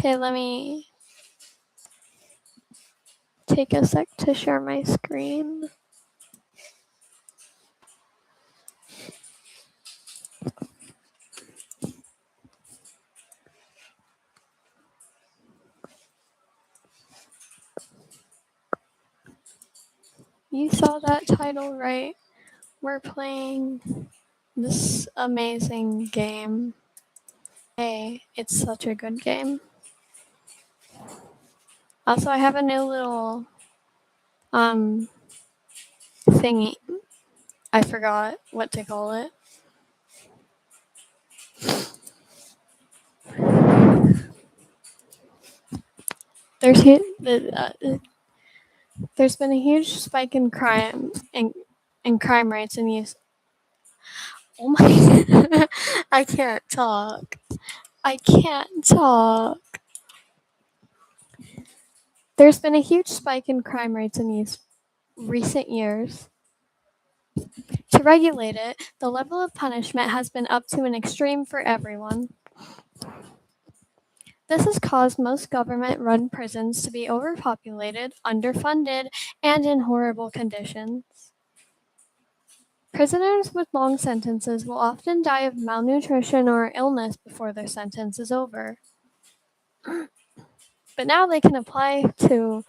Okay, let me take a sec to share my screen. You saw that title, right? We're playing this amazing game. Hey, it's such a good game. Also, I have a new little thingy. I forgot what to call it. There's been a huge spike in crime in crime rates in use. Oh my! I can't talk. I can't talk. There's been a huge spike in crime rates in these recent years. To regulate it, the level of punishment has been up to an extreme for everyone. This has caused most government-run prisons to be overpopulated, underfunded, and in horrible conditions. Prisoners with long sentences will often die of malnutrition or illness before their sentence is over. But now they can apply to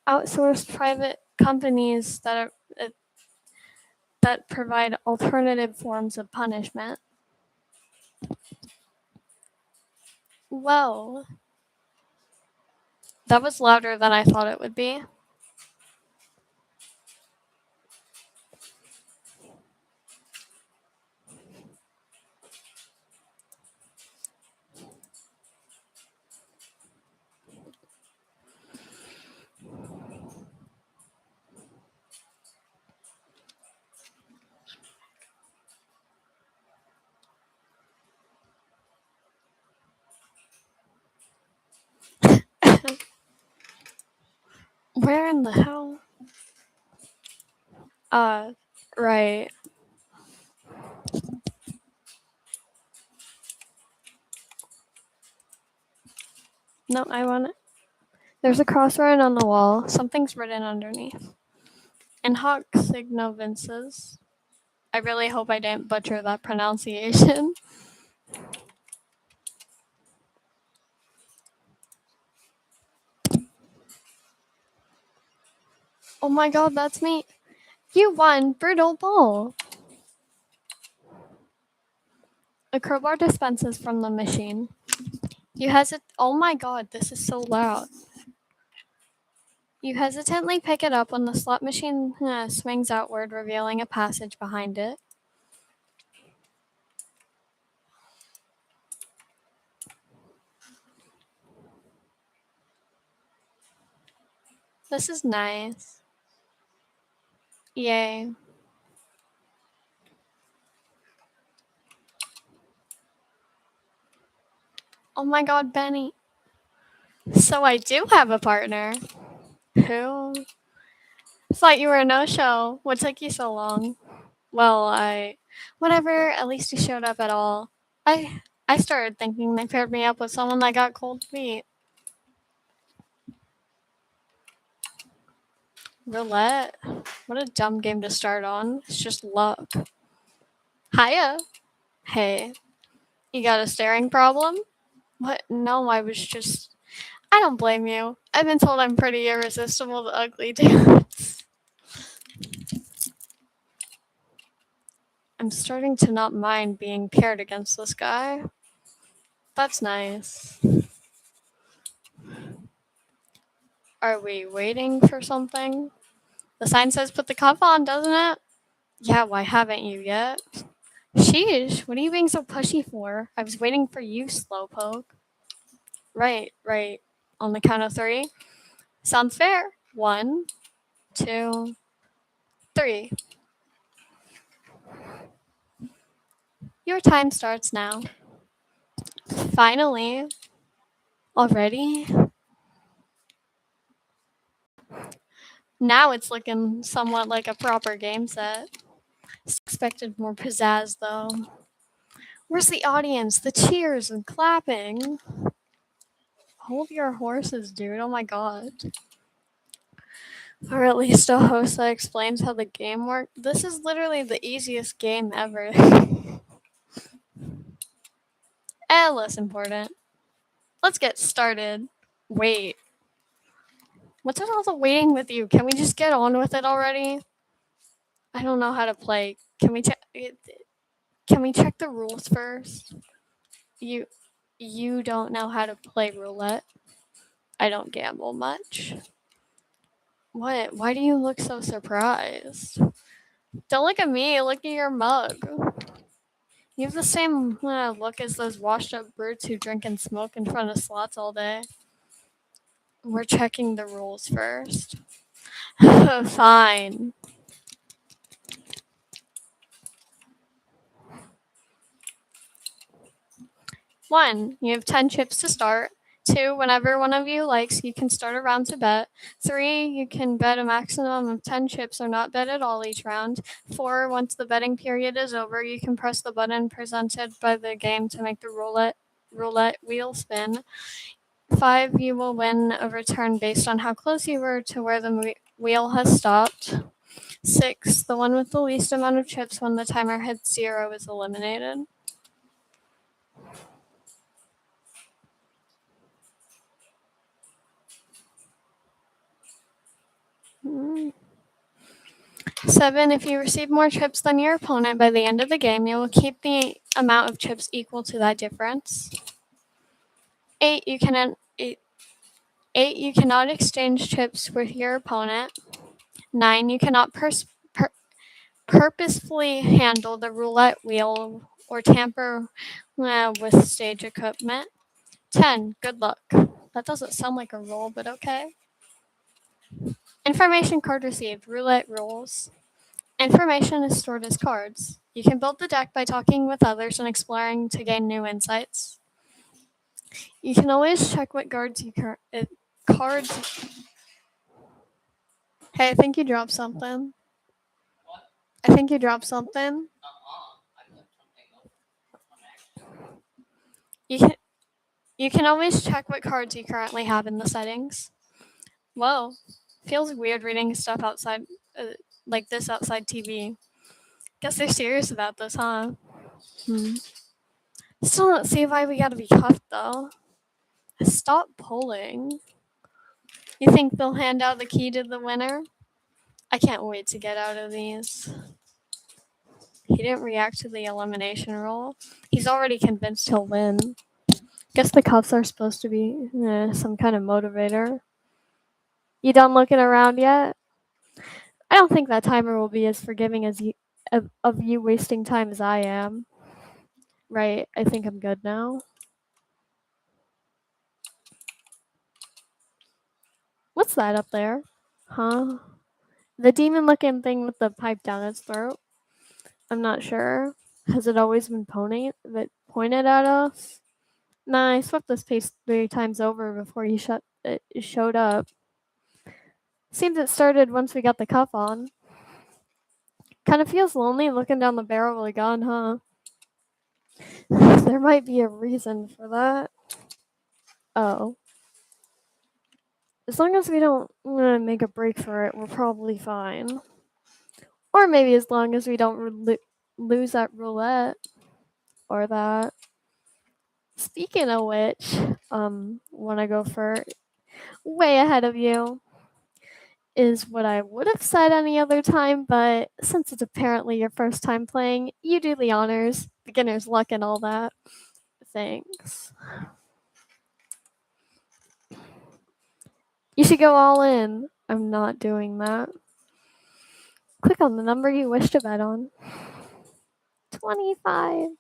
outsourced private companies that provide alternative forms of punishment. Whoa. That was louder than I thought it would be. Where in the hell? Right. No, I want it. There's a crossword on the wall. Something's written underneath. In hoc signo vinces. I really hope I didn't butcher that pronunciation. Oh my god, that's me. You won, brutal bull. A crowbar dispenses from the machine. You oh my god, this is so loud. You hesitantly pick it up when the slot machine swings outward, revealing a passage behind it. This is nice. Yay. Oh my god, Benny. So I do have a partner. Who? Thought you were a no-show. What took you so long? Well, whatever, at least you showed up at all. I started thinking they paired me up with someone that got cold feet. Roulette? What a dumb game to start on. It's just luck. Hiya. Hey. You got a staring problem? What? No, I don't blame you. I've been told I'm pretty irresistible to ugly dudes. I'm starting to not mind being paired against this guy. That's nice. Are we waiting for something? The sign says put the cuff on, doesn't it? Yeah, why haven't you yet? Sheesh, what are you being so pushy for? I was waiting for you, slowpoke. Right. On the count of 3. Sounds fair. 1, 2, 3. Your time starts now. Finally. Already? Now it's looking somewhat like a proper game set. Expected more pizzazz, though. Where's the audience? The cheers and clapping? Hold your horses, dude. Oh my god. Or at least a host that explains how the game works. This is literally the easiest game ever. Less important. Let's get started. Wait. What's with all the waiting with you? Can we just get on with it already? I don't know how to play. Can we check the rules first? You don't know how to play roulette. I don't gamble much. What? Why do you look so surprised? Don't look at me, look at your mug. You have the same look as those washed up brutes who drink and smoke in front of slots all day. We're checking the rules first. Fine. One, you have 10 chips to start. Two, whenever one of you likes, you can start a round to bet. Three, you can bet a maximum of 10 chips or not bet at all each round. Four, once the betting period is over, you can press the button presented by the game to make the roulette wheel spin. Five, you will win a return based on how close you were to where the wheel has stopped. Six, the one with the least amount of chips when the timer hits 0 is eliminated. Seven, if you receive more chips than your opponent by the end of the game, you will keep the amount of chips equal to that difference. Eight, you cannot exchange chips with your opponent. Nine, you cannot purposefully handle the roulette wheel or tamper with stage equipment. 10, good luck. That doesn't sound like a rule, but okay. Information card received, roulette rules. Information is stored as cards. You can build the deck by talking with others and exploring to gain new insights. You can always check what cards cards. Hey, I think you dropped something. I think you dropped something. You can always check what cards you currently have in the settings. Whoa, feels weird reading stuff outside like this outside TV. Guess they're serious about this, huh? Still don't see why we gotta be cuffed though. Stop pulling. You think they'll hand out the key to the winner? I can't wait to get out of these. He didn't react to the elimination rule. He's already convinced he'll win. Guess the cuffs are supposed to be some kind of motivator. You done looking around yet? I don't think that timer will be as forgiving as of you wasting time as I am. Right, I think I'm good now. What's that up there? Huh? The demon-looking thing with the pipe down its throat? I'm not sure. Has it always been pointed at us? Nah, I swept this pace 3 times over before he showed up. Seems it started once we got the cuff on. Kind of feels lonely looking down the barrel of a gun, huh? There might be a reason for that. Oh. As long as we don't make a break for it, we're probably fine. Or maybe as long as we don't lose that roulette. Or that. Speaking of which, wanna go for way ahead of you is what I would have said any other time, but since it's apparently your first time playing, you do the honors, beginner's luck and all that. Thanks. You should go all in. I'm not doing that. Click on the number you wish to bet on. 25.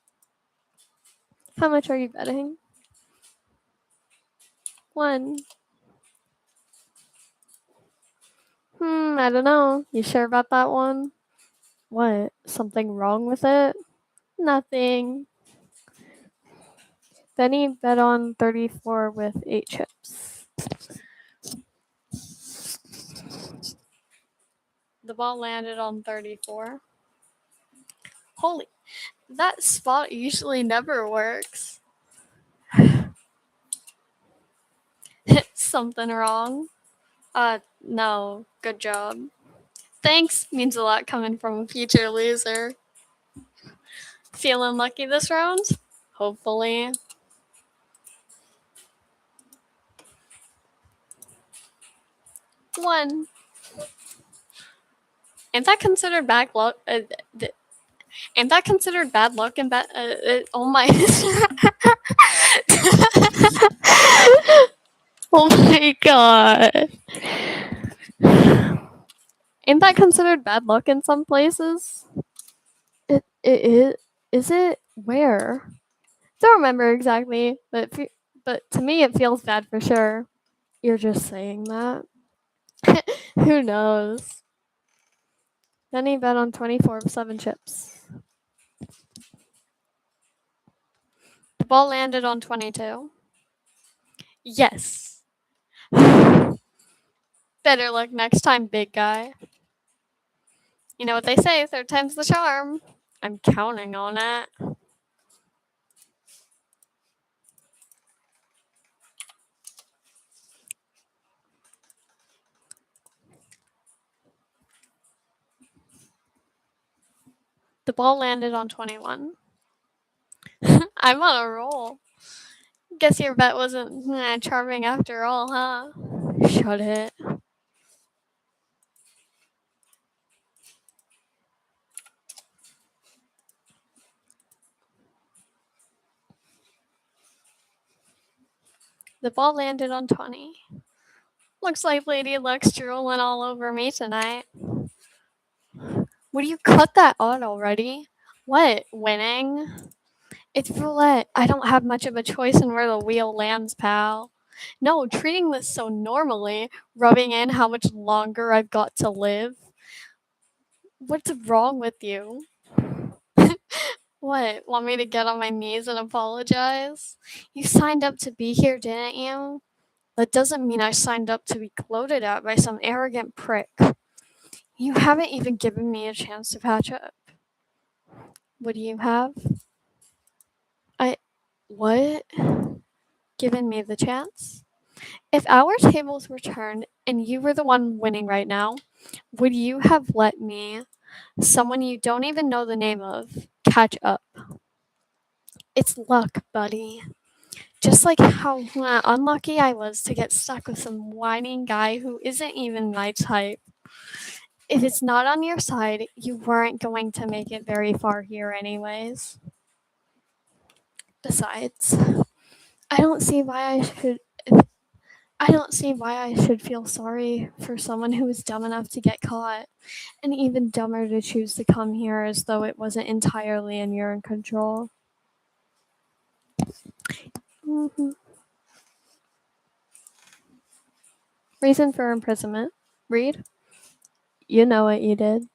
How much are you betting? 1. I don't know. You sure about that one? What? Something wrong with it? Nothing. Benny bet on 34 with 8 chips. The ball landed on 34. Holy, that spot usually never works. something wrong. No. Good job. Thanks means a lot coming from a future loser. Feeling lucky this round? Hopefully. One. Ain't that considered bad luck? Ain't that considered bad luck and bad? Oh my. Oh my god. Ain't that considered bad luck in some places? It is it where? Don't remember exactly, but to me it feels bad for sure. You're just saying that. Who knows? Then he bet on 24 of 7 chips. The ball landed on 22. Yes. Better luck next time, big guy. You know what they say, third time's the charm. I'm counting on it. The ball landed on 21. I'm on a roll. Guess your bet wasn't charming after all, huh? Shut it. The ball landed on 20. Looks like Lady Luck's drooling all over me tonight. Would you cut that out already? What? Winning? It's roulette. I don't have much of a choice in where the wheel lands, pal. No, treating this so normally, rubbing in how much longer I've got to live. What's wrong with you? What? Want me to get on my knees and apologize? You signed up to be here, didn't you? That doesn't mean I signed up to be gloated at by some arrogant prick. You haven't even given me a chance to patch up. What do you have? What? Given me the chance? If our tables were turned and you were the one winning right now, would you have let me, someone you don't even know the name of, catch up? It's luck, buddy. Just like how unlucky I was to get stuck with some whining guy who isn't even my type. If it's not on your side, you weren't going to make it very far here anyways. Besides, I don't see why I should I don't see why I should feel sorry for someone who was dumb enough to get caught, and even dumber to choose to come here as though it wasn't entirely in your control. Mm-hmm. Reason for imprisonment. Read. You know what you did.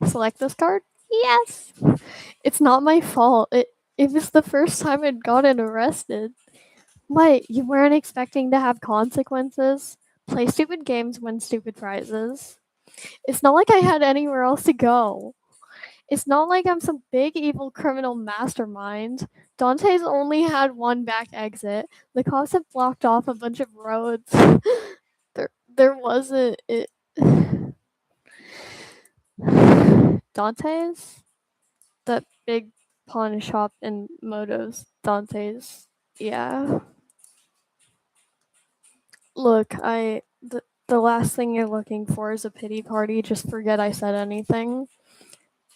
Select this card? Yes! It's not my fault. It was the first time I'd gotten arrested. What, you weren't expecting to have consequences? Play stupid games, win stupid prizes. It's not like I had anywhere else to go. It's not like I'm some big evil criminal mastermind. Dante's only had one back exit. The cops have blocked off a bunch of roads. there wasn't it. Dante's? That big pawn shop in Moto's. Dante's. Yeah. Look, the last thing you're looking for is a pity party. Just forget I said anything.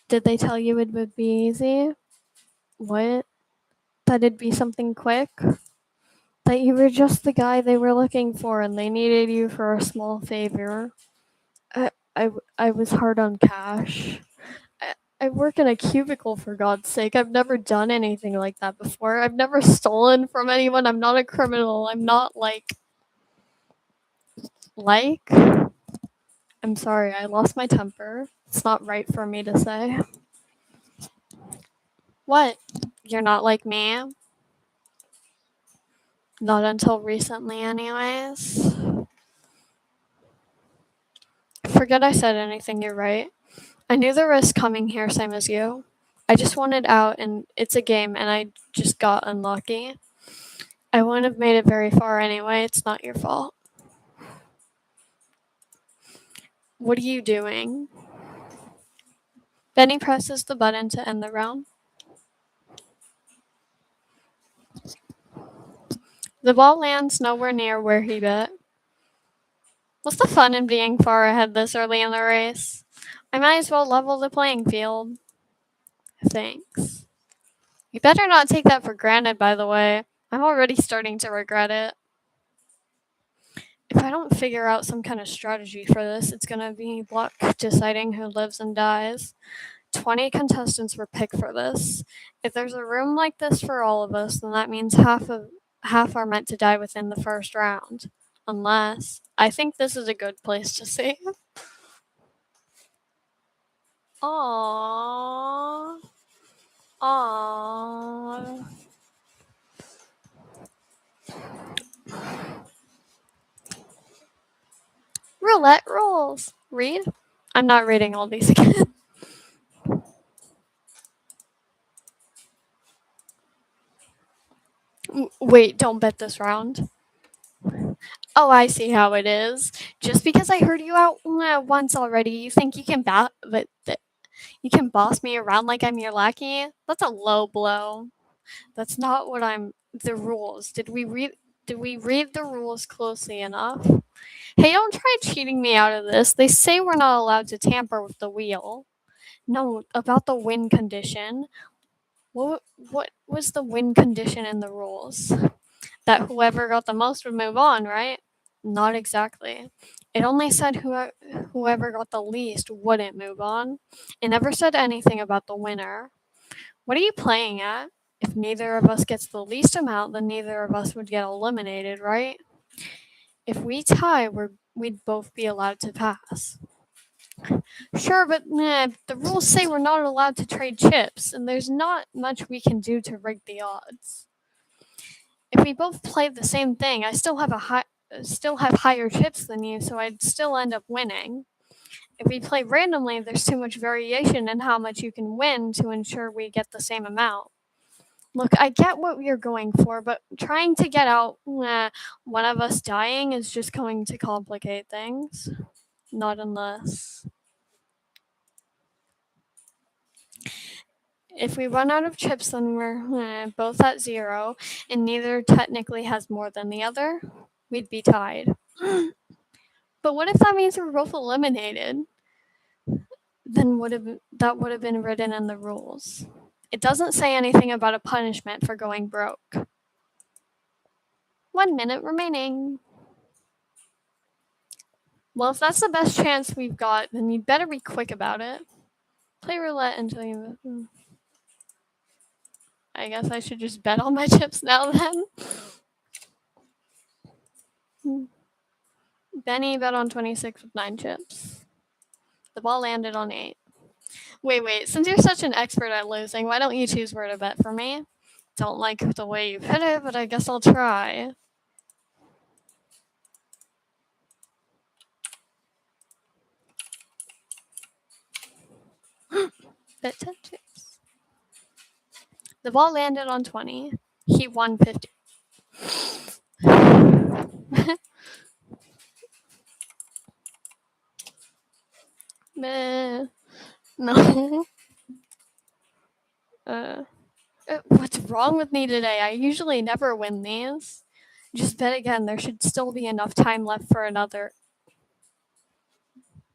Did they tell you it would be easy? What? That it'd be something quick? That you were just the guy they were looking for and they needed you for a small favor? I was hard on cash. I work in a cubicle, for God's sake. I've never done anything like that before. I've never stolen from anyone. I'm not a criminal. I'm not like. I'm sorry, I lost my temper. It's not right for me to say. What? You're not like me? Not until recently, anyways. Forget I said anything, you're right. I knew the risk coming here, same as you. I just wanted out, and it's a game, and I just got unlucky. I wouldn't have made it very far anyway. It's not your fault. What are you doing? Benny presses the button to end the round. The ball lands nowhere near where he bet. What's the fun in being far ahead this early in the race? I might as well level the playing field. Thanks. You better not take that for granted, by the way. I'm already starting to regret it. If I don't figure out some kind of strategy for this, it's gonna be luck deciding who lives and dies. 20 contestants were picked for this. If there's a room like this for all of us, then that means half are meant to die within the first round. Unless I think this is a good place to save. Aww. Aww. Roulette rules. Read? I'm not reading all these again. Wait, don't bet this round. Oh, I see how it is. Just because I heard you out once already, you think you can you can boss me around like I'm your lackey? That's a low blow. That's not what I'm. The rules. Did we read? Did we read the rules closely enough? Hey, don't try cheating me out of this. They say we're not allowed to tamper with the wheel. No, about the win condition. What was the win condition in the rules? That whoever got the most would move on, right? Not exactly. It only said whoever got the least wouldn't move on. It never said anything about the winner. What are you playing at? If neither of us gets the least amount, then neither of us would get eliminated, right? If we tie, we'd both be allowed to pass. Sure, but the rules say we're not allowed to trade chips, and there's not much we can do to rig the odds. If we both play the same thing, I still have higher chips than you, so I'd still end up winning. If we play randomly, there's too much variation in how much you can win to ensure we get the same amount. Look, I get what you're going for, but trying to get out one of us dying is just going to complicate things. Not unless. If we run out of chips, then we're both at 0, and neither technically has more than the other. We'd be tied. But what if that means we're both eliminated? Then that would have been written in the rules. It doesn't say anything about a punishment for going broke. 1 minute remaining. Well, if that's the best chance we've got, then you'd better be quick about it. Play roulette until you. I guess I should just bet all my chips now then. Benny bet on 26 with 9 chips. The ball landed on 8. Wait. Since you're such an expert at losing, why don't you choose where to bet for me? Don't like the way you hit it, but I guess I'll try. Bet 10 chips. The ball landed on 20. He won 50. Meh. No. What's wrong with me today? I usually never win these. Just bet again. There should still be enough time left for another.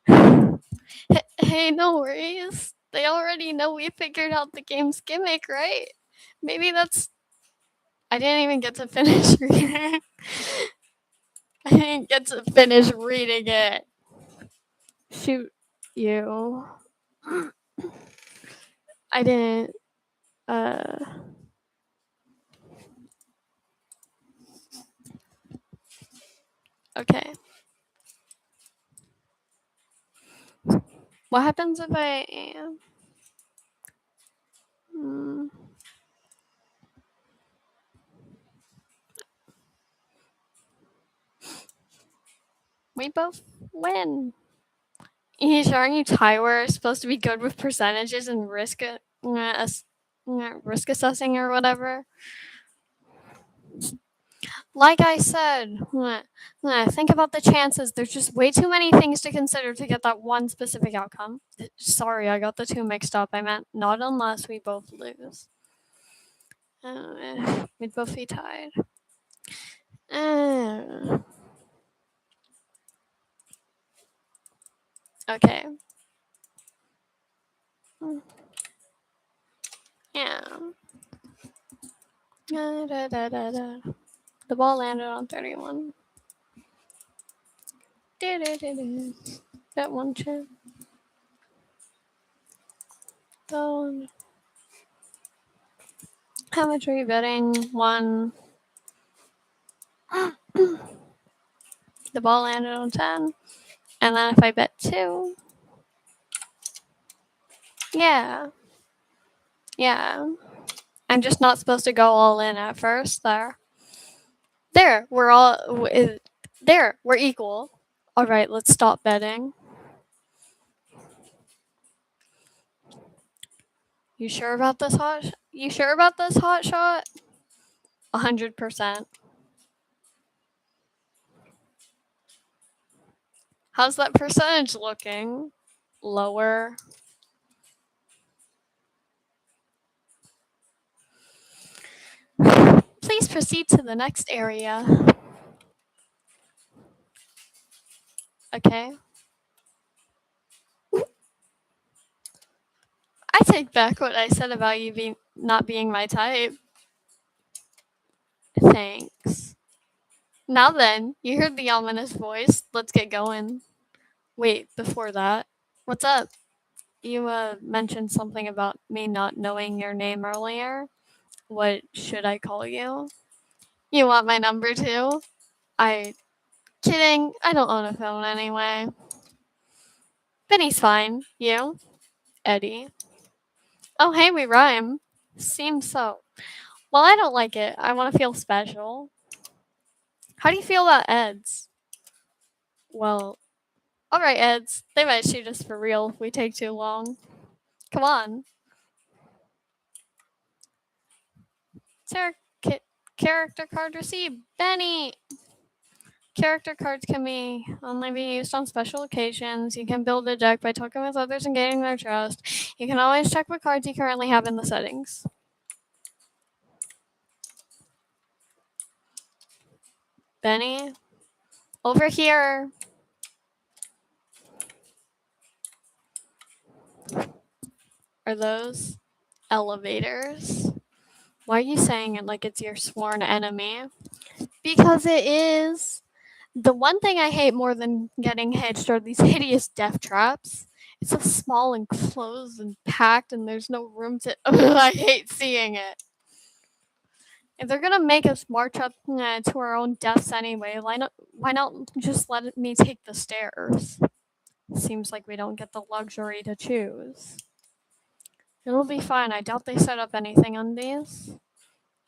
Hey, no worries. They already know we figured out the game's gimmick, right? Maybe that's. I didn't even get to finish reading. I didn't get to finish reading it. Shoot you. I didn't. Okay. What happens if I am? We both win. Aren't you Tyler supposed to be good with percentages and risk assessing or whatever? Like I said, think about the chances. There's just way too many things to consider to get that one specific outcome. Sorry, I got the two mixed up. I meant not unless we both lose. We'd both be tied. Okay. Yeah. The ball landed on 31. Bet one chip. How much are you betting? One. The ball landed on 10. And then if I bet two. Yeah. Yeah. I'm just not supposed to go all in at first. There. We're equal. All right, let's stop betting. You sure about this hot? You sure about this hot shot? 100%. How's that percentage looking? Lower. Please proceed to the next area. Okay. I take back what I said about you not being my type. Thanks. Now then, you heard the ominous voice. Let's get going. Wait, before that, what's up? You mentioned something about me not knowing your name earlier. What should I call you? You want my number too? Kidding. I don't own a phone anyway. Benny's fine. You? Eddie. Oh, hey, we rhyme. Seems so. Well, I don't like it. I want to feel special. How do you feel about Eds? Well, alright, Eds. They might shoot us for real if we take too long. Come on. Character card received. Benny! Character cards can only be used on special occasions. You can build a deck by talking with others and gaining their trust. You can always check what cards you currently have in the settings. Benny? Over here! Are those elevators? Why are you saying it like it's your sworn enemy? Because it is. The one thing I hate more than getting hitched are these hideous death traps. It's so small and closed and packed, and there's no room to. I hate seeing it. If they're gonna make us march up to our own deaths anyway, why not just let me take the stairs? Seems like we don't get the luxury to choose. It'll be fine. I doubt they set up anything on these.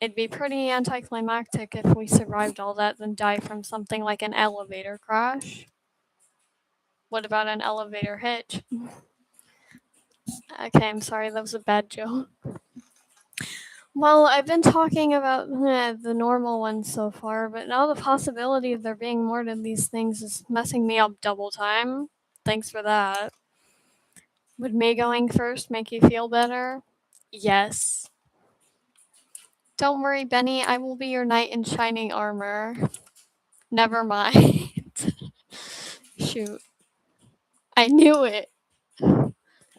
It'd be pretty anticlimactic if we survived all that then die from something like an elevator crash. What about an elevator hitch? Okay, I'm sorry, that was a bad joke. Well, I've been talking about the normal ones so far, but now the possibility of there being more to these things is messing me up double time. Thanks for that. Would me going first make you feel better? Yes. Don't worry, Benny, I will be your knight in shining armor. Never mind. Shoot. I knew it.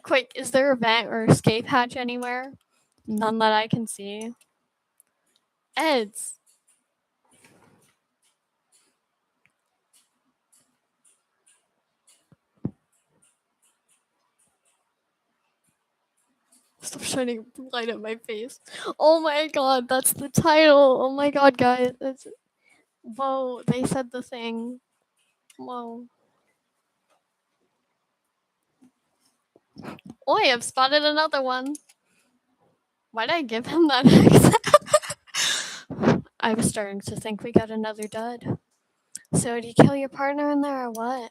Quick, is there a vent or escape hatch anywhere? None that I can see. Eds. Stop shining light at my face. Oh my god, that's the title. Oh my god, guys. Whoa, they said the thing. Whoa. Oi, I've spotted another one. Why'd I give him that accent? I was starting to think we got another dud. So, did you kill your partner in there or what?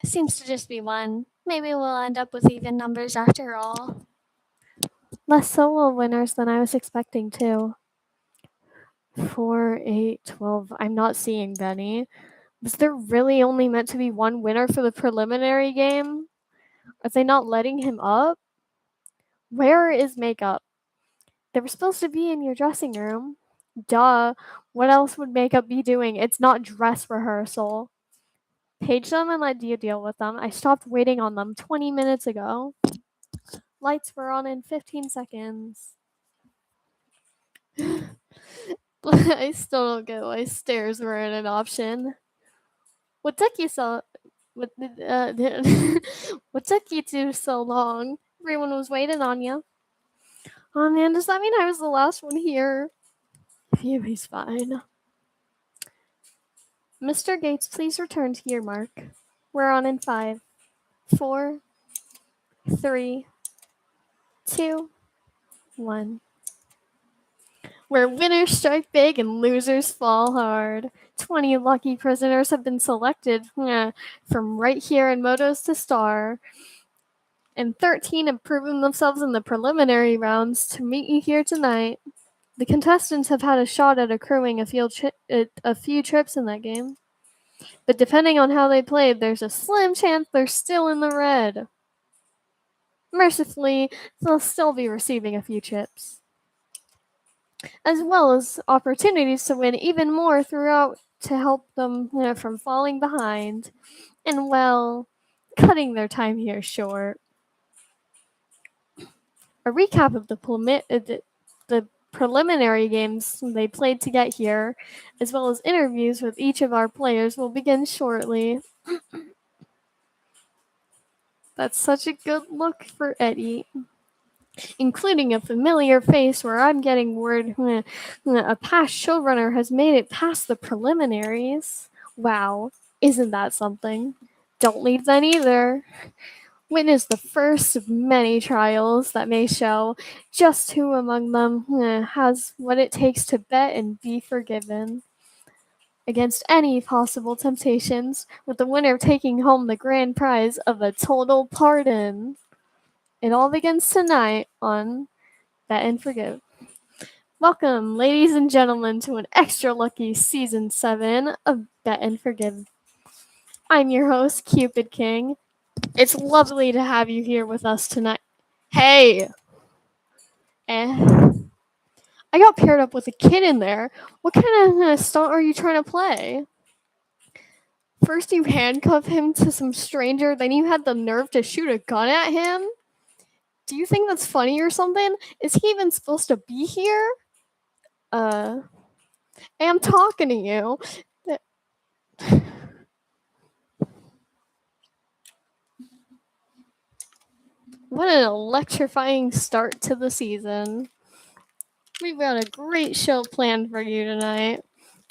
It seems to just be one. Maybe we'll end up with even numbers after all. Less solo winners than I was expecting, too. 4, 8, 12. I'm not seeing Benny. Was there really only meant to be one winner for the preliminary game? Are they not letting him up? Where is makeup? They were supposed to be in your dressing room. Duh. What else would makeup be doing? It's not dress rehearsal. Page them and let Dia deal with them. I stopped waiting on them 20 minutes ago. Lights were on in 15 seconds. I still don't get why stairs weren't an option. What took you so? What, what took you two so long? Everyone was waiting on you. Oh man, does that mean I was the last one here? Phew, he's fine. Mr. Gates, please return to your mark. We're on in 5, 4, 3, 2, 1. Where winners strike big and losers fall hard. 20 lucky prisoners have been selected from right here in Motos to Star. And 13 have proven themselves in the preliminary rounds to meet you here tonight. The contestants have had a shot at accruing a few trips in that game. But depending on how they played, there's a slim chance they're still in the red. Mercifully, they'll still be receiving a few chips, as well as opportunities to win even more throughout to help them from falling behind and, well, cutting their time here short. A recap of the preliminary games they played to get here, as well as interviews with each of our players, will begin shortly. That's such a good look for Eddie. Including a familiar face where I'm getting word a past showrunner has made it past the preliminaries. Wow, isn't that something? Don't leave then either. Witness the first of many trials that may show just who among them has what it takes to bet and be forgiven against any possible temptations, with the winner taking home the grand prize of a total pardon. It all begins tonight on Bet and Forgive. Welcome, ladies and gentlemen, to an extra lucky season 7 of Bet and Forgive. I'm your host, Cupid King. It's lovely to have you here with us tonight. Hey! I got paired up with a kid in there. What kind of stunt are you trying to play? First you handcuff him to some stranger, then you had the nerve to shoot a gun at him? Do you think that's funny or something? Is he even supposed to be here? I'm talking to you. What an electrifying start to the season. We've got a great show planned for you tonight,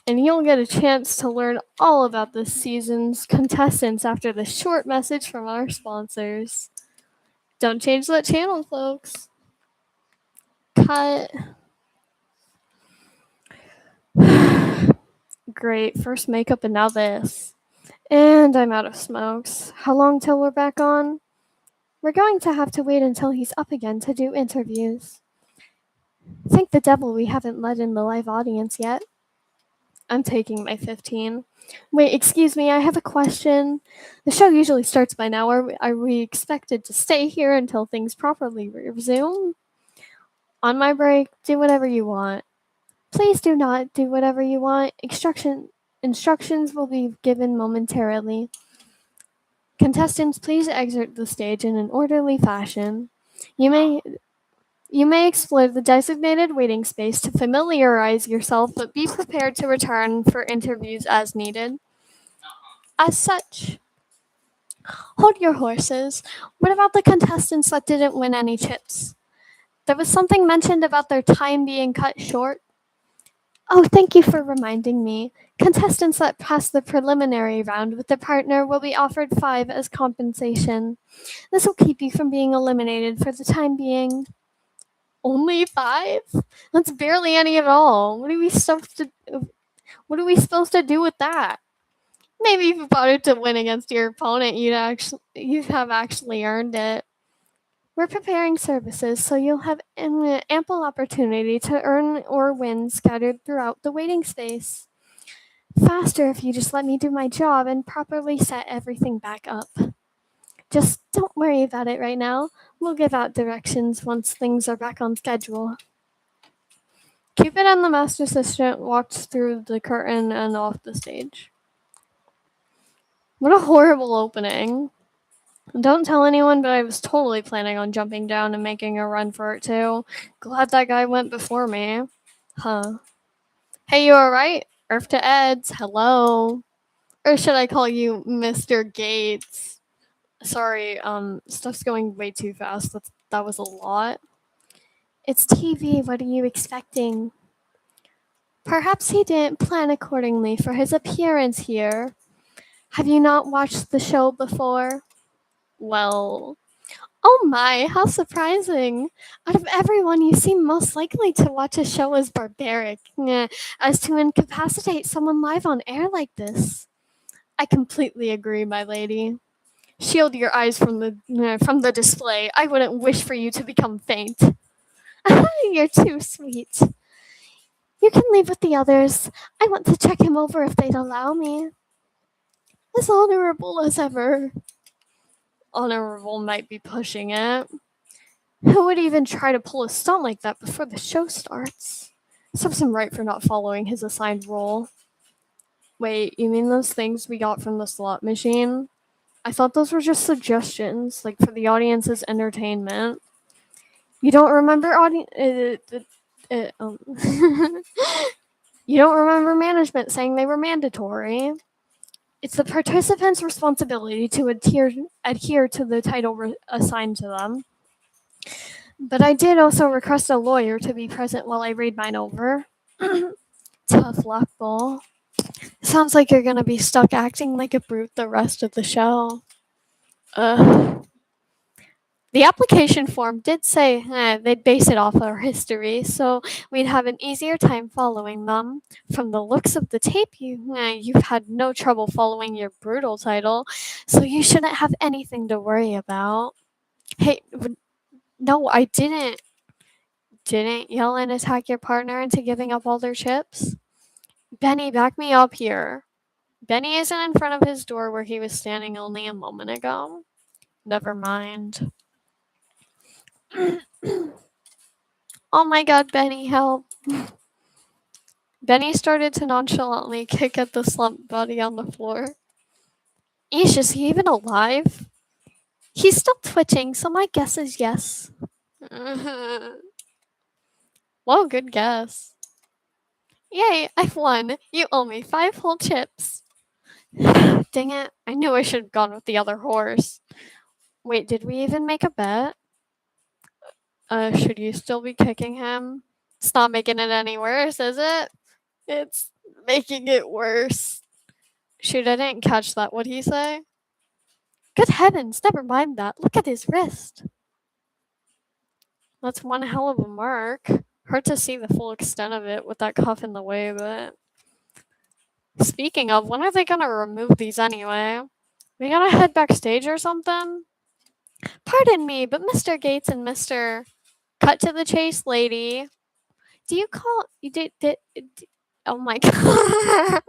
and you'll get a chance to learn all about this season's contestants after the short message from our sponsors. Don't change that channel, folks. Cut. Great, first makeup and now this. And I'm out of smokes. How long till we're back on? We're going to have to wait until he's up again to do interviews. Thank the devil we haven't let in the live audience yet. I'm taking my 15. Wait, excuse me, I have a question. The show usually starts by now. Are we expected to stay here until things properly resume? On my break, do whatever you want. Please do not do whatever you want. Instructions will be given momentarily. Contestants, please exit the stage in an orderly fashion. You may explore the designated waiting space to familiarize yourself, but be prepared to return for interviews as needed. As such, hold your horses. What about the contestants that didn't win any chips? There was something mentioned about their time being cut short. Oh, thank you for reminding me. Contestants that pass the preliminary round with their partner will be offered 5 as compensation. This will keep you from being eliminated for the time being. Only 5? That's barely any at all. What are we supposed to do with that? Maybe if you voted to win against your opponent, you'd have actually earned it. We're preparing services so you'll have an ample opportunity to earn or win scattered throughout the waiting space. Faster if you just let me do my job and properly set everything back up. Just don't worry about it right now. We'll give out directions once things are back on schedule. Cupid and the master assistant walked through the curtain and off the stage. What a horrible opening. Don't tell anyone, but I was totally planning on jumping down and making a run for it too. Glad that guy went before me. Huh. Hey, you alright? Earth to Eds. Hello. Or should I call you Mr. Gates? Sorry, stuff's going way too fast. That was a lot. It's TV. What are you expecting? Perhaps he didn't plan accordingly for his appearance here. Have you not watched the show before? Well, oh my, how surprising. Out of everyone, you seem most likely to watch a show as barbaric as to incapacitate someone live on air like this. I completely agree, my lady. Shield your eyes from the display. I wouldn't wish for you to become faint. You're too sweet. You can leave with the others. I want to check him over if they'd allow me. As honorable as ever. Honorable might be pushing it. Who would even try to pull a stunt like that before the show starts? Serves him right for not following his assigned role. Wait, you mean those things we got from the slot machine? I thought those were just suggestions, like for the audience's entertainment. You don't remember you don't remember management saying they were mandatory. It's the participants' responsibility to adhere to the title assigned to them. But I did also request a lawyer to be present while I read mine over. Tough luck, Bull. Sounds like you're gonna be stuck acting like a brute the rest of the show. Ugh. The application form did say they'd base it off our history, so we'd have an easier time following them. From the looks of the tape, you've had no trouble following your brutal title, so you shouldn't have anything to worry about. Hey, no, I didn't. Didn't yell and attack your partner into giving up all their chips? Benny, back me up here. Benny isn't in front of his door where he was standing only a moment ago. Never mind. Oh my god, Benny, help. Benny started to nonchalantly kick at the slumped body on the floor. Eesh, is he even alive? He's still twitching, so my guess is yes. Whoa, good guess. Yay, I've won. You owe me 5 whole chips. Dang it, I knew I should have gone with the other horse. Wait, did we even make a bet? Should you still be kicking him? It's not making it any worse, is it? It's making it worse. Shoot, I didn't catch that. What'd he say? Good heavens, never mind that. Look at his wrist. That's one hell of a mark. Hard to see the full extent of it with that cuff in the way, but... Speaking of, when are they gonna remove these anyway? We gotta head backstage or something? Pardon me, but Mr. Gates and Mr. Cut to the chase, lady. Do you call... You did oh my god.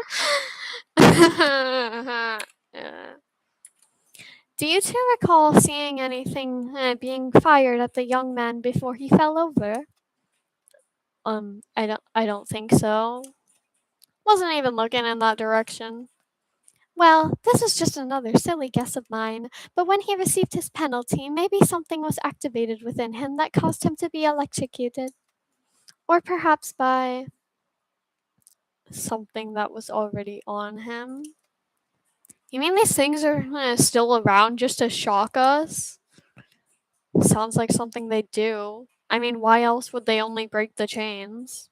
Do you two recall seeing anything being fired at the young man before he fell over? I don't think so. Wasn't even looking in that direction. Well, this is just another silly guess of mine, but when he received his penalty, maybe something was activated within him that caused him to be electrocuted. Or perhaps by something that was already on him. You mean these things are still around just to shock us? Sounds like something they do. I mean, why else would they only break the chains?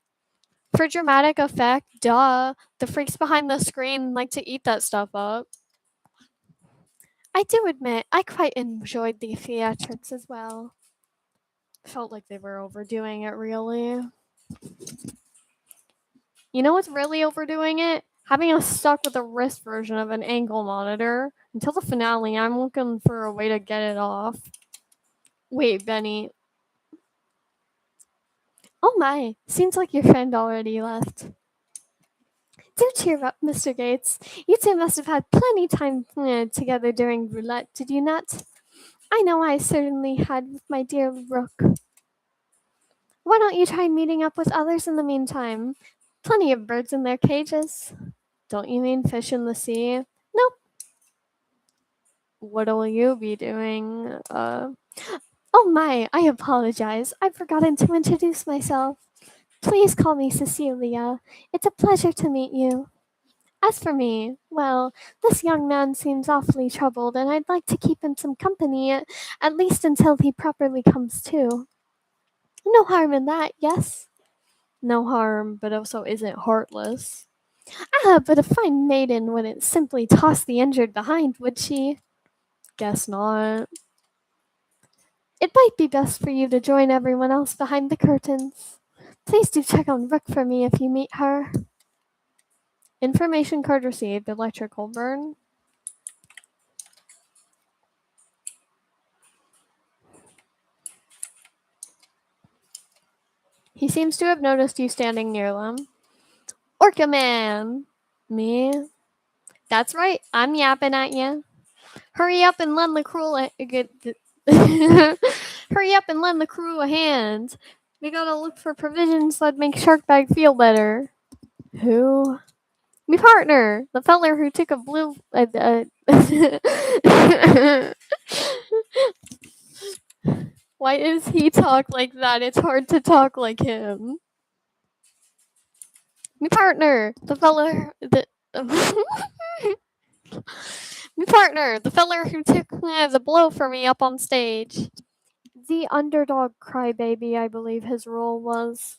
For dramatic effect, duh. The freaks behind the screen like to eat that stuff up. I do admit, I quite enjoyed the theatrics as well. Felt like they were overdoing it, really. You know what's really overdoing it? Having us stuck with a wrist version of an ankle monitor. Until the finale, I'm looking for a way to get it off. Wait, Benny. Oh my, seems like your friend already left. Do cheer up, Mr. Gates. You two must have had plenty time together during roulette, did you not? I know I certainly had with my dear Rook. Why don't you try meeting up with others in the meantime? Plenty of birds in their cages. Don't you mean fish in the sea? Nope. What'll you be doing? Oh my, I apologize. I've forgotten to introduce myself. Please call me Cecilia. It's a pleasure to meet you. As for me, well, this young man seems awfully troubled, and I'd like to keep him some company, at least until he properly comes to. No harm in that, yes? No harm, but also isn't heartless. Ah, but a fine maiden wouldn't simply toss the injured behind, would she? Guess not. It might be best for you to join everyone else behind the curtains. Please do check on Rook for me if you meet her. Information card received. Electrical burn. He seems to have noticed you standing near them. Orca Man! Me? That's right, I'm yapping at you. Hurry up and lend the crew Hurry up and lend the crew a hand. We gotta look for provisions that make Sharkbag feel better. Who? Me partner, the feller who took a blue. Why does he talk like that? It's hard to talk like him. Me partner, the feller. Me partner, the feller who took the blow for me up on stage. The underdog crybaby, I believe his role was.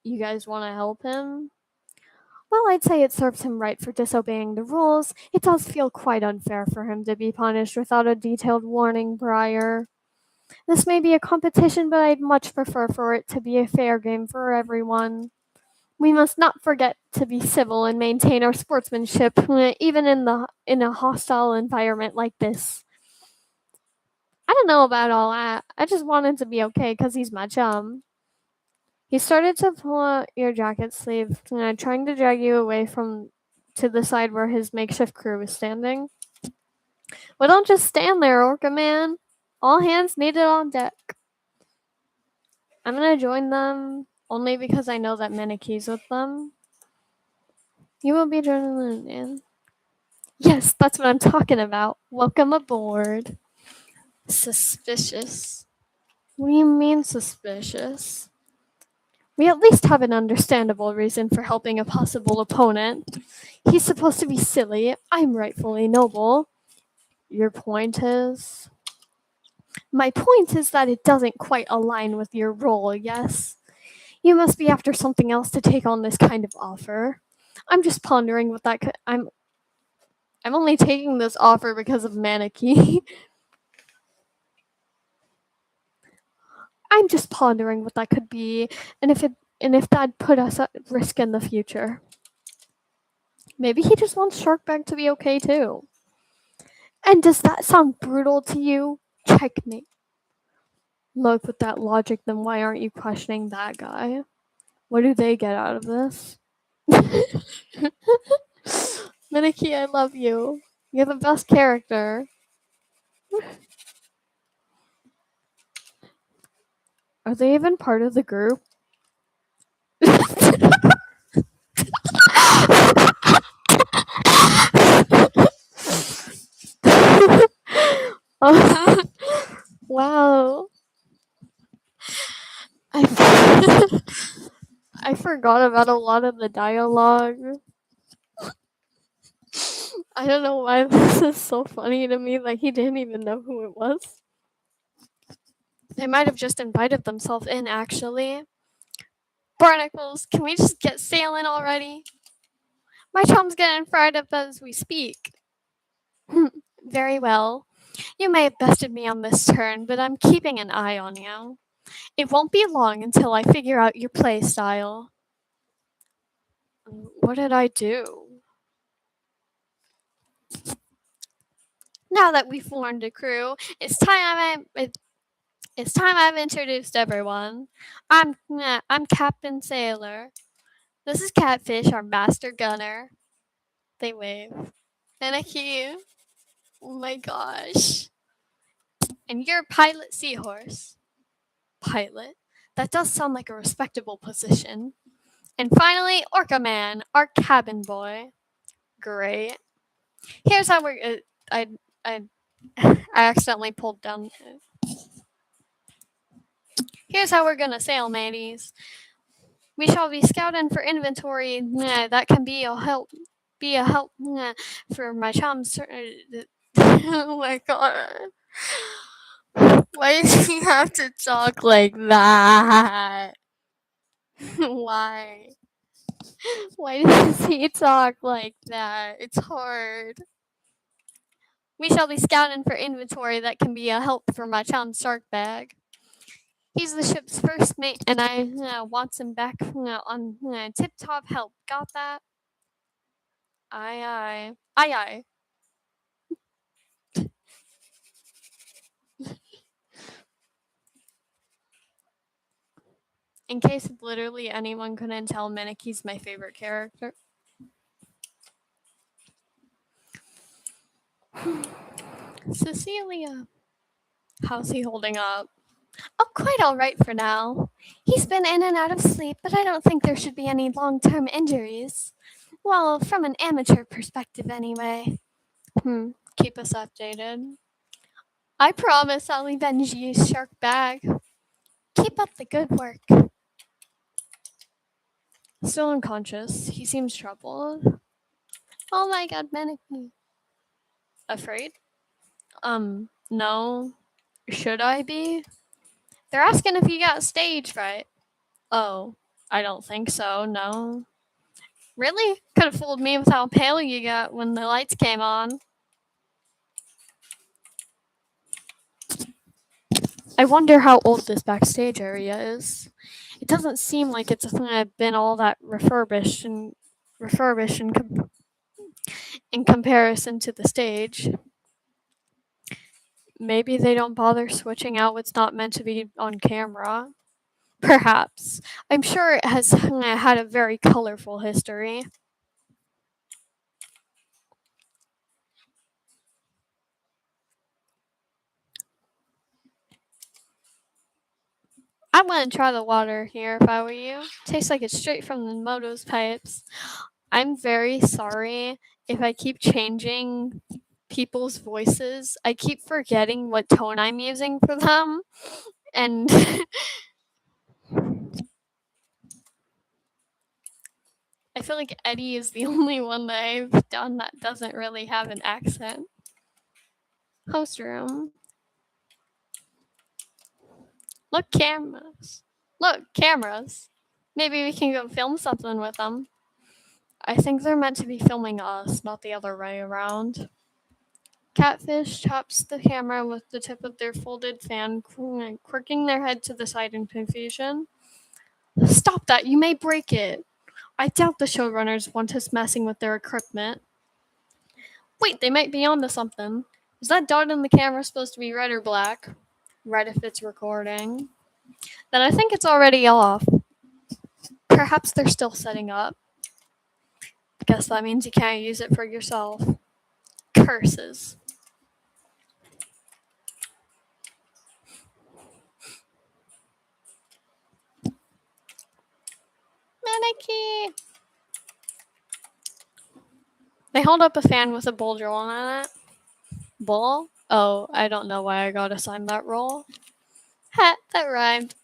You guys want to help him? Well, I'd say it serves him right for disobeying the rules. It does feel quite unfair for him to be punished without a detailed warning prior. This may be a competition, but I'd much prefer for it to be a fair game for everyone. We must not forget to be civil and maintain our sportsmanship, even in a hostile environment like this. I don't know about all that. I just want him to be okay because he's my chum. He started to pull out your jacket sleeve, trying to drag you away from to the side where his makeshift crew was standing. Well, don't just stand there, Orca Man. All hands needed on deck. I'm gonna join them only because I know that Miniki's with them. You will be joining them, man. Yes, that's what I'm talking about. Welcome aboard. Suspicious. What do you mean suspicious? We at least have an understandable reason for helping a possible opponent. He's supposed to be silly. I'm rightfully noble. Your point is? My point is that it doesn't quite align with your role, yes? You must be after something else to take on this kind of offer. I'm just pondering what that could. I'm only taking this offer because of Maneki. I'm just pondering what that could be, and if that'd put us at risk in the future. Maybe he just wants Sharkbag to be okay too. And does that sound brutal to you? Checkmate. Look, with that logic, then why aren't you questioning that guy? What do they get out of this? Miniki, I love you. You're the best character. Are they even part of the group? Oh, wow. I, I forgot about a lot of the dialogue. I don't know why this is so funny to me. Like, he didn't even know who it was. They might have just invited themselves in, actually. Barnacles, can we just get sailing already? My chum's getting fried up as we speak. Very well. You may have bested me on this turn, but I'm keeping an eye on you. It won't be long until I figure out your play style. What did I do? Now that we've formed a crew, it's time It's time I've introduced everyone. I'm Captain Sailor. This is Catfish, our master gunner. They wave. Anarchy. Oh my gosh. And you're Pilot Seahorse. Pilot? That does sound like a respectable position. And finally, Orca Man, our cabin boy. Great. Here's how we're. I I accidentally pulled down. Here's how we're gonna sail, mateys. We shall be scouting for inventory that can be a help. For my chums. Oh my god. Why does he have to talk like that? Why? Why does he talk like that? It's hard. We shall be scouting for inventory that can be a help for my chum Sarkbag. He's the ship's first mate, and I wants him back on tip-top help. Got that? Aye, aye. Aye, aye. In case literally anyone couldn't tell, Miniki's my favorite character. Cecilia. How's he holding up? Oh, quite all right for now. He's been in and out of sleep, but I don't think there should be any long term injuries. Well, from an amateur perspective, anyway. Keep us updated. I promise I'll avenge you, shark bag. Keep up the good work. Still unconscious. He seems troubled. Oh my god, Maneki. Afraid? No. Should I be? They're asking if you got stage fright. Oh, I don't think so, no. Really? Could have fooled me with how pale you got when the lights came on. I wonder how old this backstage area is. It doesn't seem like it's been all that refurbished in comparison to the stage. Maybe they don't bother switching out what's not meant to be on camera. Perhaps. I'm sure it has had a very colorful history. I wouldn't try the water here if I were you. Tastes like it's straight from the Moto's pipes. I'm very sorry if I keep changing people's voices. I keep forgetting what tone I'm using for them. And I feel like Eddie is the only one that I've done that doesn't really have an accent. Host room. Look, cameras. Look, cameras. Maybe we can go film something with them. I think they're meant to be filming us, not the other way around. Catfish taps the camera with the tip of their folded fan, quirking their head to the side in confusion. Stop that, you may break it. I doubt the showrunners want us messing with their equipment. Wait, they might be onto something. Is that dot in the camera supposed to be red or black? Red if it's recording. Then I think it's already off. Perhaps they're still setting up. Guess that means you can't use it for yourself. Curses. Maneki! They hold up a fan with a bull drawn on it. Bull? Oh, I don't know why I got assigned that role. Ha, that rhymed.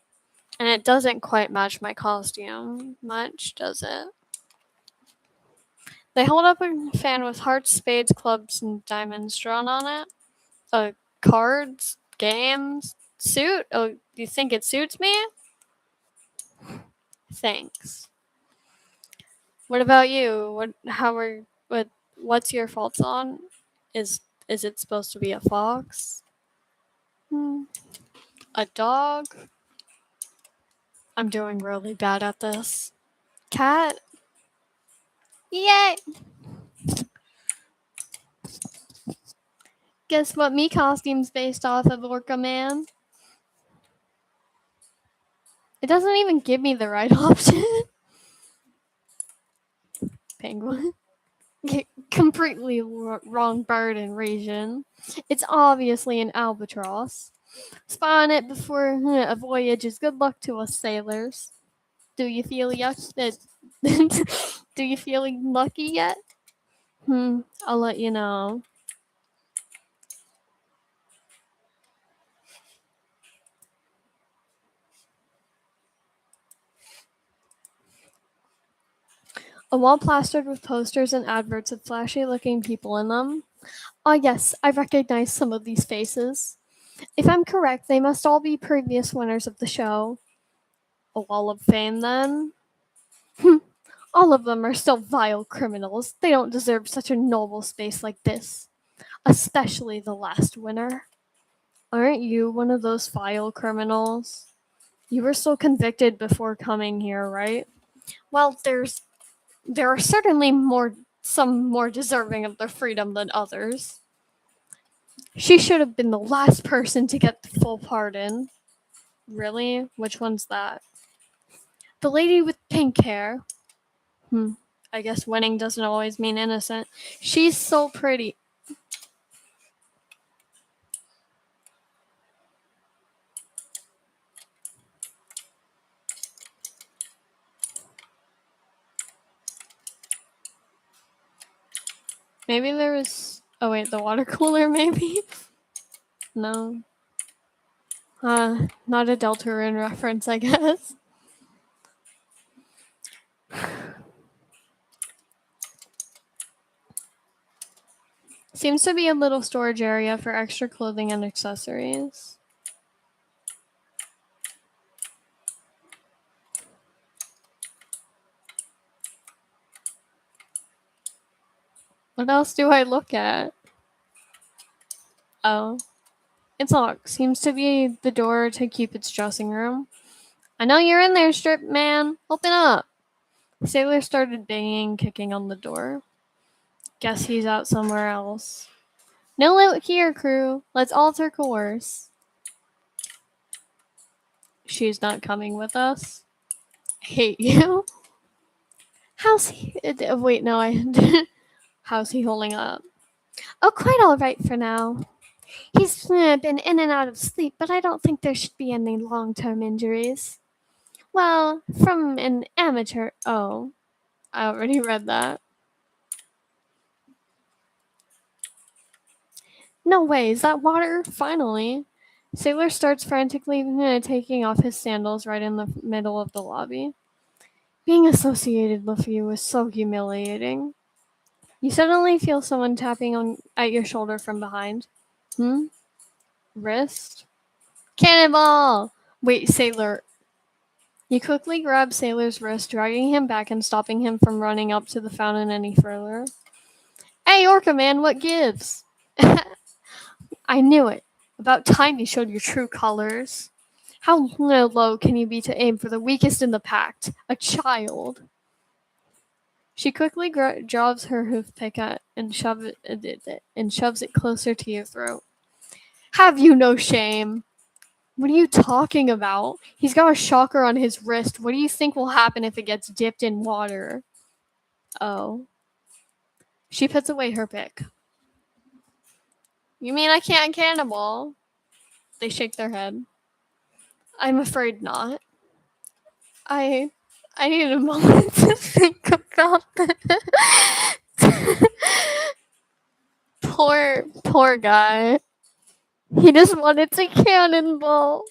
And it doesn't quite match my costume much, does it? They hold up a fan with hearts, spades, clubs, and diamonds drawn on it. Cards, games, suit? Oh, you think it suits me? Thanks. What about you? What's your faults on? Is it supposed to be a fox? A dog? I'm doing really bad at this. Cat? Yay! Guess what me costume's based off of, Orca Man? It doesn't even give me the right option. Penguin. Completely wrong bird and region. It's obviously an albatross. Spot on it before a voyage is good luck to us sailors. Do you feel Do you feeling lucky yet? I'll let you know. A wall plastered with posters and adverts of flashy looking people in them. Ah, yes, I recognize some of these faces. If I'm correct, they must all be previous winners of the show. A wall of fame, then? All of them are still vile criminals. They don't deserve such a noble space like this. Especially the last winner. Aren't you one of those vile criminals? You were still convicted before coming here, right? Well, there are certainly some more deserving of their freedom than others. She should have been the last person to get the full pardon. Really? Which one's that? The lady with pink hair. I guess winning doesn't always mean innocent. She's so pretty. Maybe there was. Oh, wait, the water cooler, maybe? No. Not a Deltarune reference, I guess. Seems to be a little storage area for extra clothing and accessories. What else do I look at? Oh. It's locked. Seems to be the door to Cupid's dressing room. I know you're in there, strip man. Open up. Sailor started banging, kicking on the door. Guess he's out somewhere else. No lowk here, crew. Let's alter course. She's not coming with us. Hate you. How's he? Wait, no, I. How's he holding up? Oh, quite all right for now. He's been in and out of sleep, but I don't think there should be any long-term injuries. Well, from an amateur. Oh, I already read that. No way, is that water? Finally. Sailor starts frantically taking off his sandals right in the middle of the lobby. Being associated with you was so humiliating. You suddenly feel someone tapping at your shoulder from behind. Wrist? Cannonball! Wait, Sailor. You quickly grab Sailor's wrist, dragging him back and stopping him from running up to the fountain any further. Hey, Orca man, what gives? I knew it. About time you showed your true colors. How low can you be to aim for the weakest in the pack? A child. She quickly draws her hoof pick at and shoves it closer to your throat. Have you no shame? What are you talking about? He's got a shocker on his wrist. What do you think will happen if it gets dipped in water? Oh. She puts away her pick. You mean I can't cannonball? They shake their head. I'm afraid not. I need a moment to think about that. Poor guy. He just wanted to cannonball.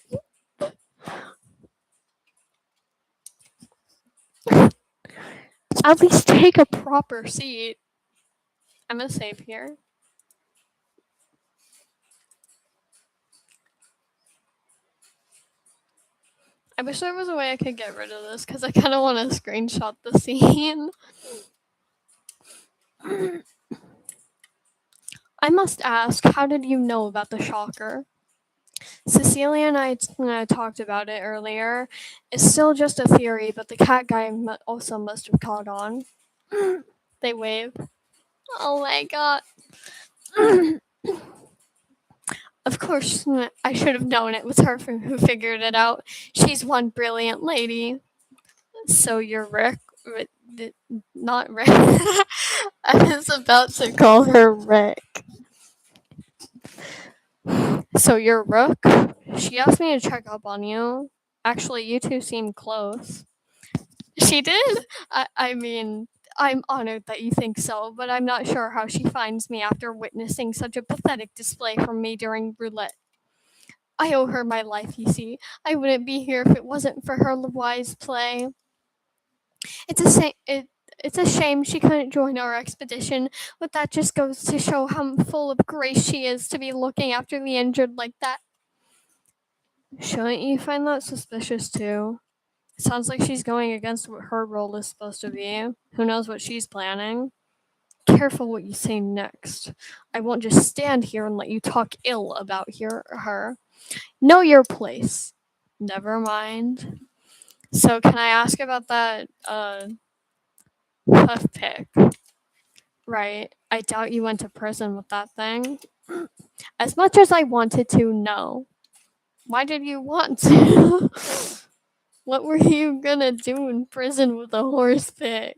At least take a proper seat. I'm gonna save here. I wish there was a way I could get rid of this because I kind of want to screenshot the scene. I must ask, how did you know about the shocker? Cecilia and I talked about it earlier. It's still just a theory, but the cat guy also must have caught on. They wave. Oh my god. Of course, I should have known it was her who figured it out. She's one brilliant lady. So you're Rick? Not Rick. I was about to call her Rick. So you're Rook? She asked me to check up on you. Actually, you two seem close. She did? I mean, I'm honored that you think so, but I'm not sure how she finds me after witnessing such a pathetic display from me during roulette. I owe her my life, you see. I wouldn't be here if it wasn't for her wise play. It's a shame she couldn't join our expedition, but that just goes to show how full of grace she is to be looking after the injured like that. Shouldn't you find that suspicious too? It sounds like she's going against what her role is supposed to be. Who knows what she's planning? Careful what you say next. I won't just stand here and let you talk ill about her. Know your place. Never mind. So can I ask about that puff pick? Right. I doubt you went to prison with that thing. As much as I wanted to, no. Why did you want to? What were you gonna do in prison with a horse pick?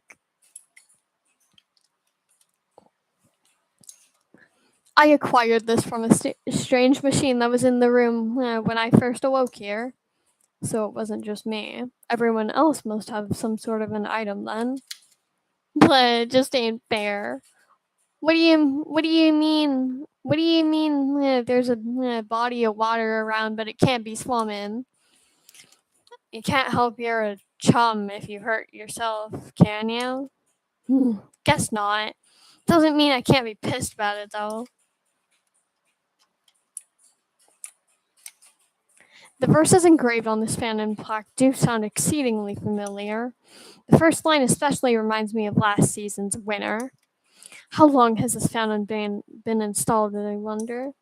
I acquired this from a strange machine that was in the room when I first awoke here. So it wasn't just me. Everyone else must have some sort of an item then. But it just ain't fair. What do you mean? What do you mean there's a body of water around but it can't be swum in? You can't help you're a chum if you hurt yourself, can you? Guess not. Doesn't mean I can't be pissed about it though. The verses engraved on this fan plaque do sound exceedingly familiar. The first line especially reminds me of last season's winner. How long has this fountain been installed, I wonder?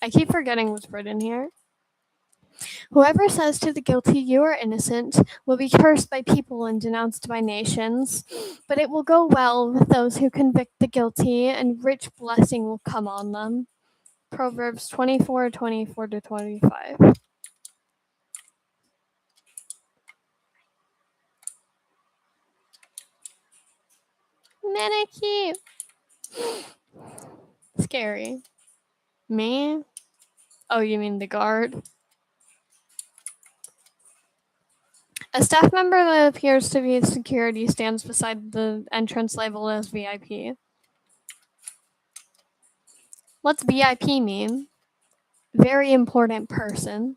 I keep forgetting what's written here. Whoever says to the guilty you are innocent will be cursed by people and denounced by nations, but it will go well with those who convict the guilty, and rich blessing will come on them. Proverbs 24:24-25. Manaki! Scary. Me? Oh, you mean the guard? A staff member that appears to be security stands beside the entrance labeled as VIP. What's VIP mean? Very important person.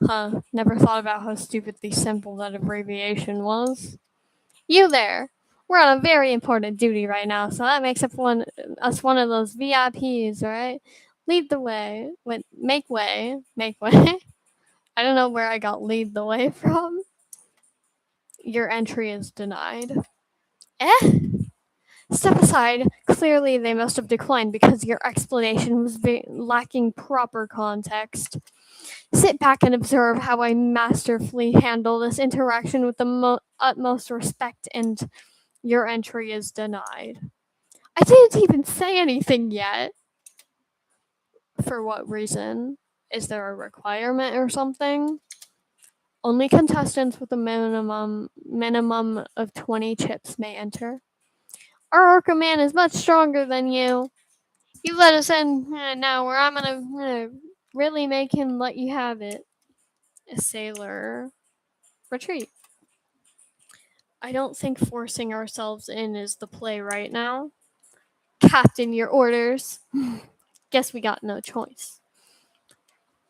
Huh, never thought about how stupidly simple that abbreviation was. You there! We're on a very important duty right now, so that makes us one of those VIPs, right? Lead the way. Make way. Make way. I don't know where I got lead the way from. Your entry is denied. Eh? Step aside. Clearly, they must have declined because your explanation was lacking proper context. Sit back and observe how I masterfully handle this interaction with the utmost respect, and your entry is denied. I didn't even say anything yet. For what reason? Is there a requirement or something? Only contestants with a minimum of 20 chips may enter. Our Orca man is much stronger than you. You let us in now, or I'm gonna really make him let you have it. A sailor. Retreat. I don't think forcing ourselves in is the play right now. Captain, your orders. Guess we got no choice.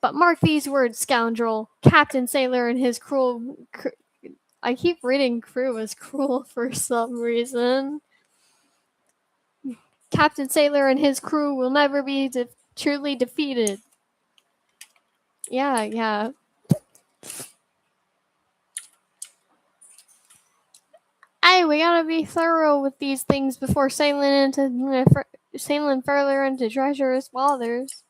But mark these words, scoundrel. Captain Sailor and his I keep reading crew as cruel for some reason. Captain Sailor and his crew will never be truly defeated. Yeah. Hey, we gotta be thorough with these things before sailing further into treacherous waters.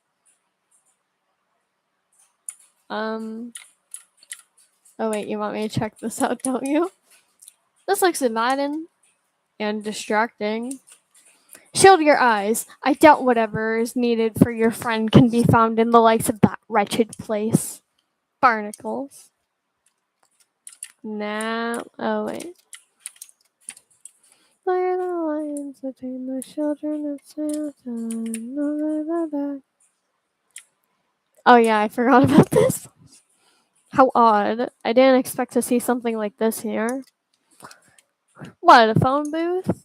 Oh wait, you want me to check this out, don't you? This looks inviting and distracting. Shield your eyes. I doubt whatever is needed for your friend can be found in the likes of that wretched place. Barnacles. Now, oh wait. Where the lions between the children of Santa. Oh yeah, I forgot about this. How odd. I didn't expect to see something like this here. What, a phone booth?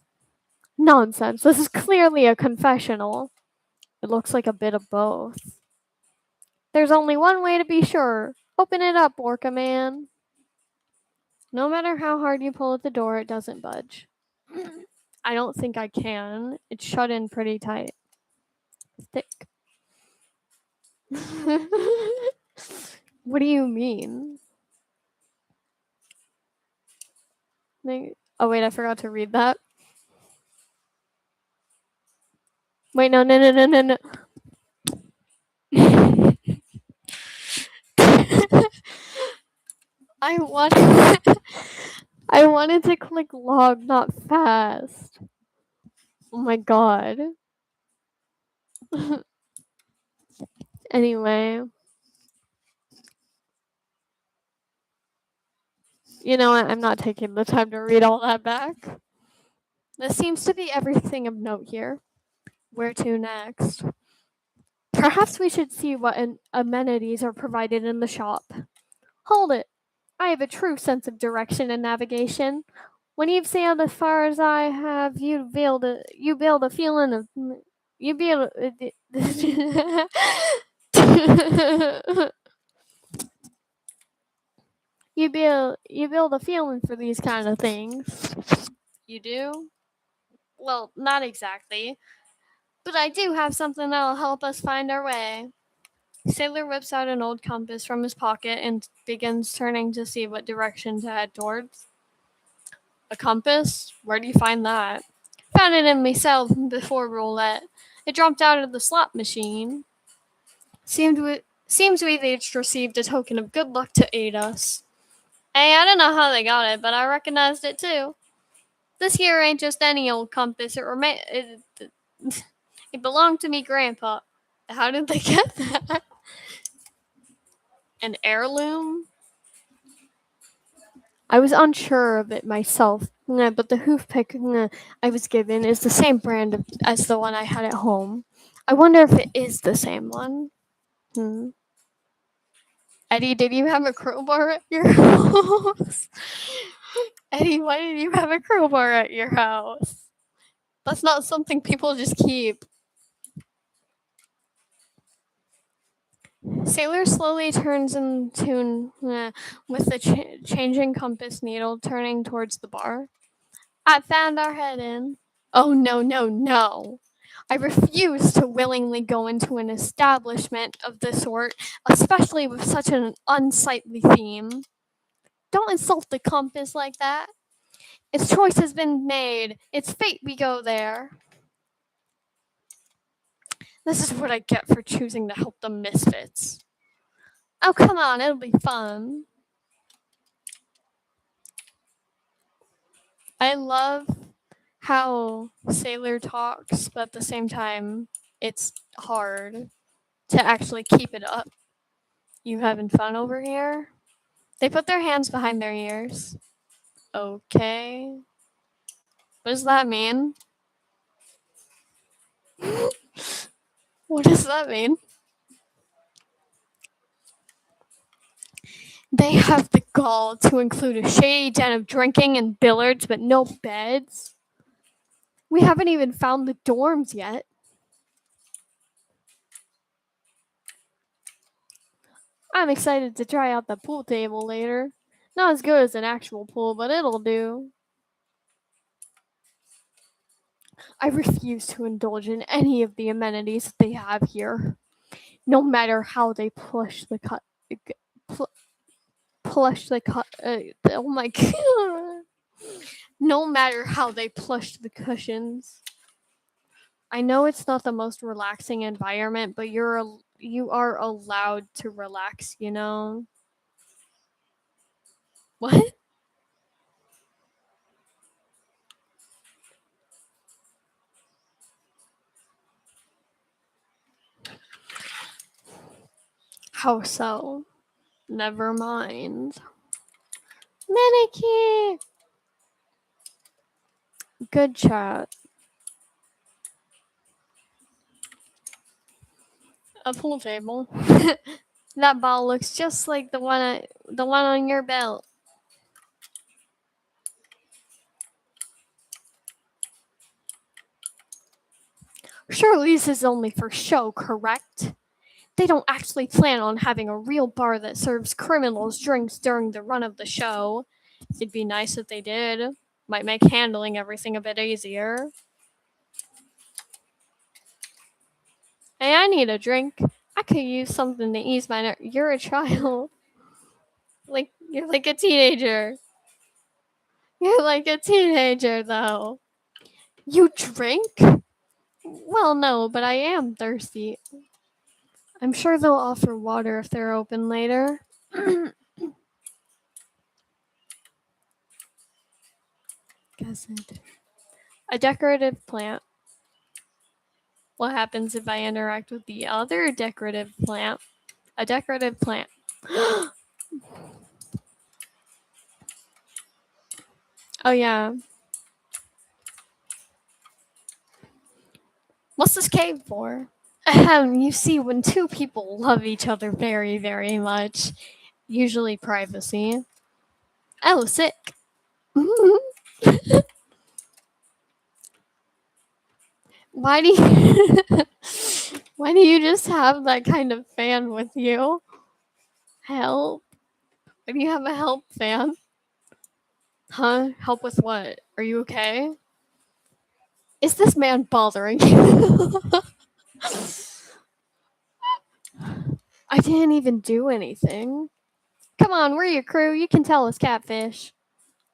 Nonsense. This is clearly a confessional. It looks like a bit of both. There's only one way to be sure. Open it up, Orca Man. No matter how hard you pull at the door, it doesn't budge. I don't think I can. It's shut in pretty tight. Thick. What do you mean? Oh wait, I forgot to read that. Wait, no. I wanted I wanted to click log, not fast. Oh my god. Anyway, you know what? I'm not taking the time to read all that back. This seems to be everything of note here. Where to next? Perhaps we should see what amenities are provided in the shop. Hold it. I have a true sense of direction and navigation. When you've sailed as far as I have, you build a feeling of you build you build a feeling for these kind of things. You do? Well, not exactly, but I do have something that'll help us find our way. Sailor whips out an old compass from his pocket and begins turning to see what direction to head towards. A compass? Where do you find that? Found it in myself before roulette. It dropped out of the slot machine. Seems we've each received a token of good luck to aid us. Hey, I don't know how they got it, but I recognized it too. This here ain't just any old compass. It belonged to me grandpa. How did they get that? An heirloom? I was unsure of it myself, but the hoof pick I was given is the same brand as the one I had at home. I wonder if it is the same one. Eddie, did you have a crowbar at your house? Eddie, why did you have a crowbar at your house? That's not something people just keep. Sailor slowly turns in tune with the changing compass needle turning towards the bar. I found our head in. Oh, no. I refuse to willingly go into an establishment of this sort, especially with such an unsightly theme. Don't insult the compass like that. Its choice has been made. It's fate we go there. This is what I get for choosing to help the misfits. Oh, come on, it'll be fun. I love how Sailor talks, but at the same time, it's hard to actually keep it up. You having fun over here? They put their hands behind their ears. Okay. What does that mean? What does that mean? They have the gall to include a shady den of drinking and billiards, but no beds. We haven't even found the dorms yet. I'm excited to try out the pool table later. Not as good as an actual pool, but it'll do. I refuse to indulge in any of the amenities they have here. No matter how they plush the cut. Plush the cut. Oh my god. No matter how they plush the cushions. I know it's not the most relaxing environment, but you are allowed to relax, you know? What? How so? Never mind. Manicure! Good chat. A pool table. That ball looks just like the one on your belt. Surely this is only for show, correct? They don't actually plan on having a real bar that serves criminals drinks during the run of the show. It'd be nice if they did. Might make handling everything a bit easier. Hey, I need a drink. I could use something to ease my nerves. You're a child. You're like a teenager. You're like a teenager, though. You drink? Well, no, but I am thirsty. I'm sure they'll offer water if they're open later. A decorative plant. What happens if I interact with the other decorative plant? A decorative plant. Oh, yeah. What's this cave for? You see, when two people love each other very, very much, usually privacy. Oh, sick. Why do you why do you just have that kind of fan with you? Help. Why do you have a help fan? Huh? Help with what? Are you okay? Is this man bothering you? I didn't even do anything. Come on, we're your crew. You can tell us catfish.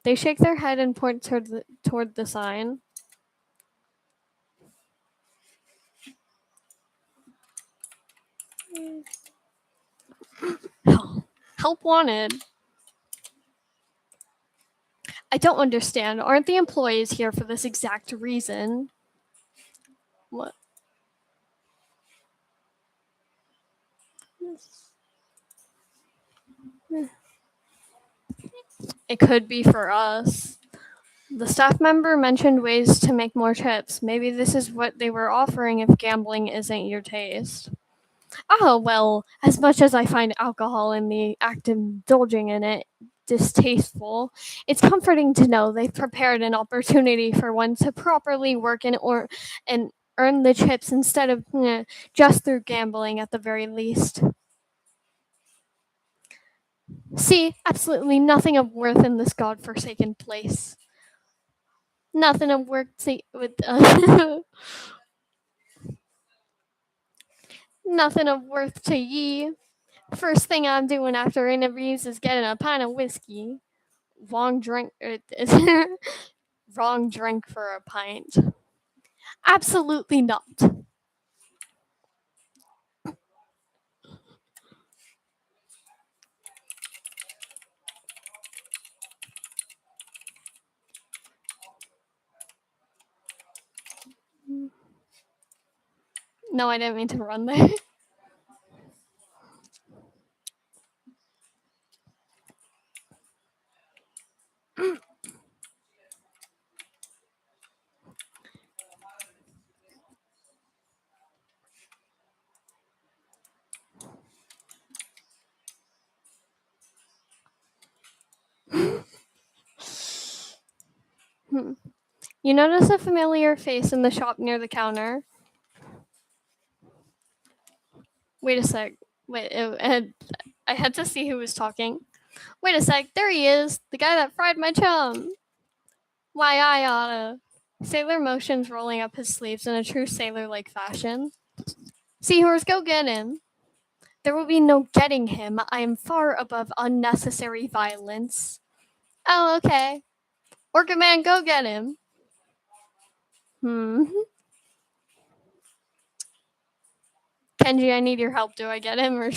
They shake their head and point toward the sign. Help wanted. I don't understand. Aren't the employees here for this exact reason? What? It could be for us. The staff member mentioned ways to make more chips. Maybe this is what they were offering if gambling isn't your taste. Oh, well, as much as I find alcohol and the act of indulging in it distasteful, it's comforting to know they've prepared an opportunity for one to properly work and earn the chips instead of just through gambling at the very least. See, absolutely nothing of worth in this godforsaken place. Nothing of worth to, with nothing of worth to ye. First thing I'm doing after interviews is getting a pint of whiskey. Wrong drink. Wrong drink for a pint. Absolutely not. No, I didn't mean to run there. You notice a familiar face in the shop near the counter. Wait a sec. Wait, I had to see who was talking. Wait a sec. There he is. The guy that fried my chum. Why, I oughta. Sailor motions rolling up his sleeves in a true sailor-like fashion. Seahorse, go get him. There will be no getting him. I am far above unnecessary violence. Oh, okay. Orca man, go get him. Kenji, I need your help. Do I get him or?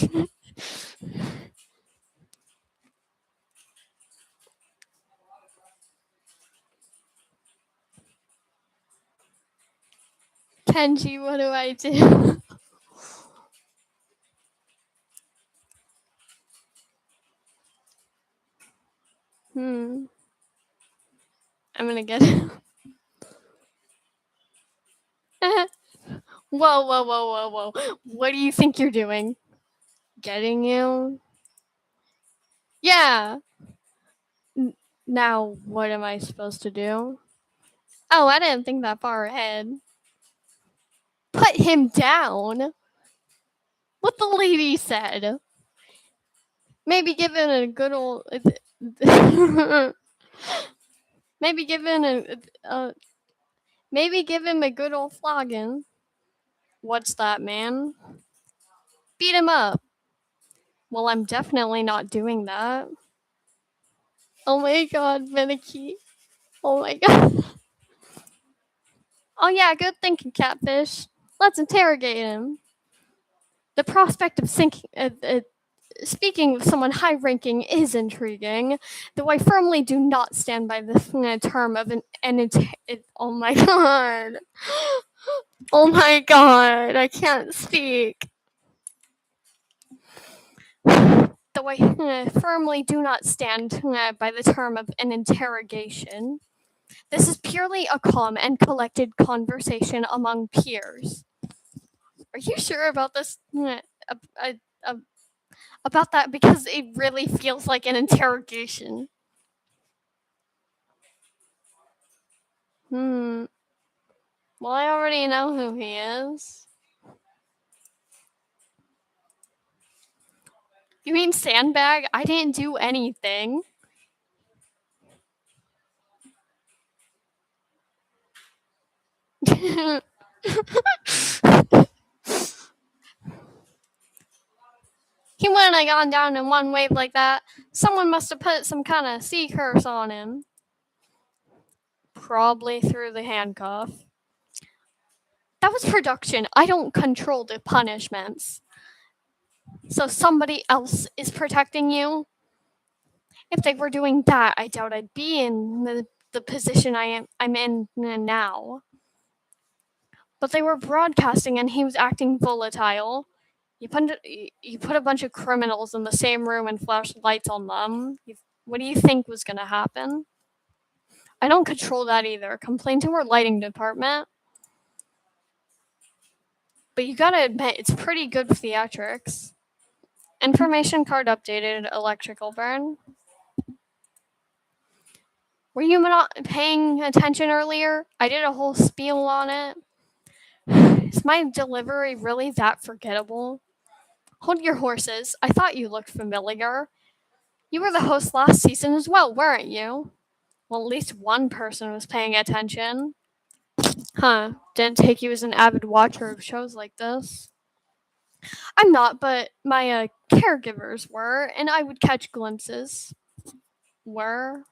Kenji, what do I do? gonna get him. Whoa, whoa, whoa, whoa, whoa. What do you think you're doing? Getting you? Yeah. Now, what am I supposed to do? Oh, I didn't think that far ahead. Put him down? What the lady said. Maybe give him a good old. maybe give him maybe give him a good old flogging. What's that, man? Beat him up. Well, I'm definitely not doing that. Oh my god, Minicky. Oh my god. Oh yeah, good thinking, Catfish. Let's interrogate him. The prospect of speaking with someone high ranking is intriguing, though I firmly do not stand by the term of oh my god. Oh my god, I can't speak. Though I firmly do not stand by the term of an interrogation. This is purely a calm and collected conversation among peers. Are you sure about this? About that? Because it really feels like an interrogation. Well, I already know who he is. You mean Sandbag? I didn't do anything. He wouldn't have gone down in one wave like that. Someone must have put some kind of sea curse on him. Probably through the handcuff. That was production. I don't control the punishments. So somebody else is protecting you? If they were doing that, I doubt I'd be in the position I'm in now. But they were broadcasting and he was acting volatile. You put a bunch of criminals in the same room and flashed lights on them. What do you think was going to happen? I don't control that either. Complain to our lighting department. But you gotta admit, it's pretty good theatrics. Information card updated, electrical burn. Were you not paying attention earlier? I did a whole spiel on it. Is my delivery really that forgettable? Hold your horses. I thought you looked familiar. You were the host last season as well, weren't you? Well, at least one person was paying attention. Huh. Didn't take you as an avid watcher of shows like this. I'm not, but my caregivers were, and I would catch glimpses. Were?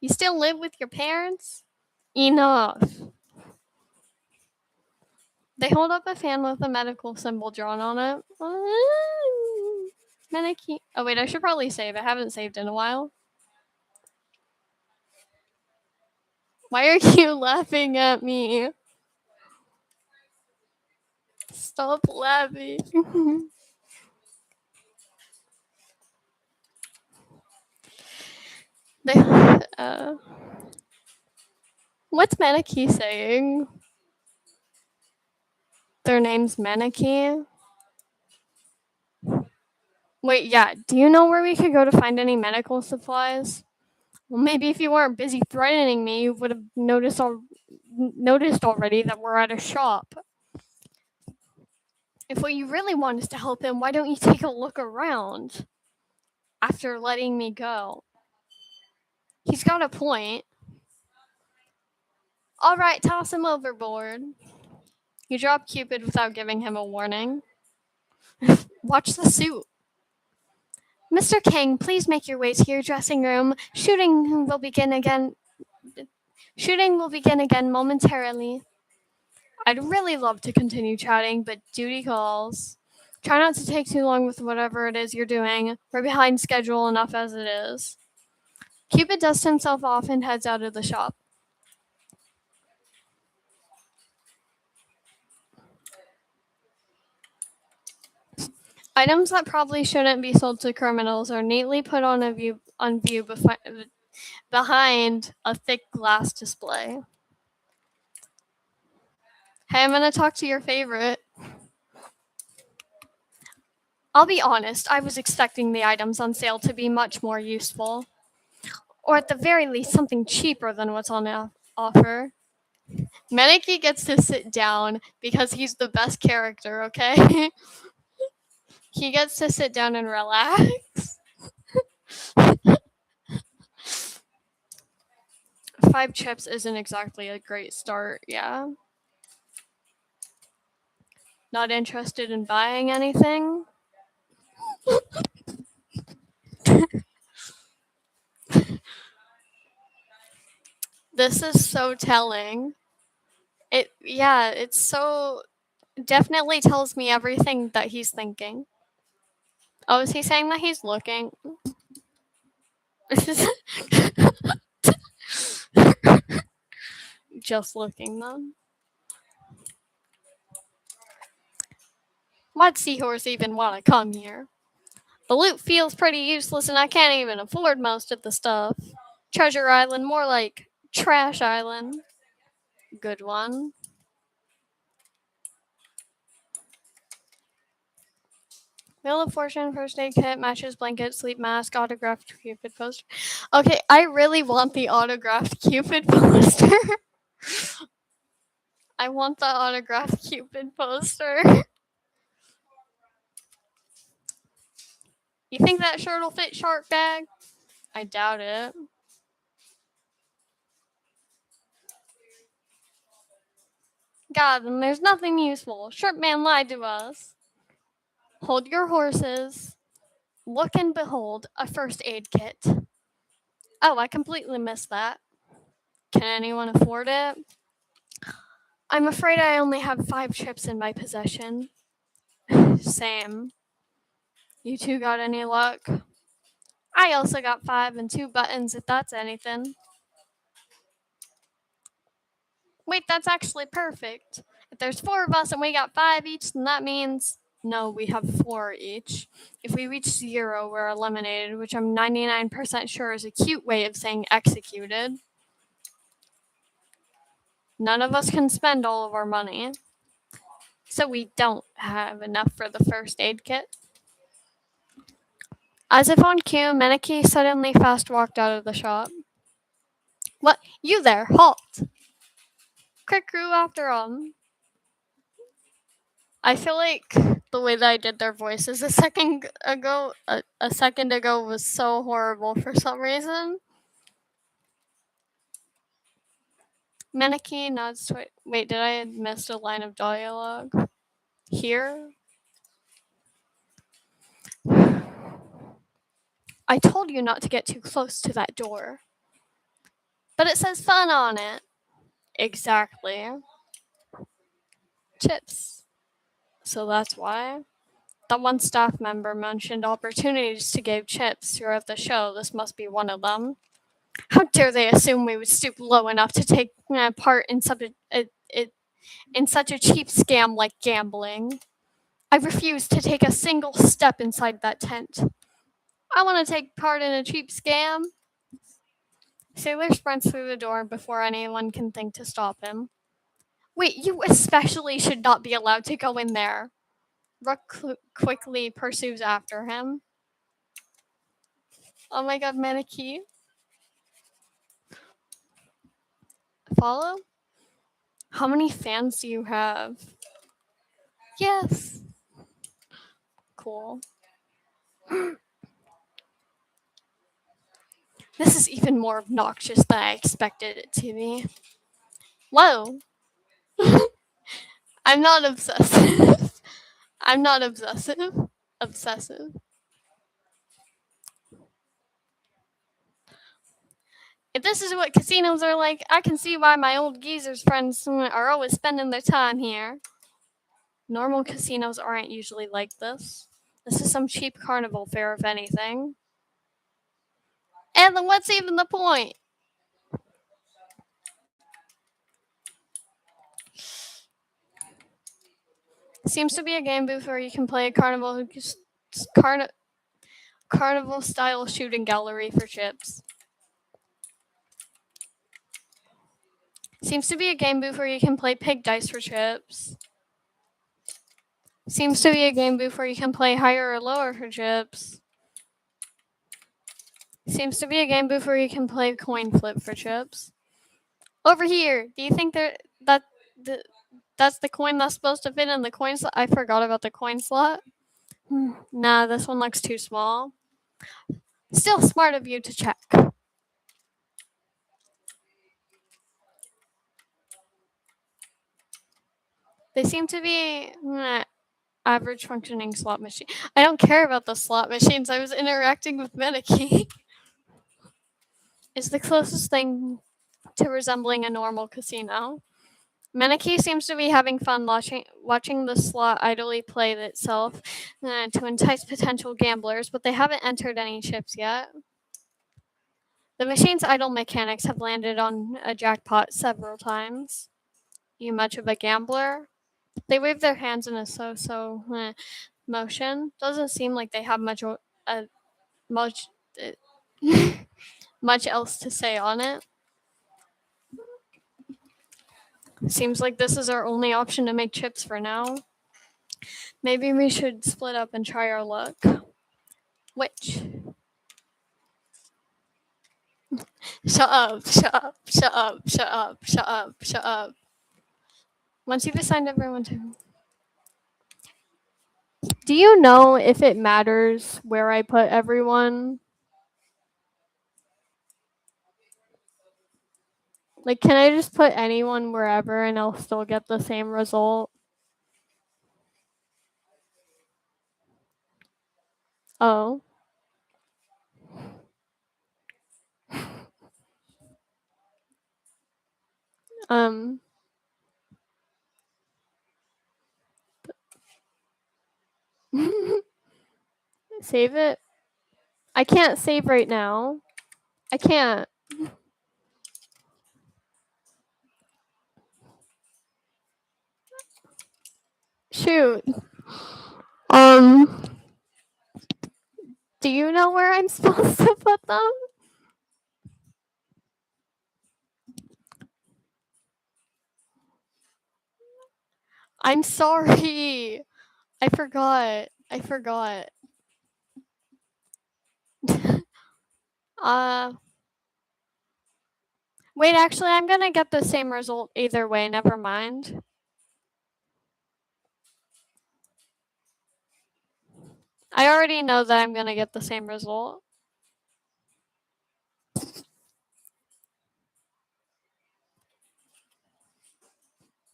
You still live with your parents? Enough. They hold up a fan with a medical symbol drawn on it. Mannequin. Oh wait, I should probably save. I haven't saved in a while. Why are you laughing at me? Stop laughing. What's Maneki saying? Their name's Maneki? Wait, yeah. Do you know where we could go to find any medical supplies? Well, maybe if you weren't busy threatening me, you would have noticed already that we're at a shop. If what you really want is to help him, why don't you take a look around after letting me go? He's got a point. All right, toss him overboard. You drop Cupid without giving him a warning. Watch the suit. Mr. King, please make your way to your dressing room. Shooting will begin again momentarily. I'd really love to continue chatting, but duty calls. Try not to take too long with whatever it is you're doing. We're behind schedule enough as it is. Cupid dusts himself off and heads out of the shop. Items that probably shouldn't be sold to criminals are neatly put on view behind a thick glass display. Hey, I'm gonna talk to your favorite. I'll be honest, I was expecting the items on sale to be much more useful. Or at the very least, something cheaper than what's on offer. Meniki gets to sit down because he's the best character, okay? He gets to sit down and relax. 5 chips isn't exactly a great start, yeah. Not interested in buying anything? This is so telling. It's so definitely tells me everything that he's thinking. Oh, is he saying that he's looking? Just looking then. Why'd Seahorse even want to come here? The loot feels pretty useless and I can't even afford most of the stuff. Treasure Island, more like Trash Island. Good one. Wheel of Fortune, first aid kit, matches, blanket, sleep mask, autographed Cupid poster. Okay, I really want the autographed Cupid poster. I want the autographed Cupid poster. You think that shirt will fit Shark Bag? I doubt it. God, and there's nothing useful. Shrimp Man lied to us. Hold your horses. Look and behold, a first aid kit. Oh, I completely missed that. Can anyone afford it? I'm afraid I only have 5 chips in my possession. Same. You two got any luck? I also got 5 and 2 buttons if that's anything. Wait, that's actually perfect. If there's 4 of us and we got 5 each, then that means no, we have 4 each. If we reach 0, we're eliminated, which I'm 99% sure is a cute way of saying executed. None of us can spend all of our money. So we don't have enough for the first aid kit. As if on cue, Meniki suddenly fast walked out of the shop. What? You there, halt! Quick crew after I feel like the way that I did their voices a second ago was so horrible for some reason. Meniki nods to it. Wait, did I miss a line of dialogue? Here? I told you not to get too close to that door. But it says fun on it. Exactly. Chips. So that's why. That one staff member mentioned opportunities to give chips throughout the show. This must be one of them. How dare they assume we would stoop low enough to take part in such a cheap scam like gambling? I refuse to take a single step inside that tent. I want to take part in a cheap scam. Sailor sprints through the door before anyone can think to stop him. Wait, you especially should not be allowed to go in there. Rook quickly pursues after him. Oh my god, Maneki. Follow? How many fans do you have? Yes. Cool. This is even more obnoxious than I expected it to be. Whoa. I'm not obsessive. I'm not obsessive. Obsessive. If this is what casinos are like, I can see why my old geezer's friends are always spending their time here. Normal casinos aren't usually like this. This is some cheap carnival fare, if anything. And then what's even the point? Seems to be a game booth where you can play a carnival style shooting gallery for chips. Seems to be a game booth where you can play pig dice for chips. Seems to be a game booth where you can play higher or lower for chips. Seems to be a game booth where you can play coin flip for chips. Over here, do you think that's the coin that's supposed to fit in the coin slot? I forgot about the coin slot. Nah, this one looks too small. Still smart of you to check. They seem to be average functioning slot machine. I don't care about the slot machines. I was interacting with Medikey. Is the closest thing to resembling a normal casino. Menike seems to be having fun watching the slot idly play itself to entice potential gamblers, but they haven't entered any chips yet. The machine's idle mechanics have landed on a jackpot several times. You much of a gambler? They wave their hands in a so-so motion. Doesn't seem like they have much much much else to say on it. Seems like this is our only option to make chips for now. Maybe we should split up and try our luck. Which? Shut up, shut up, shut up, shut up, shut up, shut up. Once you've assigned everyone to. Do you know if it matters where I put everyone? Like, can I just put anyone wherever and I'll still get the same result? Oh. Um. Save it? I can't save right now. I can't. Shoot. Do you know where I'm supposed to put them? I'm sorry. I forgot. uh Wait, actually I'm gonna get the same result either way, never mind. I already know that I'm gonna get the same result.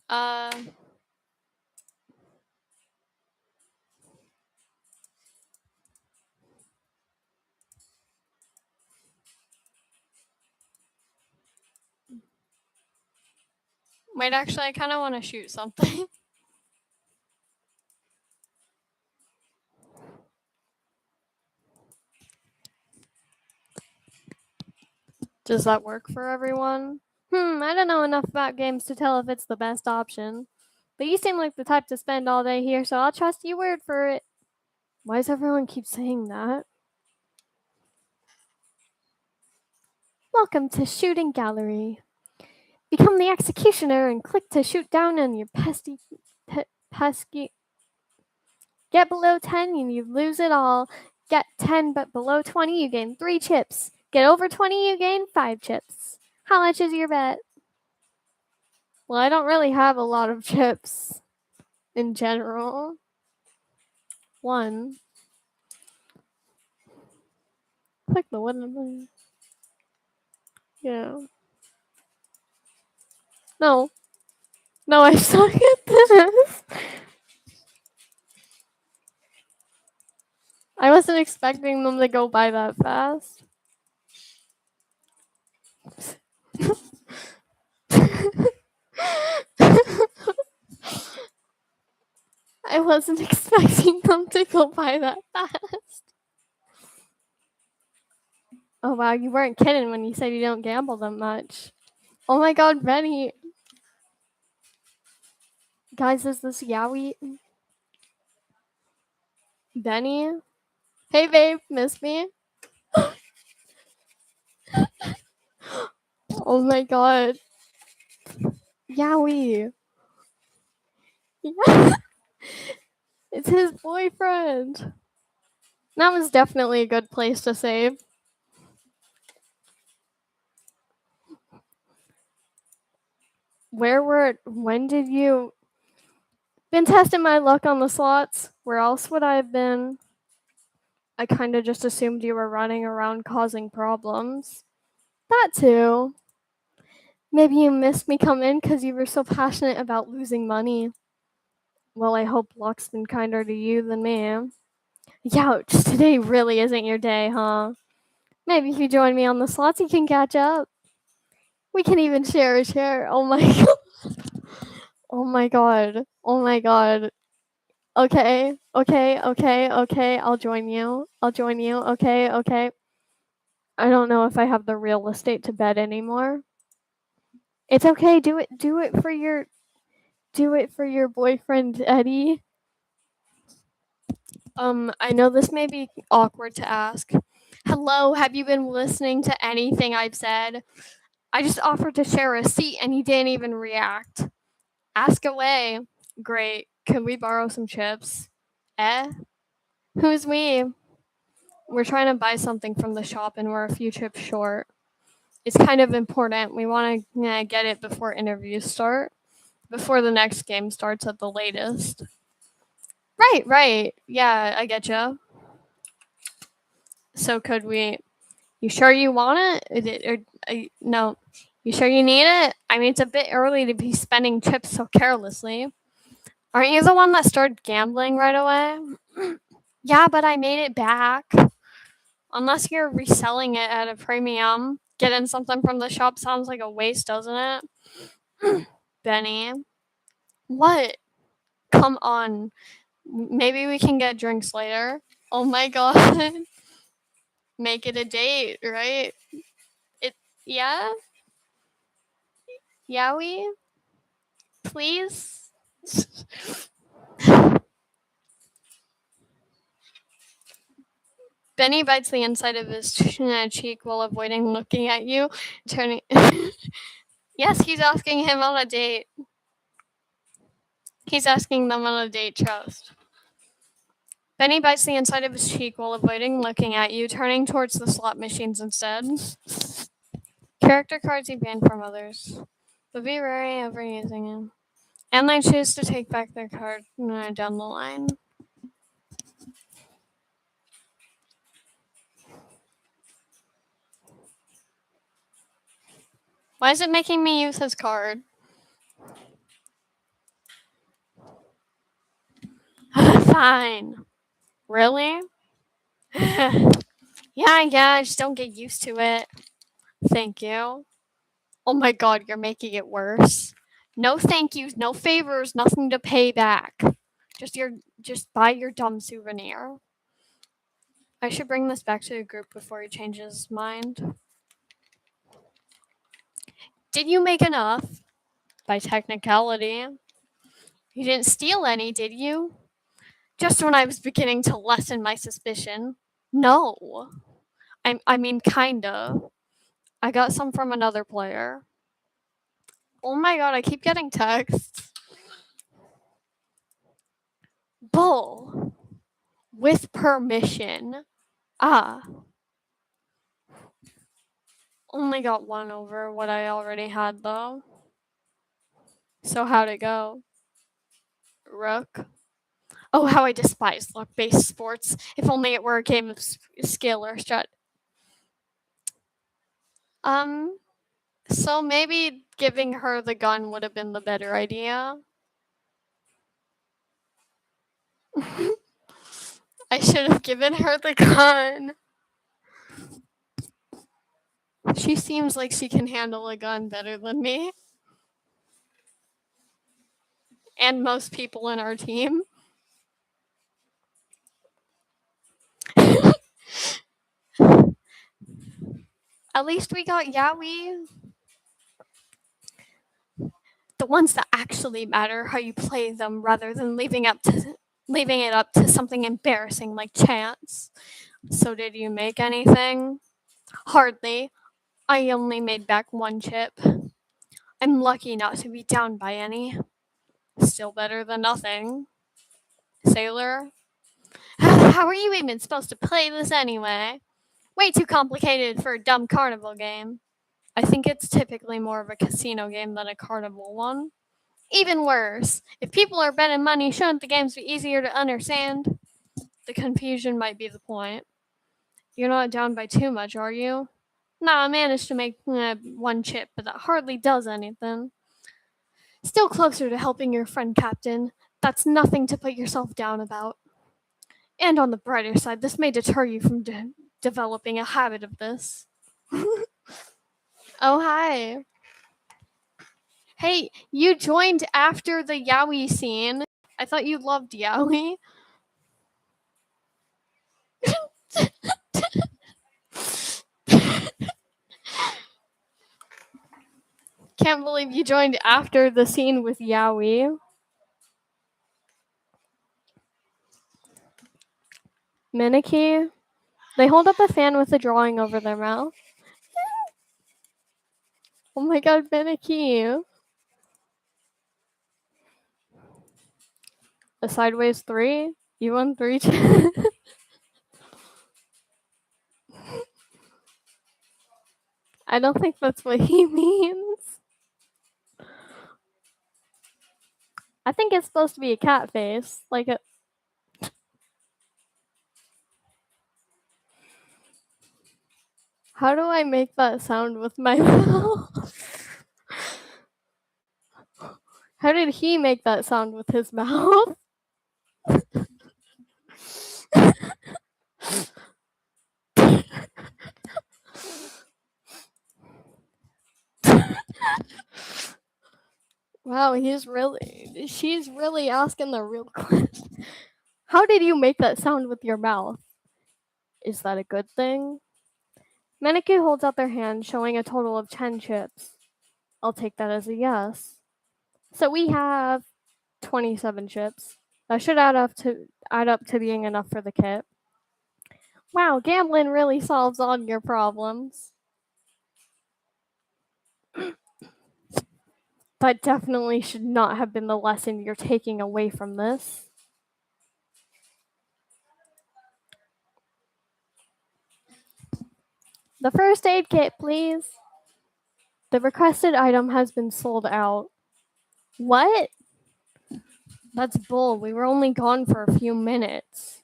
Uh Wait, actually I kinda wanna shoot something. Does that work for everyone? I don't know enough about games to tell if it's the best option. But you seem like the type to spend all day here, so I'll trust your word for it. Why does everyone keep saying that? Welcome to Shooting Gallery. Become the executioner and click to shoot down on your pesky. Get below 10 and you lose it all. Get 10 but below 20 you gain 3 chips. Get over 20 you gain 5 chips. How much is your bet? Well, I don't really have a lot of chips in general. 1. Click the wooden button. Yeah. No. No, I suck at this. I wasn't expecting them to go by that fast. I wasn't expecting them to go by that fast. Oh wow, you weren't kidding when you said you don't gamble that much. Oh my god, Benny. Guys, is this Yowie? Benny? Hey babe, miss me? Oh my god. Yowie. Yeah. It's his boyfriend. That was definitely a good place to save. When did you been testing my luck on the slots? Where else would I have been? I kind of just assumed you were running around causing problems. That too. Maybe you missed me come in because you were so passionate about losing money. Well, I hope luck's been kinder to you than me. Youch, today really isn't your day, huh? Maybe if you join me on the slots, you can catch up. We can even share a chair. Oh my god. Oh my god. Oh my god. Okay, okay, okay, okay. I'll join you. I'll join you. Okay, okay. I don't know if I have the real estate to bed anymore. It's okay. Do it for your boyfriend Eddie. I know this may be awkward to ask. Hello, have you been listening to anything I've said? I just offered to share a seat and he didn't even react. Ask away. Great. Can we borrow some chips? Eh? Who's we? We're trying to buy something from the shop and we're a few chips short. It's kind of important. We want to get it before interviews start, before the next game starts at the latest. Right, right. Yeah, I get you. So could we? You sure you want it? No. You sure you need it? I mean, it's a bit early to be spending chips so carelessly. Aren't you the one that started gambling right away? Yeah, but I made it back. Unless you're reselling it at a premium, getting something from the shop sounds like a waste, doesn't it? Benny. What? Come on. Maybe we can get drinks later. Oh my god. Make it a date, right? It yeah? Yowie? Please? Benny bites the inside of his cheek while avoiding looking at you, turning. Yes, he's asking him on a date. He's asking them on a date, trust. Benny bites the inside of his cheek while avoiding looking at you, turning towards the slot machines instead. Character cards he banned from others, but be wary of using them. And they choose to take back their card down the line. Why is it making me use his card? Fine. Really? Yeah, just don't get used to it. Thank you. Oh my god, you're making it worse. No thank yous, no favors, nothing to pay back. Just buy your dumb souvenir. I should bring this back to the group before he changes his mind. Did you make enough? By technicality. You didn't steal any, did you? Just when I was beginning to lessen my suspicion. No. I mean, kinda. I got some from another player. Oh my god, I keep getting texts. Bull. With permission. Ah. Only got one over what I already had, though. So how'd it go? Rook. Oh, how I despise luck-based sports. If only it were a game of skill or strat. So maybe giving her the gun would have been the better idea. I should have given her the gun. She seems like she can handle a gun better than me. And most people in our team. At least we got Yowie. The ones that actually matter, how you play them, rather than leaving it up to something embarrassing like chance. So did you make anything? Hardly. I only made back one chip. I'm lucky not to be down by any. Still better than nothing. Sailor? How are you even supposed to play this anyway? Way too complicated for a dumb carnival game. I think it's typically more of a casino game than a carnival one. Even worse, if people are betting money, shouldn't the games be easier to understand? The confusion might be the point. You're not down by too much, are you? No, I managed to make one chip, but that hardly does anything. Still closer to helping your friend, Captain. That's nothing to put yourself down about. And on the brighter side, this may deter you from developing a habit of this. Oh, hi. Hey, you joined after the yaoi scene. I thought you loved yaoi. Can't believe you joined after the scene with yaoi. Miniki? They hold up a fan with a drawing over their mouth. Oh my god, Miniki. A sideways 3? You won 3 I don't think that's what he means. I think it's supposed to be a cat face. Like a. How do I make that sound with my mouth? How did he make that sound with his mouth? Wow, she's really asking the real question. How did you make that sound with your mouth? Is that a good thing? Maneki holds out their hand, showing a total of 10 chips. I'll take that as a yes. So we have 27 chips. That should add up to being enough for the kit. Wow, gambling really solves all your problems. That definitely should not have been the lesson you're taking away from this. The first aid kit, please. The requested item has been sold out. What? That's bull. We were only gone for a few minutes.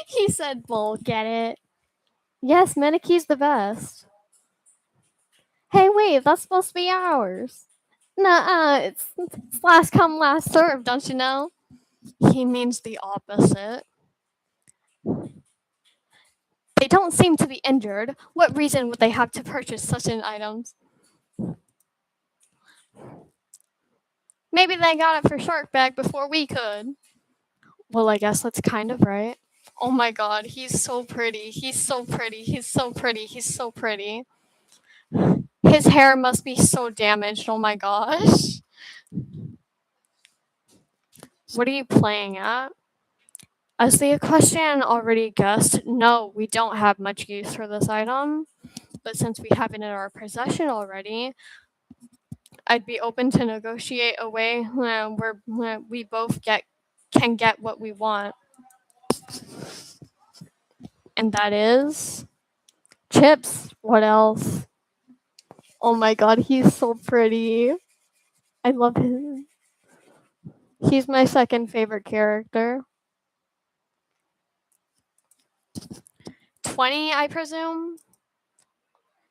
He said bull, get it? Yes, Meniki's the best. Hey, wait, that's supposed to be ours. Nuh-uh, it's last come, last served, don't you know? He means the opposite. They don't seem to be injured. What reason would they have to purchase such an item? Maybe they got it for Shark Bag before we could. Well, I guess that's kind of right. Oh my god, he's so pretty. He's so pretty. He's so pretty. He's so pretty. His hair must be so damaged. Oh my gosh. What are you playing at? As the equestrian already guessed, no, we don't have much use for this item. But since we have it in our possession already, I'd be open to negotiate a way where we both can get what we want. And that is chips. What else? Oh my god, he's so pretty. I love him. He's my second favorite character. 20, I presume?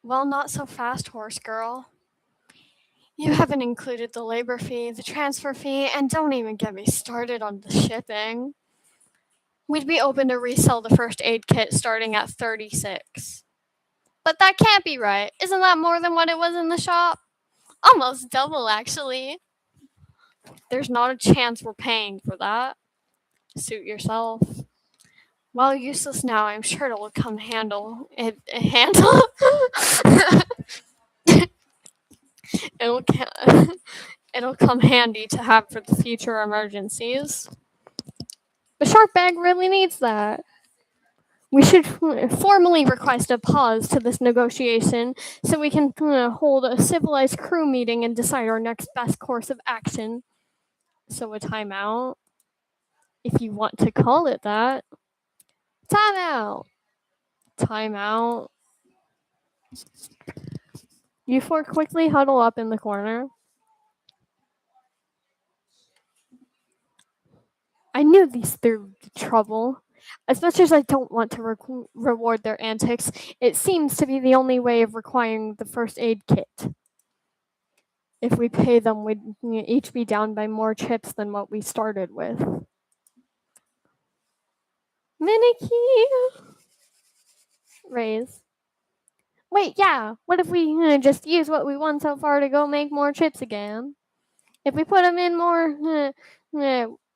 Well, not so fast, horse girl. You haven't included the labor fee, the transfer fee, and don't even get me started on the shipping. We'd be open to resell the first aid kit starting at 36. But that can't be right. Isn't that more than what it was in the shop? Almost double, actually. There's not a chance we're paying for that. Suit yourself. While useless now, I'm sure it'll come handle. It'll it'll come handy to have for the future emergencies. The shark bag really needs that. We should formally request a pause to this negotiation so we can hold a civilized crew meeting and decide our next best course of action. So, a timeout, if you want to call it that. Timeout! Timeout. You four quickly huddle up in the corner. I knew these threw trouble. As much as I don't want to reward their antics, it seems to be the only way of requiring the first aid kit. If we pay them, we'd each be down by more chips than what we started with. Minicky! Raise. Wait, yeah. What if we just use what we won so far to go make more chips again? If we put them in more,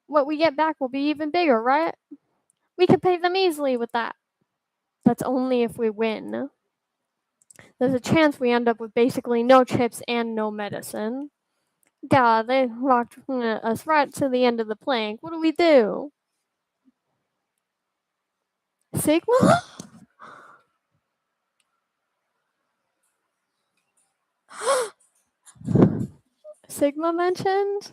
what we get back will be even bigger, right? We could pay them easily with that. That's only if we win. There's a chance we end up with basically no chips and no medicine. God, they locked us right to the end of the plank. What do we do? Sigma? Sigma mentioned?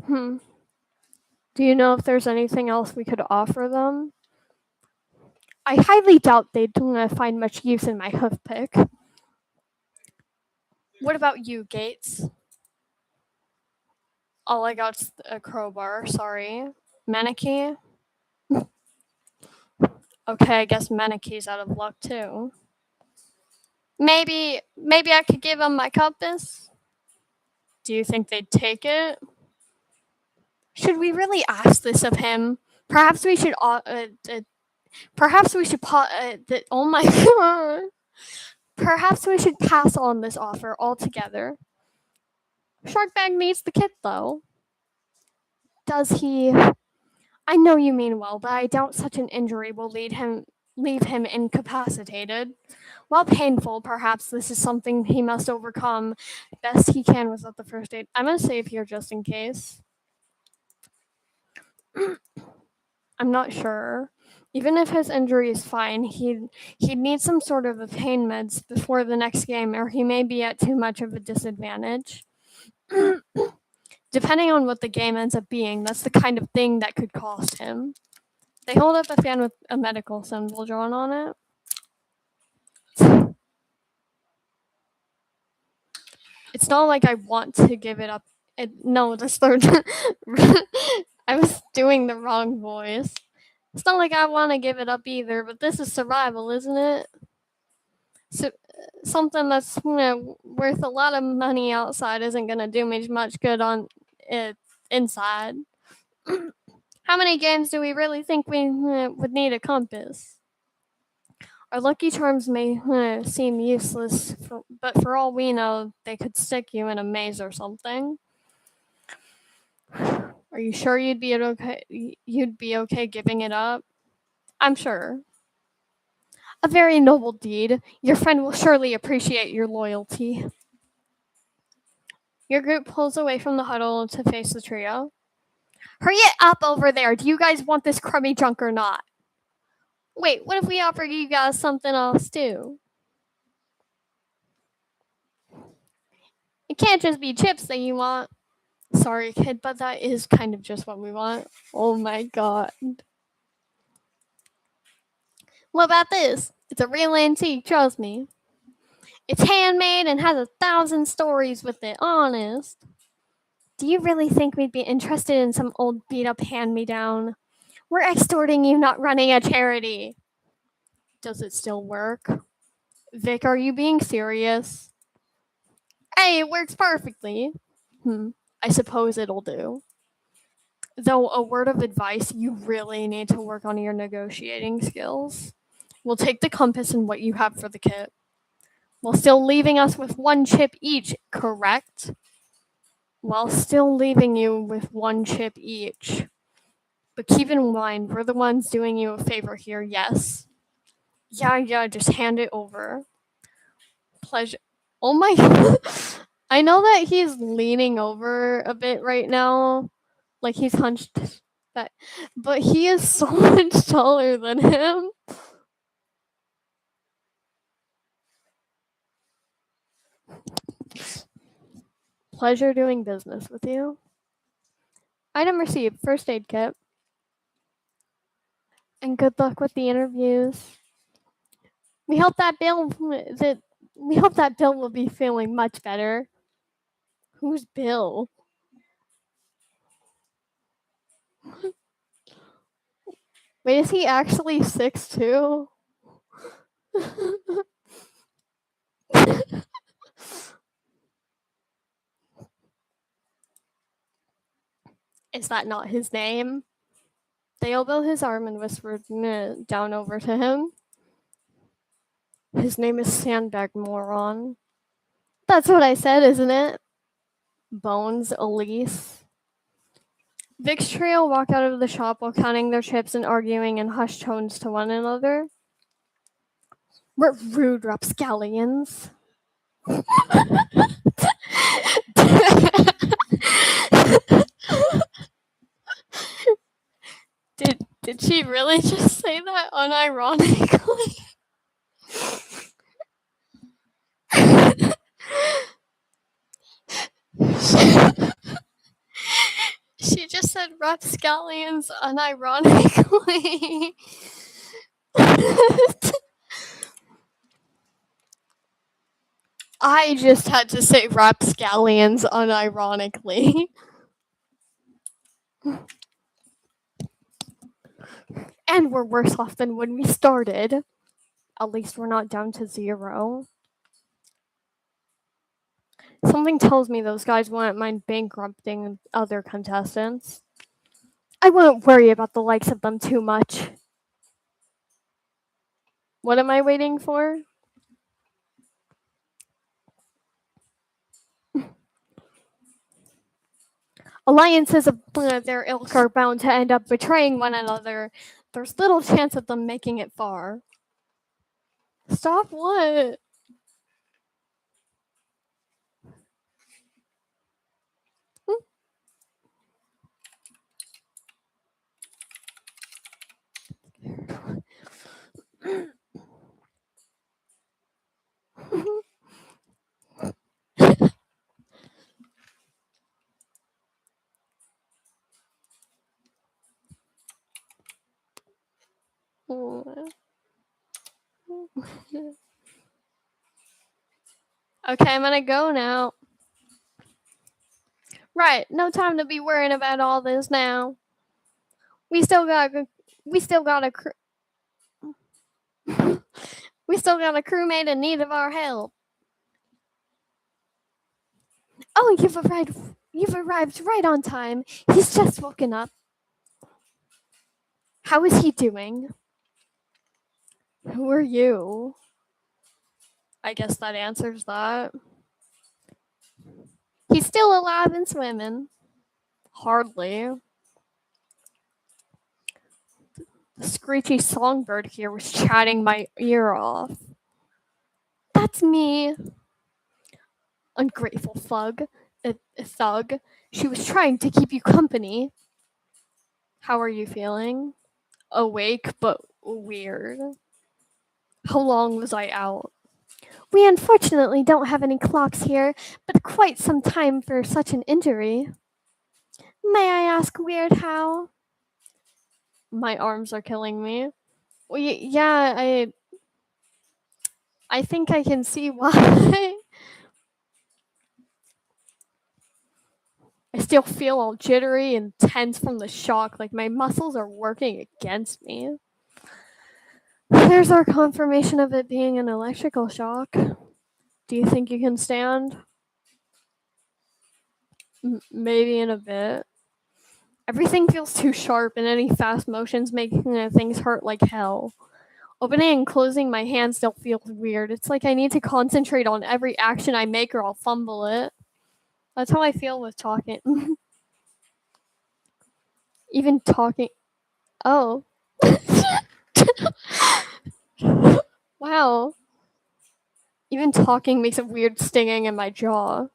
Hmm. Do you know if there's anything else we could offer them? I highly doubt they'd find much use in my hoof pick. What about you, Gates? All I got's a crowbar, sorry. Manicky? Okay, I guess Manicky's out of luck too. Maybe I could give him my compass? Do you think they'd take it? Should we really ask this of him? Perhaps we should. Oh my god. Perhaps we should pass on this offer altogether. Sharkbag needs the kit, though. Does he? I know you mean well, but I doubt such an injury will leave him incapacitated. While painful, perhaps this is something he must overcome best he can without the first aid. I'm gonna save here just in case. I'm not sure. Even if his injury is fine, he'd need some sort of a pain meds before the next game, or he may be at too much of a disadvantage. Depending on what the game ends up being, that's the kind of thing that could cost him. They hold up a fan with a medical symbol drawn on it. It's not like I want to give it up. No, that's third. I was doing the wrong voice. It's not like I want to give it up either, but this is survival, isn't it? So, something that's worth a lot of money outside isn't going to do me much good on it inside. How many games do we really think we would need a compass? Our Lucky Charms may seem useless, but for all we know, they could stick you in a maze or something. Are you sure you'd be okay giving it up? I'm sure. A very noble deed. Your friend will surely appreciate your loyalty. Your group pulls away from the huddle to face the trio. Hurry it up over there. Do you guys want this crummy junk or not? Wait, what if we offer you guys something else too? It can't just be chips that you want. Sorry, kid, but that is kind of just what we want. Oh my god. What about this? It's a real antique, trust me. It's handmade and has 1,000 stories with it, honest. Do you really think we'd be interested in some old beat up hand me down? We're extorting you, not running a charity. Does it still work? Vic, are you being serious? Hey, it works perfectly. I suppose it'll do. Though, a word of advice, you really need to work on your negotiating skills. We'll take the compass and what you have for the kit, while still leaving us with one chip each, correct? While still leaving you with one chip each. But keep in mind, we're the ones doing you a favor here, yes? Yeah, just hand it over. Pleasure. Oh my god. I know that he's leaning over a bit right now. Like he's hunched back. But he is so much taller than him. Pleasure doing business with you. Item received. First aid kit. And good luck with the interviews. We hope that Bill will be feeling much better. Who's Bill? Wait, is he actually 6'2"? Is that not his name? They elbowed his arm and whispered down over to him. His name is Sandbag, moron. That's what I said, isn't it? Bones, Elise. Vic's trio walk out of the shop while counting their chips and arguing in hushed tones to one another. We're rude rapscallions. Did she really just say that unironically? She just said rapscallions unironically. I just had to say rapscallions unironically. And we're worse off than when we started. At least we're not down to 0. Something tells me those guys wouldn't mind bankrupting other contestants. I wouldn't worry about the likes of them too much. What am I waiting for? Alliances of their ilk are bound to end up betraying one another. There's little chance of them making it far. Stop what? Okay, I'm gonna go now. Right, no time to be worrying about all this now. We still got a we still got a crewmate in need of our help. Oh, you've arrived right on time. He's just woken up. How is he doing? Who are you? I guess that answers that. He's still alive and swimming. Hardly. The screechy songbird here was chatting my ear off. That's me. Ungrateful thug. A thug. She was trying to keep you company. How are you feeling? Awake, but weird. How long was I out? We unfortunately don't have any clocks here, but quite some time for such an injury. May I ask weird how? My arms are killing me. Well, yeah, I think I can see why. I still feel all jittery and tense from the shock, like my muscles are working against me. There's our confirmation of it being an electrical shock. Do you think you can stand? Maybe in a bit. Everything feels too sharp, and any fast motions making things hurt like hell. Opening and closing my hand still feels weird. It's like I need to concentrate on every action I make or I'll fumble it. That's how I feel with talking. Even talking. Oh. Wow. Even talking makes a weird stinging in my jaw.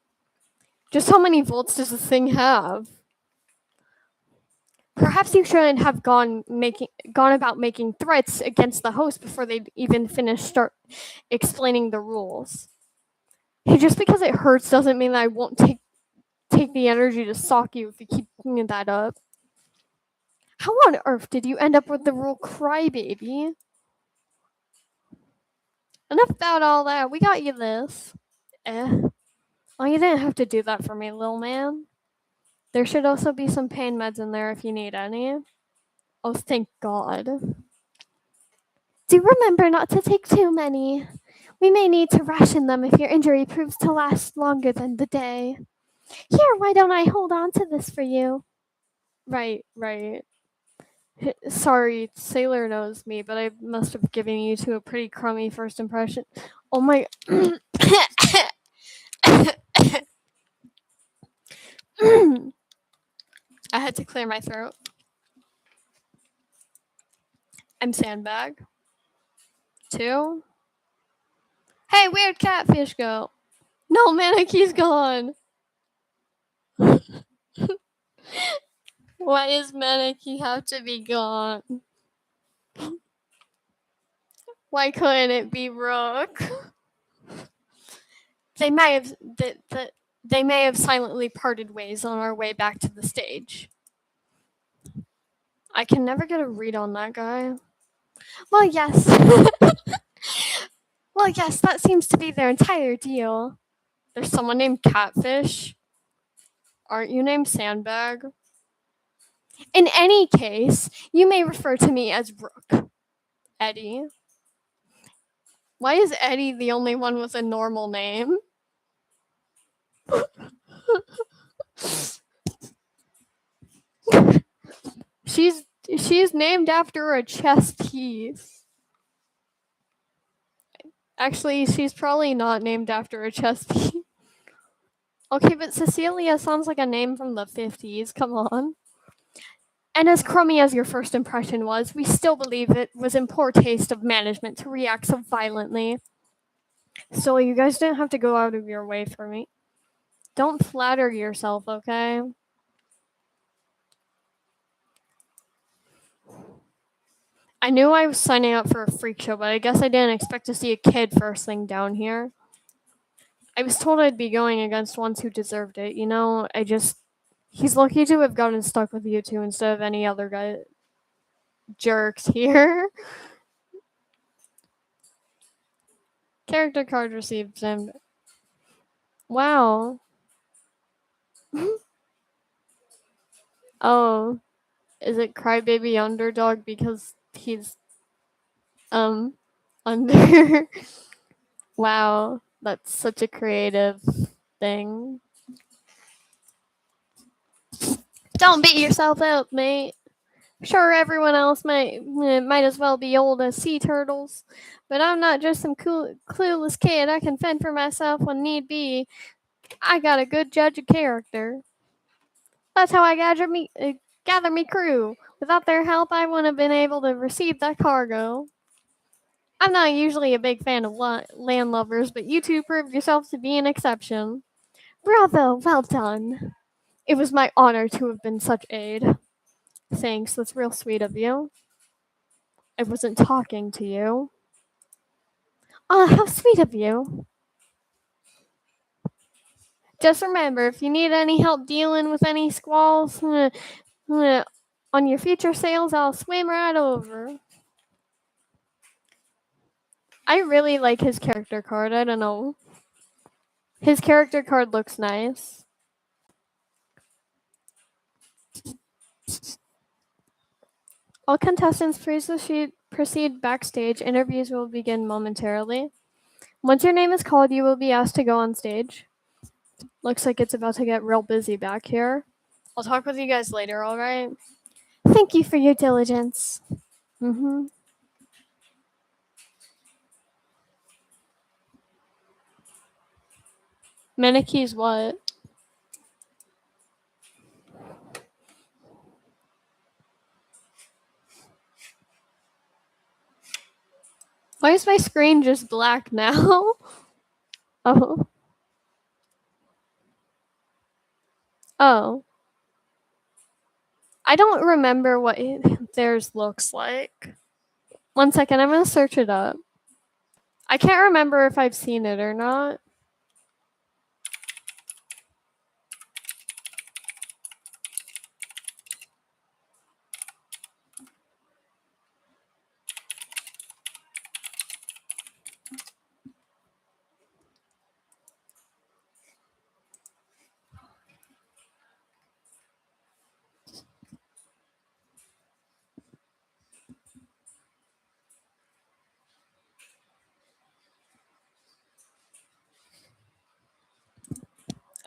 Just how many volts does this thing have? Perhaps you shouldn't have gone about making threats against the host before they'd even start explaining the rules. Hey, just because it hurts doesn't mean that I won't take the energy to sock you if you keep bringing that up. How on earth did you end up with the rule crybaby? Enough about all that. We got you this. Oh, you didn't have to do that for me, little man. There should also be some pain meds in there if you need any. Oh, thank God. Do remember not to take too many. We may need to ration them if your injury proves to last longer than the day. Here, why don't I hold on to this for you? Right. Sorry, Sailor knows me, but I must have given you two a pretty crummy first impression. Oh my. I had to clear my throat. I'm Sandbag. 2. Hey, where'd Catfish go? No, Maniki's gone. Why does Maniki have to be gone? Why couldn't it be Rook? They may have silently parted ways on our way back to the stage. I can never get a read on that guy. Well, yes. Well, yes, that seems to be their entire deal. There's someone named Catfish. Aren't you named Sandbag? In any case, you may refer to me as Rook. Eddie. Why is Eddie the only one with a normal name? She's named after a chess piece. Actually, she's probably not named after a chess piece. Okay, but Cecilia sounds like a name from the 50s. Come on. And as crummy as your first impression was, we still believe it was in poor taste of management to react so violently. So you guys didn't have to go out of your way for me. Don't flatter yourself, okay? I knew I was signing up for a freak show, but I guess I didn't expect to see a kid first thing down here. I was told I'd be going against ones who deserved it, you know? He's lucky to have gotten stuck with you two instead of any other guy jerks here. Character card received, and wow. Oh, is it Crybaby Underdog because he's under? Wow, that's such a creative thing. Don't beat yourself up, mate. Sure, everyone else might as well be old as sea turtles, but I'm not just some clueless kid. I can fend for myself when need be. I got a good judge of character. That's how I gather me crew. Without their help, I wouldn't have been able to receive that cargo. I'm not usually a big fan of landlubbers, but you two proved yourselves to be an exception. Bravo, well done. It was my honor to have been such aid. Thanks, that's real sweet of you. I wasn't talking to you. How sweet of you. Just remember, if you need any help dealing with any squalls on your future sails, I'll swim right over. I really like his character card. I don't know. His character card looks nice. All contestants, please proceed backstage. Interviews will begin momentarily. Once your name is called, you will be asked to go on stage. Looks like it's about to get real busy back here. I'll talk with you guys later, alright? Thank you for your diligence. Maniki's what? Why is my screen just black now? Oh. Oh. I don't remember what theirs looks like. One second, I'm gonna search it up. I can't remember if I've seen it or not.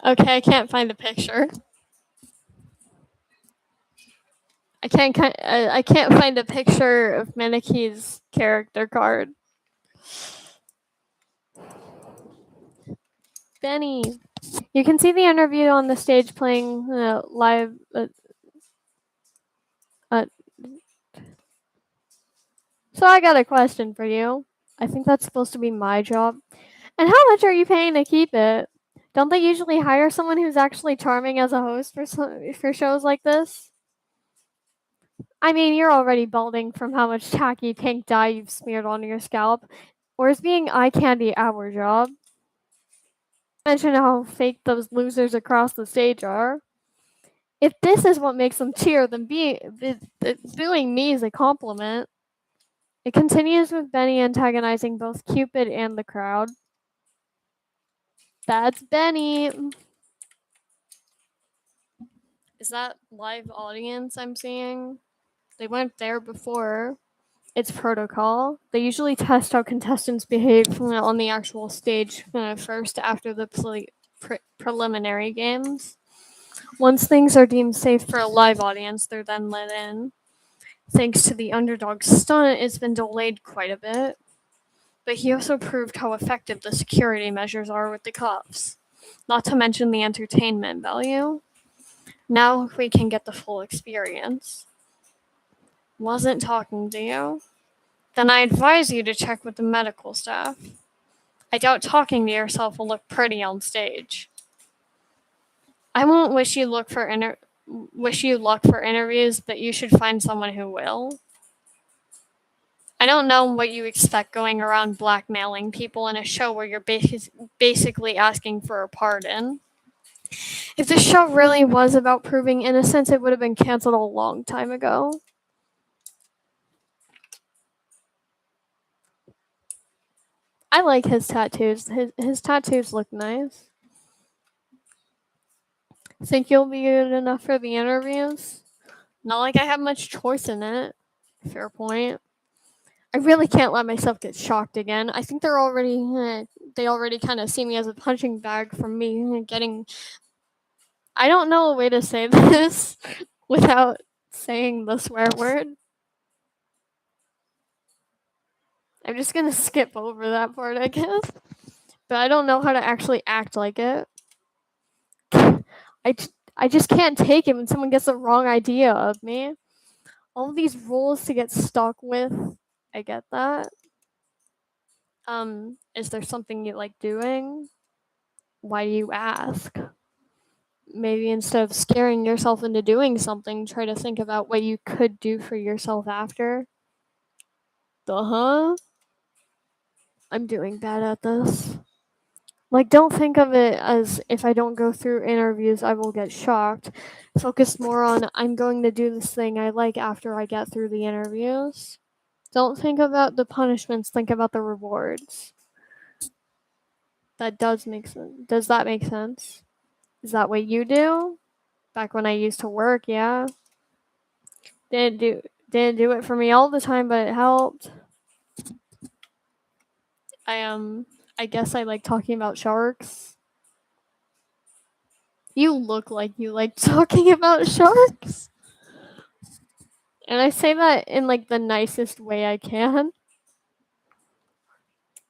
Okay, I can't find a picture. I can't find a picture of Miniki's character card. Benny. You can see the interview on the stage playing live. Uh, so I got a question for you. I think that's supposed to be my job. And how much are you paying to keep it? Don't they usually hire someone who's actually charming as a host for shows like this? I mean, you're already balding from how much tacky pink dye you've smeared on your scalp. Or is being eye candy our job? Mention how fake those losers across the stage are. If this is what makes them cheer, then booing me is a compliment. It continues with Benny antagonizing both Cupid and the crowd. That's Benny. Is that live audience I'm seeing? They weren't there before. It's protocol. They usually test how contestants behave on the actual stage first after the preliminary games. Once things are deemed safe for a live audience, they're then let in. Thanks to the underdog stunt, it's been delayed quite a bit. But he also proved how effective the security measures are with the cuffs. Not to mention the entertainment value. Now we can get the full experience. Wasn't talking to you? Then I advise you to check with the medical staff. I doubt talking to yourself will look pretty on stage. I won't wish you luck for interviews, but you should find someone who will. I don't know what you expect going around blackmailing people in a show where you're basically asking for a pardon. If the show really was about proving innocence, it would have been canceled a long time ago. I like his tattoos. His tattoos look nice. Think you'll be good enough for the interviews? Not like I have much choice in it. Fair point. I really can't let myself get shocked again. I think they already kind of see me as a punching bag from me getting. I don't know a way to say this without saying the swear word. I'm just gonna skip over that part, I guess. But I don't know how to actually act like it. I just can't take it when someone gets the wrong idea of me. All these rules to get stuck with. I get that. Is there something you like doing? Why do you ask? Maybe instead of scaring yourself into doing something, try to think about what you could do for yourself after. Huh? I'm doing bad at this. Like, don't think of it as if I don't go through interviews, I will get shocked. Focus more on I'm going to do this thing I like after I get through the interviews. Don't think about the punishments, think about the rewards. That does make sense. Does that make sense? Is that what you do? Back when I used to work, yeah. Didn't do it for me all the time, but it helped. I guess I like talking about sharks. You look like you like talking about sharks. And I say that in like the nicest way I can.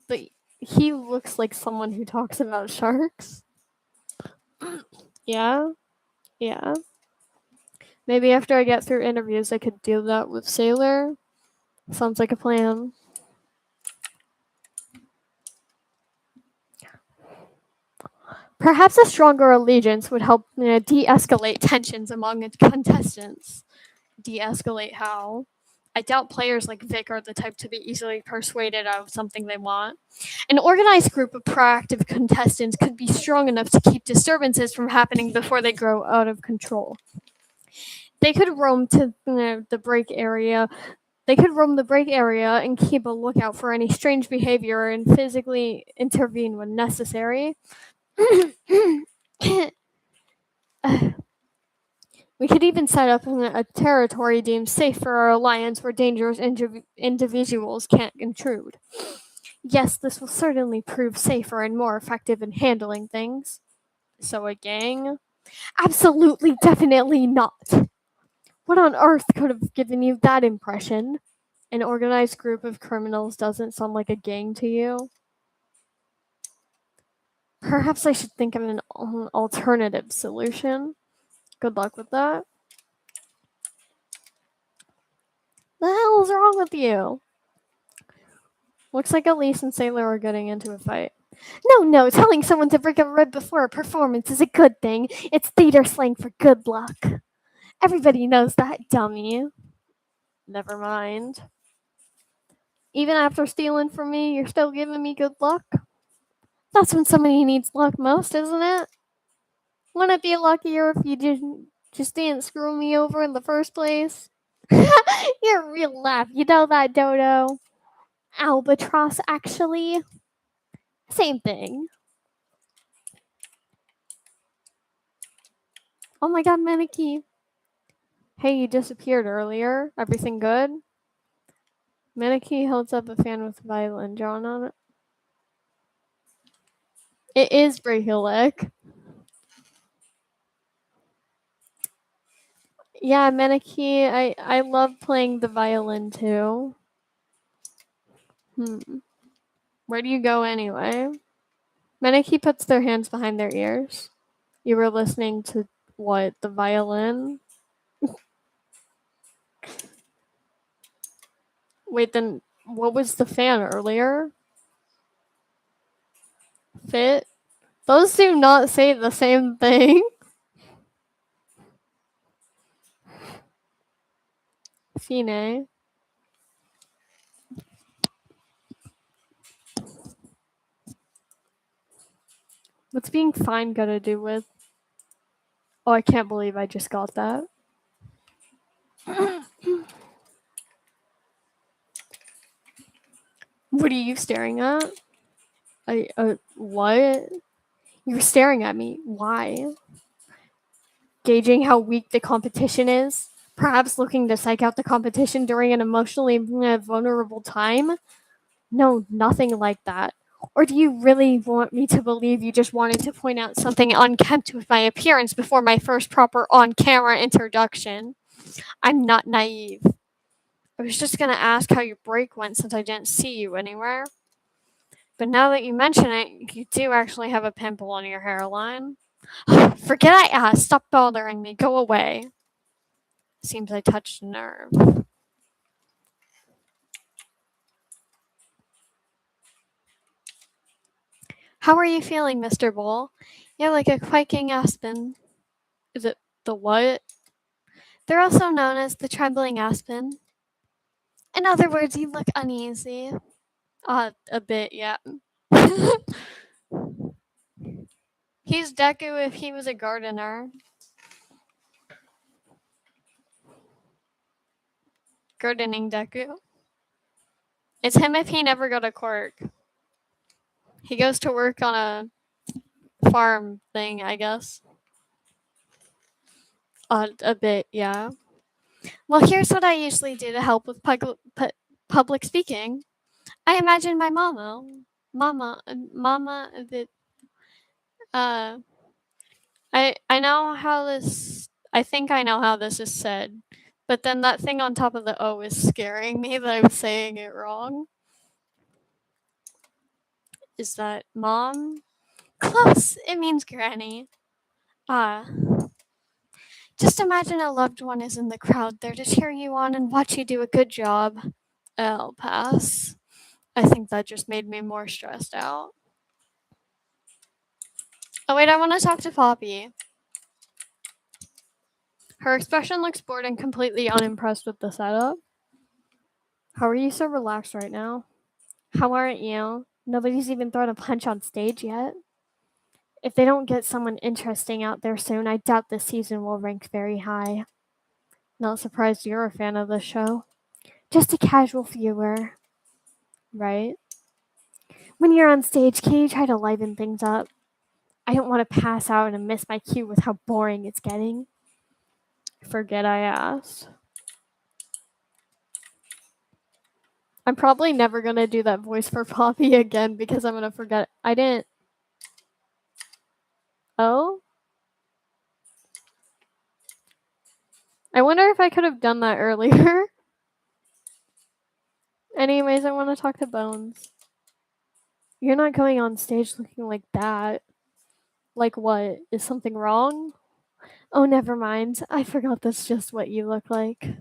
But he looks like someone who talks about sharks. Yeah. Yeah. Maybe after I get through interviews I could do that with Sailor. Sounds like a plan. Perhaps a stronger allegiance would help de-escalate tensions among contestants. De-escalate how? I doubt players like Vic are the type to be easily persuaded out of something they want. An organized group of proactive contestants could be strong enough to keep disturbances from happening before they grow out of control. They could roam to the break area. They could roam the break area and keep a lookout for any strange behavior and physically intervene when necessary. We could even set up a territory deemed safe for our alliance where dangerous individuals can't intrude. Yes, this will certainly prove safer and more effective in handling things. So, a gang? Absolutely, definitely not. What on earth could have given you that impression? An organized group of criminals doesn't sound like a gang to you? Perhaps I should think of an alternative solution. Good luck with that. The hell is wrong with you? Looks like Elise and Sailor are getting into a fight. No, telling someone to break a rib before a performance is a good thing. It's theater slang for good luck. Everybody knows that, dummy. Never mind. Even after stealing from me, you're still giving me good luck? That's when somebody needs luck most, isn't it? Wouldn't it be luckier if you just didn't screw me over in the first place? You're a real laugh. You know that, Dodo? Albatross, actually. Same thing. Oh my god, Maneki. Hey, you disappeared earlier. Everything good? Maneki holds up a fan with violin drawn on it. It is Brahilic. Yeah, Maneki, I love playing the violin too. Where do you go anyway? Maneki puts their hands behind their ears. You were listening to what? The violin? Wait, then what was the fan earlier? Fit? Those do not say the same thing. Fine. What's being fine got to do with? Oh, I can't believe I just got that. What are you staring at? What? You're staring at me. Why? Gauging how weak the competition is? Perhaps looking to psych out the competition during an emotionally vulnerable time? No, nothing like that. Or do you really want me to believe you just wanted to point out something unkempt with my appearance before my first proper on-camera introduction? I'm not naive. I was just gonna ask how your break went since I didn't see you anywhere. But now that you mention it, you do actually have a pimple on your hairline. Forget I asked. Stop bothering me. Go away. Seems I touched a nerve. How are you feeling, Mr. Bull? You're like a quaking aspen. Is it the what? They're also known as the trembling aspen. In other words, you look uneasy. A bit, yeah. He's Deku if he was a gardener. Gardening Deku. It's him if he never got a quirk. He goes to work on a farm thing, I guess. A bit, yeah. Well, here's what I usually do to help with public speaking. I imagine my mama, that uh, I know how this. I think I know how this is said, but then that thing on top of the O is scaring me that I'm saying it wrong. Is that mom? Close. It means granny. Ah. Just imagine a loved one is in the crowd there to cheer you on and watch you do a good job. I'll pass. I think that just made me more stressed out. Oh wait, I want to talk to Poppy. Her expression looks bored and completely unimpressed with the setup. How are you so relaxed right now? How aren't you? Nobody's even thrown a punch on stage yet. If they don't get someone interesting out there soon, I doubt this season will rank very high. Not surprised you're a fan of the show. Just a casual viewer, right? When you're on stage, can you try to liven things up? I don't want to pass out and miss my cue with how boring it's getting. Forget I asked. I'm probably never gonna do that voice for Poppy again because I'm gonna forget. I didn't. Oh? I wonder if I could have done that earlier. Anyways, I want to talk to Bones. You're not going on stage looking like that. Like what? Is something wrong? Oh, never mind. I forgot that's just what you look like.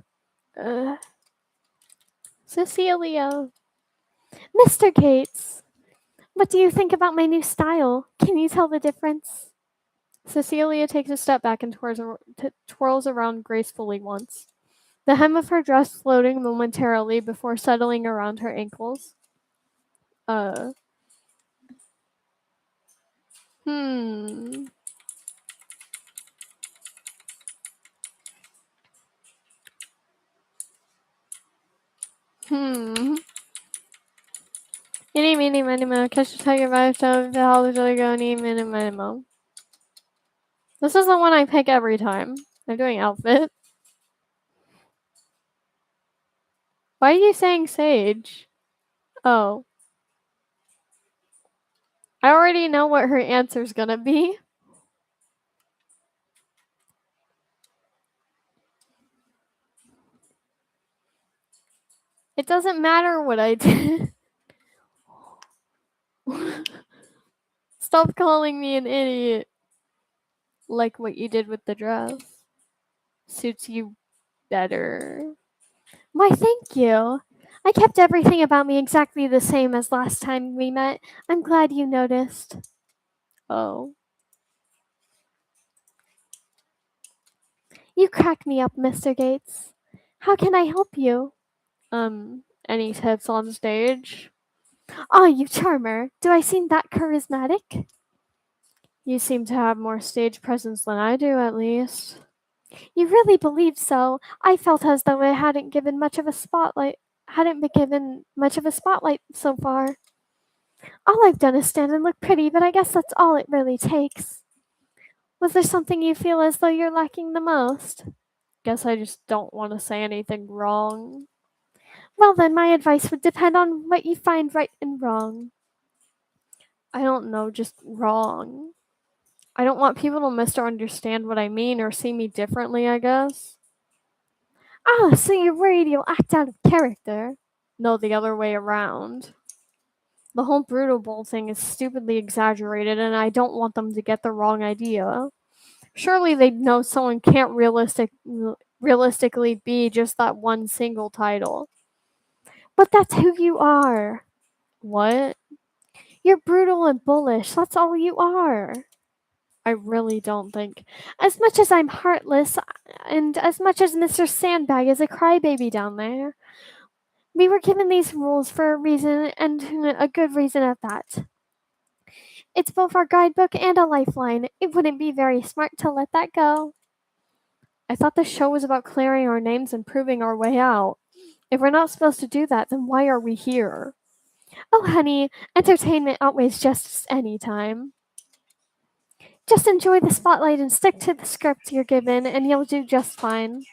Cecilia. Mr. Gates. What do you think about my new style? Can you tell the difference? Cecilia takes a step back and twirls around gracefully once, the hem of her dress floating momentarily before settling around her ankles. Uh. Hmm. Hmm. Eeny, meeny, miny, mo. Catch the tiger by the tail, the holler, jelly, go, eeny, meeny, miny, mo. This is the one I pick every time. I'm doing outfit. Why are you saying sage? Oh. I already know what her answer's gonna be. It doesn't matter what I did. Stop calling me an idiot. Like what you did with the dress. Suits you better. Why, thank you. I kept everything about me exactly the same as last time we met. I'm glad you noticed. Oh. You crack me up, Mr. Gates. How can I help you? Any tips on stage? Oh, you charmer. Do I seem that charismatic? You seem to have more stage presence than I do, at least. You really believe so? I felt as though it hadn't been given much of a spotlight so far. All I've done is stand and look pretty, but I guess that's all it really takes. Was there something you feel as though you're lacking the most? Guess I just don't want to say anything wrong. Well, then, my advice would depend on what you find right and wrong. I don't know, just wrong. I don't want people to misunderstand what I mean or see me differently, I guess. Ah, so you're worried you'll act out of character? No, the other way around. The whole brutal bowl thing is stupidly exaggerated, and I don't want them to get the wrong idea. Surely they'd know someone can't realistically be just that one single title. But that's who you are. What? You're brutal and bullish. That's all you are. I really don't think. As much as I'm heartless, and as much as Mr. Sandbag is a crybaby down there, we were given these rules for a reason, and a good reason at that. It's both our guidebook and a lifeline. It wouldn't be very smart to let that go. I thought the show was about clearing our names and proving our way out. If we're not supposed to do that, then why are we here? Oh, honey, entertainment outweighs justice any time. Just enjoy the spotlight and stick to the script you're given, and you'll do just fine.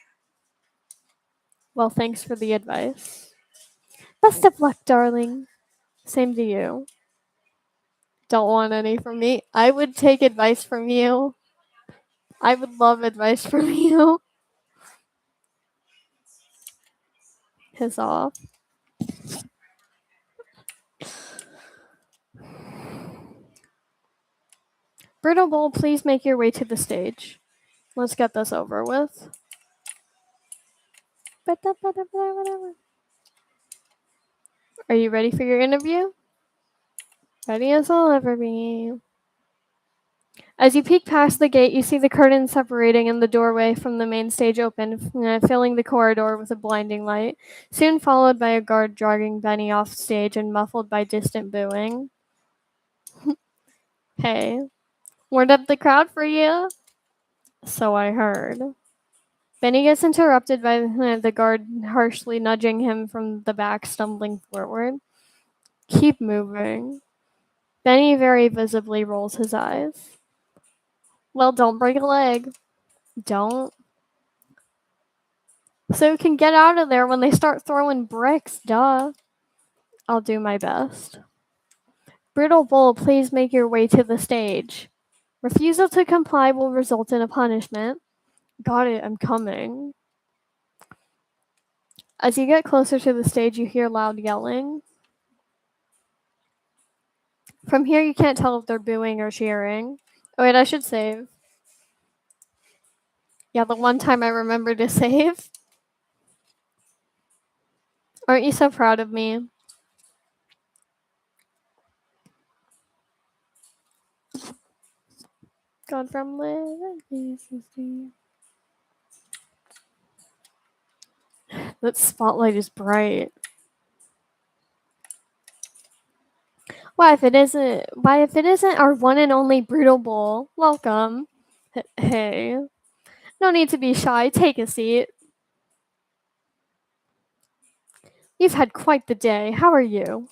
Well, thanks for the advice. Best of luck, darling. Same to you. Don't want any from me. I would take advice from you. I would love advice from you. Piss off. Brittle Bowl, please make your way to the stage. Let's get this over with. Are you ready for your interview? Ready as I'll ever be. As you peek past the gate, you see the curtain separating and the doorway from the main stage open, filling the corridor with a blinding light, soon followed by a guard dragging Benny off stage and muffled by distant booing. Hey, warmed up the crowd for you? So I heard. Benny gets interrupted by the guard harshly nudging him from the back, stumbling forward. Keep moving. Benny very visibly rolls his eyes. Well, don't break a leg. Don't. So you can get out of there when they start throwing bricks, duh. I'll do my best. Brutal Bull, please make your way to the stage. Refusal to comply will result in a punishment. Got it, I'm coming. As you get closer to the stage, you hear loud yelling. From here, you can't tell if they're booing or cheering. Oh, wait, I should save. Yeah, the one time I remember to save. Aren't you so proud of me? God from living. That spotlight is bright. Why if it isn't our one and only Brutal Bull? Welcome. Hey. No need to be shy. Take a seat. You've had quite the day. How are you?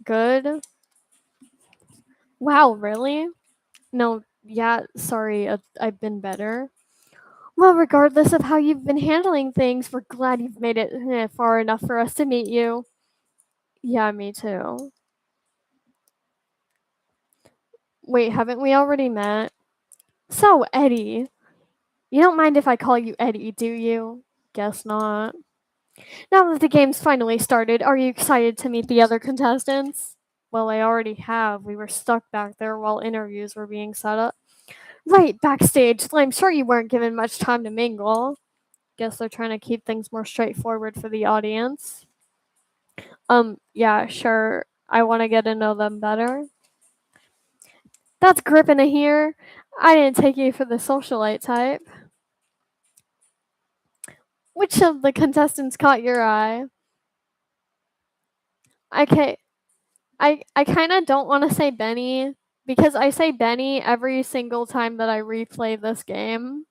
Good. Wow, really? No, yeah, sorry, I've been better. Well, regardless of how you've been handling things, we're glad you've made it far enough for us to meet you. Yeah, me too. Wait, haven't we already met? So, Eddie. You don't mind if I call you Eddie, do you? Guess not. Now that the game's finally started, are you excited to meet the other contestants? Well, I already have. We were stuck back there while interviews were being set up. Right, backstage. So I'm sure you weren't given much time to mingle. Guess they're trying to keep things more straightforward for the audience. Yeah, sure. I want to get to know them better. That's gripping to hear. I didn't take you for the socialite type. Which of the contestants caught your eye? Okay, I kind of don't want to say Benny because I say Benny every single time that I replay this game.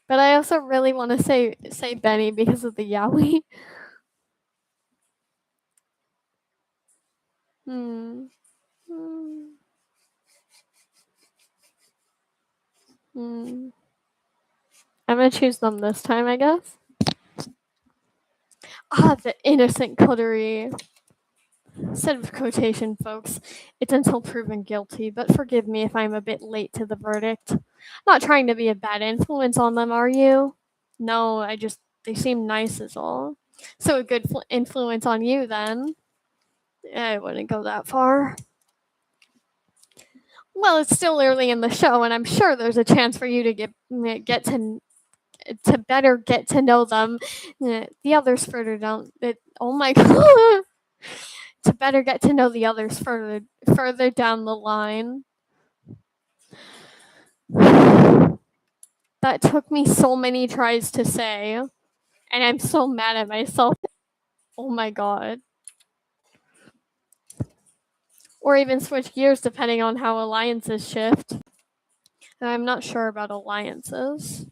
But I also really want to say Benny because of the Yowie. Hmm. Hmm. Hmm. I'm gonna choose them this time, I guess. Ah, the innocent coterie. Set of quotation, folks. It's until proven guilty, but forgive me if I'm a bit late to the verdict. Not trying to be a bad influence on them, are you? No, they seem nice is all. So a good influence on you then. I wouldn't go that far. Well, it's still early in the show, and I'm sure there's a chance for you to get to better get to know them. The others further down. Oh my god! To better get to know the others further down the line. That took me so many tries to say, and I'm so mad at myself. Oh my god. Or even switch gears depending on how alliances shift. And I'm not sure about alliances.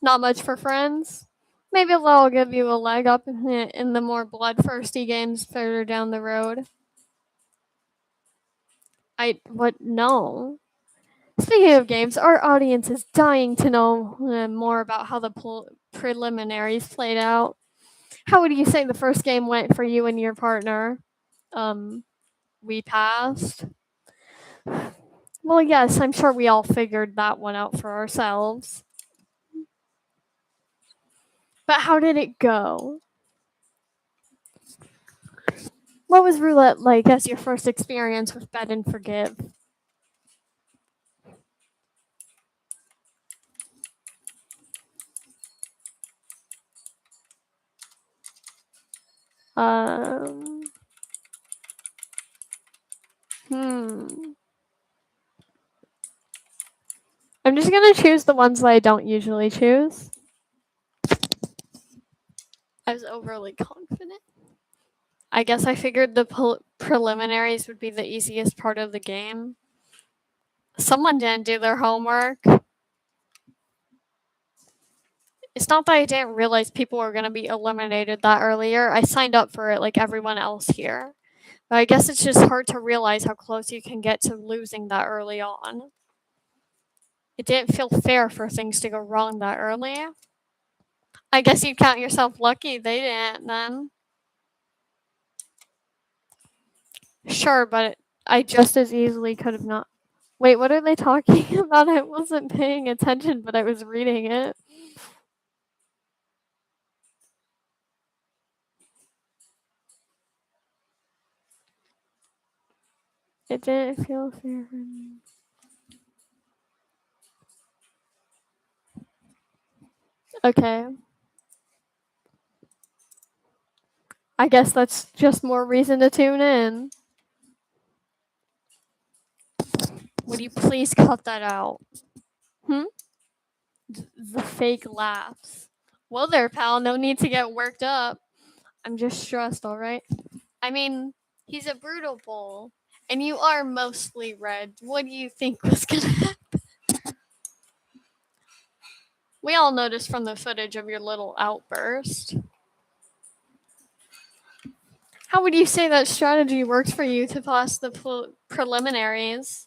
Not much for friends. Maybe they'll give you a leg up in the more bloodthirsty games further down the road. No. Speaking of games, our audience is dying to know more about how the preliminaries played out. How would you say the first game went for you and your partner? Um, we passed. Well, yes, I'm sure we all figured that one out for ourselves. But how did it go? What was roulette like as your first experience with Bet and Forgive? Um, I'm just gonna choose the ones that I don't usually choose. I was overly confident. I guess I figured the preliminaries would be the easiest part of the game. Someone didn't do their homework. It's not that I didn't realize people were going to be eliminated that earlier. I signed up for it like everyone else here. But I guess it's just hard to realize how close you can get to losing that early on. It didn't feel fair for things to go wrong that early. I guess you count yourself lucky they didn't then. Sure, but I just as easily could have not. Wait, what are they talking about? I wasn't paying attention, but I was reading it. It didn't feel fair for me. Okay. I guess that's just more reason to tune in. Would you please cut that out? Hmm? The fake laughs. Well, there, pal. No need to get worked up. I'm just stressed, alright? I mean, he's a brutal bull, and you are mostly red. What do you think was gonna happen? We all noticed from the footage of your little outburst. How would you say that strategy worked for you to pass the preliminaries?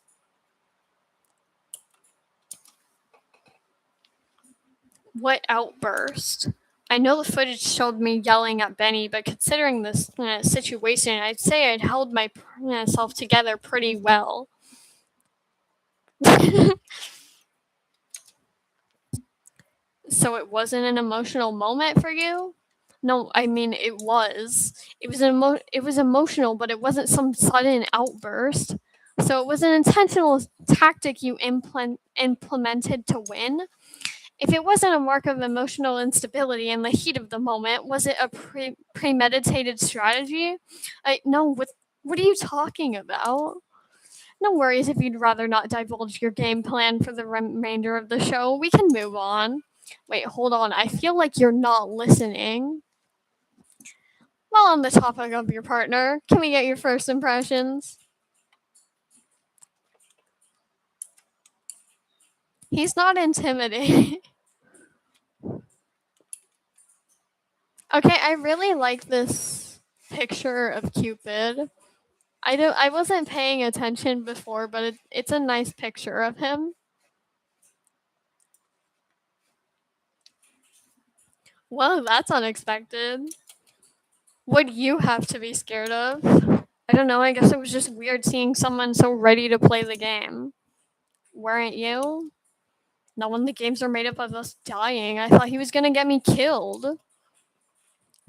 What outburst? I know the footage showed me yelling at Benny, but considering this situation, I'd say I'd held myself together pretty well. So it wasn't an emotional moment for you? No, I mean it was. It was emotional, but it wasn't some sudden outburst. So it was an intentional tactic you implemented to win. If it wasn't a mark of emotional instability in the heat of the moment, was it a premeditated strategy? No. What are you talking about? No worries if you'd rather not divulge your game plan for the remainder of the show. We can move on. Wait, hold on. I feel like you're not listening. While on the topic of your partner, can we get your first impressions? He's not intimidating. Okay, I really like this picture of Cupid. I wasn't paying attention before, but it's a nice picture of him. Whoa, that's unexpected. What do you have to be scared of? I don't know, I guess it was just weird seeing someone so ready to play the game. Weren't you? Not when the games are made up of us dying. I thought he was gonna get me killed.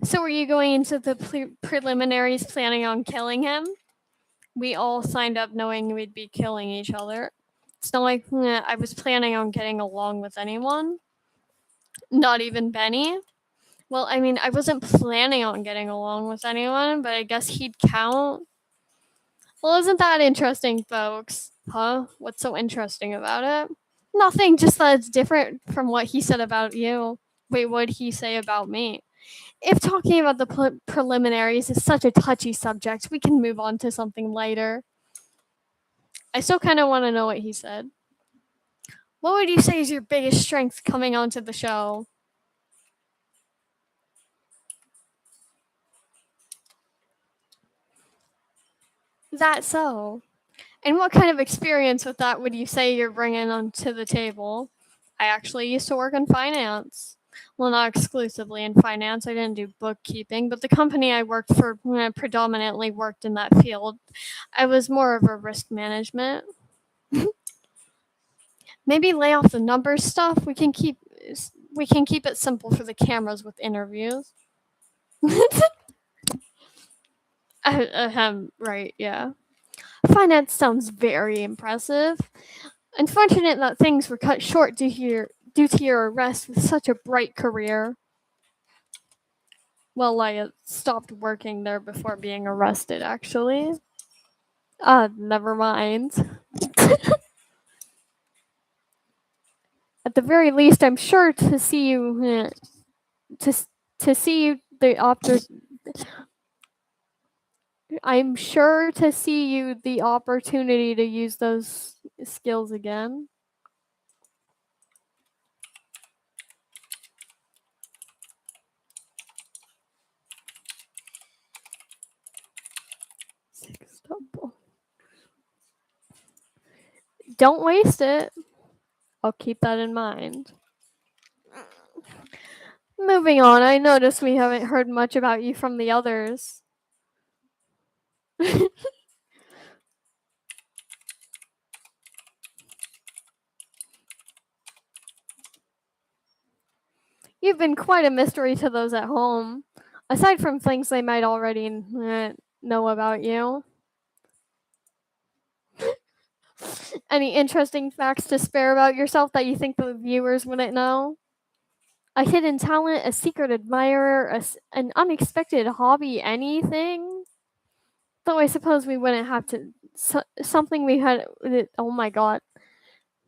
So were you going into the preliminaries planning on killing him? We all signed up knowing we'd be killing each other. It's not like I was planning on getting along with anyone. Not even Benny. Well, I mean, I wasn't planning on getting along with anyone, but I guess he'd count. Well, isn't that interesting, folks? Huh? What's so interesting about it? Nothing, just that it's different from what he said about you. Wait, what did he say about me? If talking about the preliminaries is such a touchy subject, we can move on to something lighter. I still kind of want to know what he said. What would you say is your biggest strength coming onto the show? That so? And what kind of experience with that would you say you're bringing onto the table? I actually used to work in finance. Well, not exclusively in finance. I didn't do bookkeeping, but the company I worked for predominantly worked in that field. I was more of a risk management. Maybe lay off the numbers stuff. We can keep it simple for the cameras with interviews. Right, yeah. Finance sounds very impressive. Unfortunate that things were cut short due to your arrest with such a bright career. Well, I stopped working there before being arrested, actually. Never mind. At the very least, I'm sure to see you to see you the I'm sure to see you the opportunity to use those skills again. Sextuple. Don't waste it. I'll keep that in mind. Moving on, I notice we haven't heard much about you from the others. You've been quite a mystery to those at home, aside from things they might already know about you. Any interesting facts to spare about yourself that you think the viewers wouldn't know? A hidden talent, a secret admirer, an unexpected hobby, anything? Though I suppose we wouldn't have to. Something we had. Oh my god.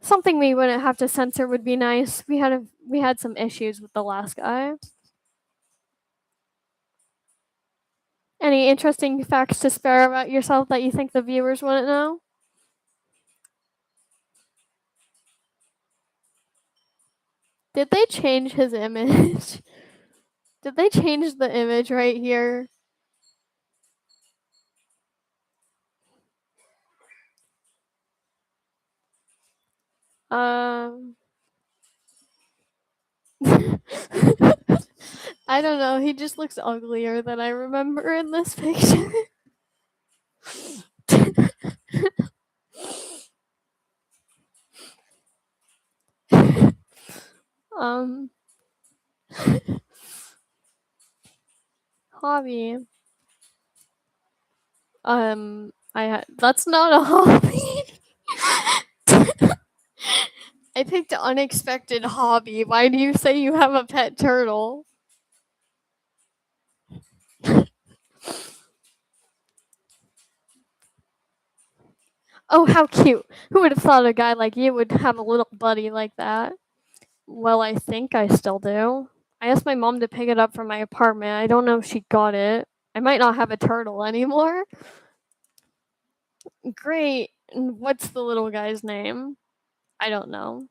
Something we wouldn't have to censor would be nice. We had some issues with the last guy. Any interesting facts to spare about yourself that you think the viewers wouldn't know? Did they change his image? Did they change the image right here? Um I don't know, he just looks uglier than I remember in this picture. um Hobby. That's not a hobby. I picked unexpected hobby. Why do you say you have a pet turtle? Oh, how cute. Who would have thought a guy like you would have a little buddy like that? Well, I think I still do. I asked my mom to pick it up from my apartment. I don't know if she got it. I might not have a turtle anymore. Great. And what's the little guy's name? I don't know.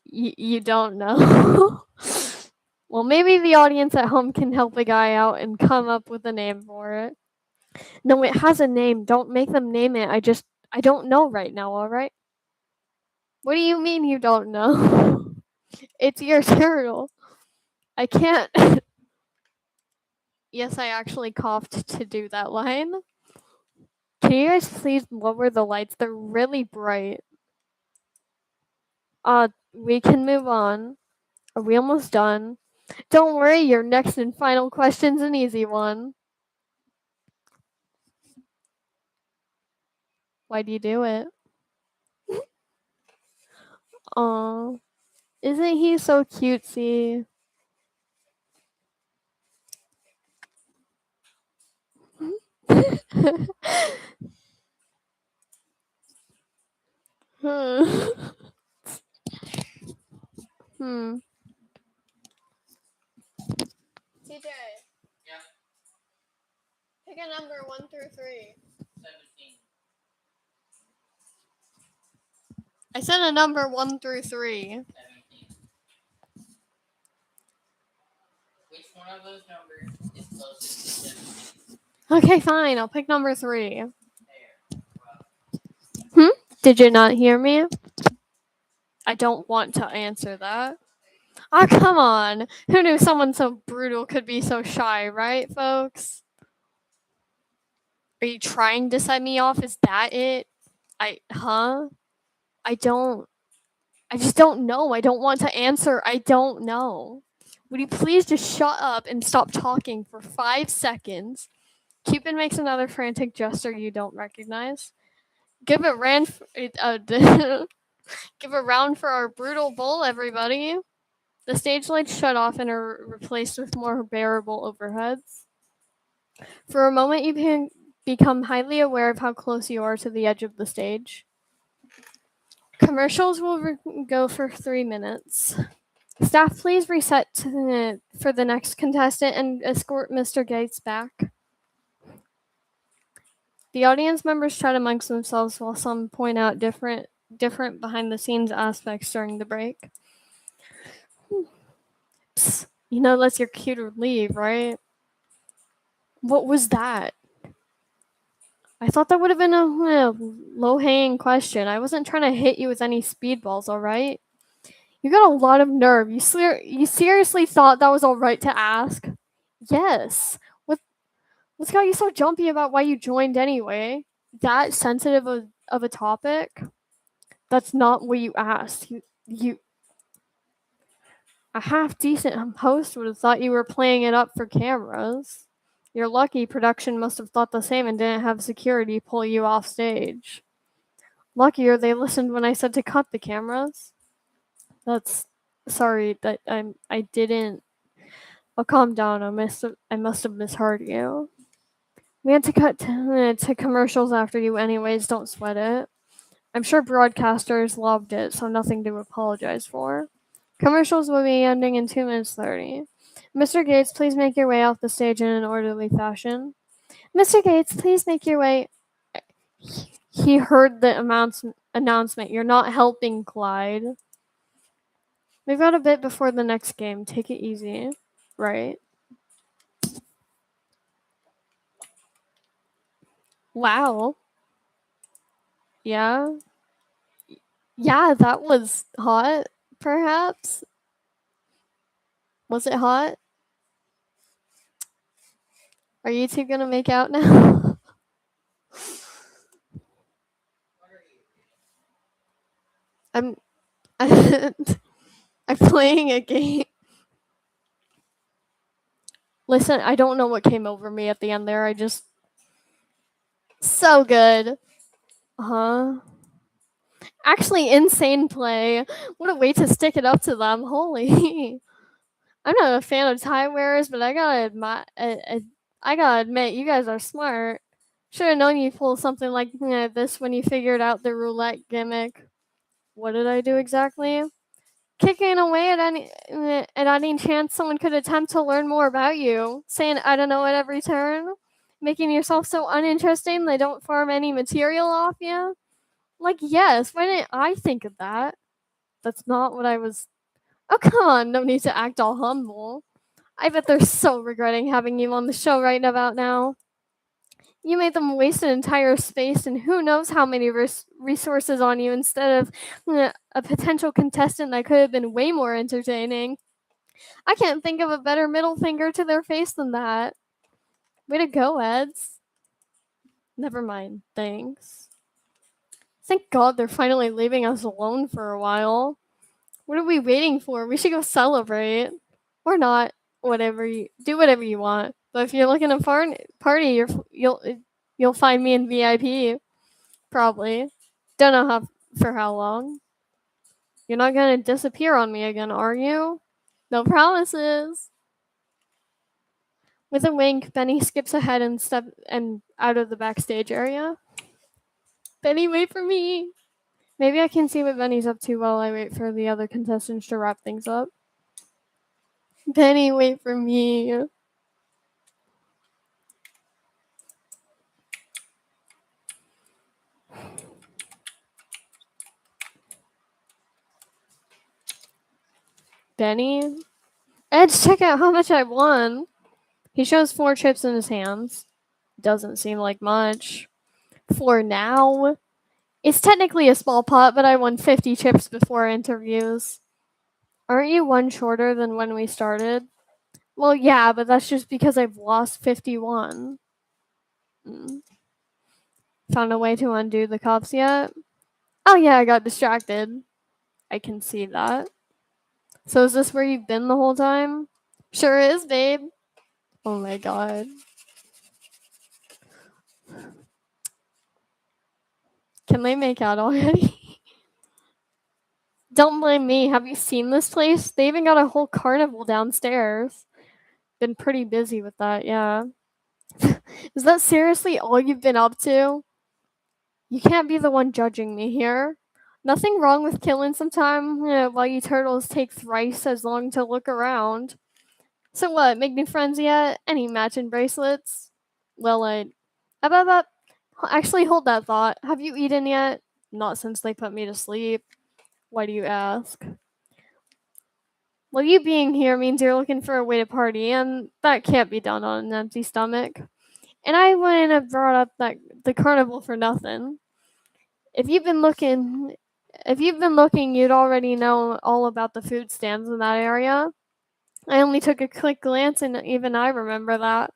You don't know? Well, maybe the audience at home can help the guy out and come up with a name for it. No, it has a name. Don't make them name it. I don't know right now, alright? What do you mean you don't know? It's your turtle. I can't. Yes, I actually coughed to do that line. Can you guys please lower the lights? They're really bright. We can move on. Are we almost done? Don't worry, your next and final question's an easy one. Why do you do it? Aw. Isn't he so cutesy? Hmm. TJ. Yeah. Pick a number 1 through 3. 17. I said a number 1 through 3. 17. Which one of those numbers is closest to 17? Okay, fine. I'll pick number 3. Hmm? Did you not hear me? I don't want to answer that. Oh, come on. Who knew someone so brutal could be so shy, right, folks? Are you trying to set me off? Is that it? Huh? I don't. I just don't know. I don't want to answer. I don't know. Would you please just shut up and stop talking for 5 seconds? Cupid makes another frantic gesture you don't recognize. Give a round, give a round for our brutal bull, everybody. The stage lights shut off and are replaced with more bearable overheads. For a moment, you can become highly aware of how close you are to the edge of the stage. Commercials will go for 3 minutes. Staff, please reset for the next contestant and escort Mr. Gates back. The audience members chat amongst themselves while some point out different behind the scenes aspects during the break. Psst, you know that's your cue to leave, right? What was that? I thought that would have been a low-hanging question. I wasn't trying to hit you with any speedballs, alright? You got a lot of nerve. You seriously thought that was alright to ask? Yes. What's got you so jumpy about why you joined anyway? That sensitive of a topic? That's not what you asked. You a half decent host would have thought you were playing it up for cameras. You're lucky production must have thought the same and didn't have security pull you off stage. Luckier they listened when I said to cut the cameras. That's sorry that I didn't. I'll calm down. I must have misheard you. We had to cut to commercials after you anyways. Don't sweat it. I'm sure broadcasters loved it, so nothing to apologize for. Commercials will be ending in 2 minutes 30. Mr. Gates, please make your way off the stage in an orderly fashion. Mr. Gates, please make your way. He heard the announcement. You're not helping, Clyde. We've got a bit before the next game. Take it easy. Right? Wow. Yeah. Yeah, that was hot, perhaps. Was it hot? Are you two gonna make out now? I'm I'm playing a game. Listen, I don't know what came over me at the end there. I just so good. Huh? Actually, insane play. What a way to stick it up to them. Holy. I'm not a fan of tie wearers, but I gotta admit, you guys are smart. Should have known you'd pull something like this when you figured out the roulette gimmick. What did I do exactly? Kicking away at any chance someone could attempt to learn more about you, saying I don't know at every turn, making yourself so uninteresting they don't farm any material off you. Like, yes, why didn't I think of that? That's not what I was. Oh, come on, no need to act all humble. I bet they're so regretting having you on the show right about now. You made them waste an entire space and who knows how many resources on you instead of a potential contestant that could have been way more entertaining. I can't think of a better middle finger to their face than that. Way to go, Eds. Never mind, thanks. Thank God they're finally leaving us alone for a while. What are we waiting for? We should go celebrate. Or not. Whatever you do, whatever you want. But if you're looking to party, you'll find me in VIP. Probably. Don't know for how long. You're not gonna disappear on me again, are you? No promises. With a wink, Benny skips ahead and out of the backstage area. Benny, wait for me. Maybe I can see what Benny's up to while I wait for the other contestants to wrap things up. Benny, wait for me. Benny? Edge, check out how much I won. He shows 4 chips in his hands. Doesn't seem like much. For now. It's technically a small pot, but I won 50 chips before interviews. Aren't you one shorter than when we started? Well, yeah, but that's just because I've lost 51. Found a way to undo the cops yet? Oh yeah, I got distracted. I can see that. So is this where you've been the whole time? Sure is, babe. Oh my god. Can they make out already? Don't blame me. Have you seen this place? They even got a whole carnival downstairs. Been pretty busy with that, yeah. Is that seriously all you've been up to? You can't be the one judging me here. Nothing wrong with killing some time while you turtles take thrice as long to look around. So what, make new friends yet? Any matching bracelets? Well, up. Actually, hold that thought. Have you eaten yet? Not since they put me to sleep. Why do you ask? Well, you being here means you're looking for a way to party, and that can't be done on an empty stomach. And I wouldn't have brought up the carnival for nothing. If you've been looking, you'd already know all about the food stands in that area. I only took a quick glance, and even I remember that.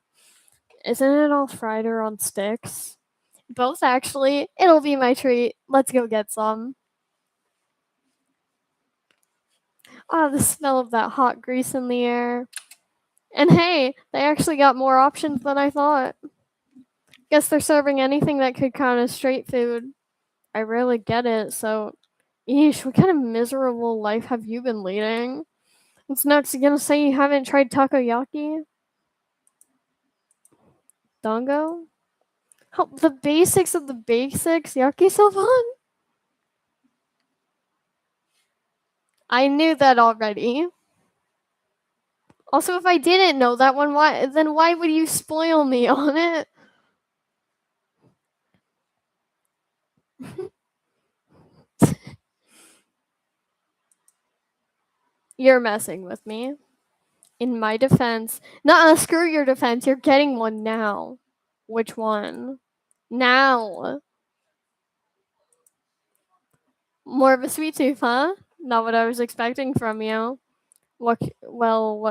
Isn't it all fried or on sticks? Both, actually. It'll be my treat. Let's go get some. Ah, the smell of that hot grease in the air. And hey, they actually got more options than I thought. Guess they're serving anything that could count as street food. I rarely get it, so. Eesh, what kind of miserable life have you been leading? It's nuts, you gonna say you haven't tried takoyaki? Dango? Oh, the basics of the basics? Yakisoban? I knew that already. Also, if I didn't know that one, why would you spoil me on it? You're messing with me. In my defense, screw your defense. You're getting one now. Which one? Now. More of a sweet tooth, huh? Not what I was expecting from you. What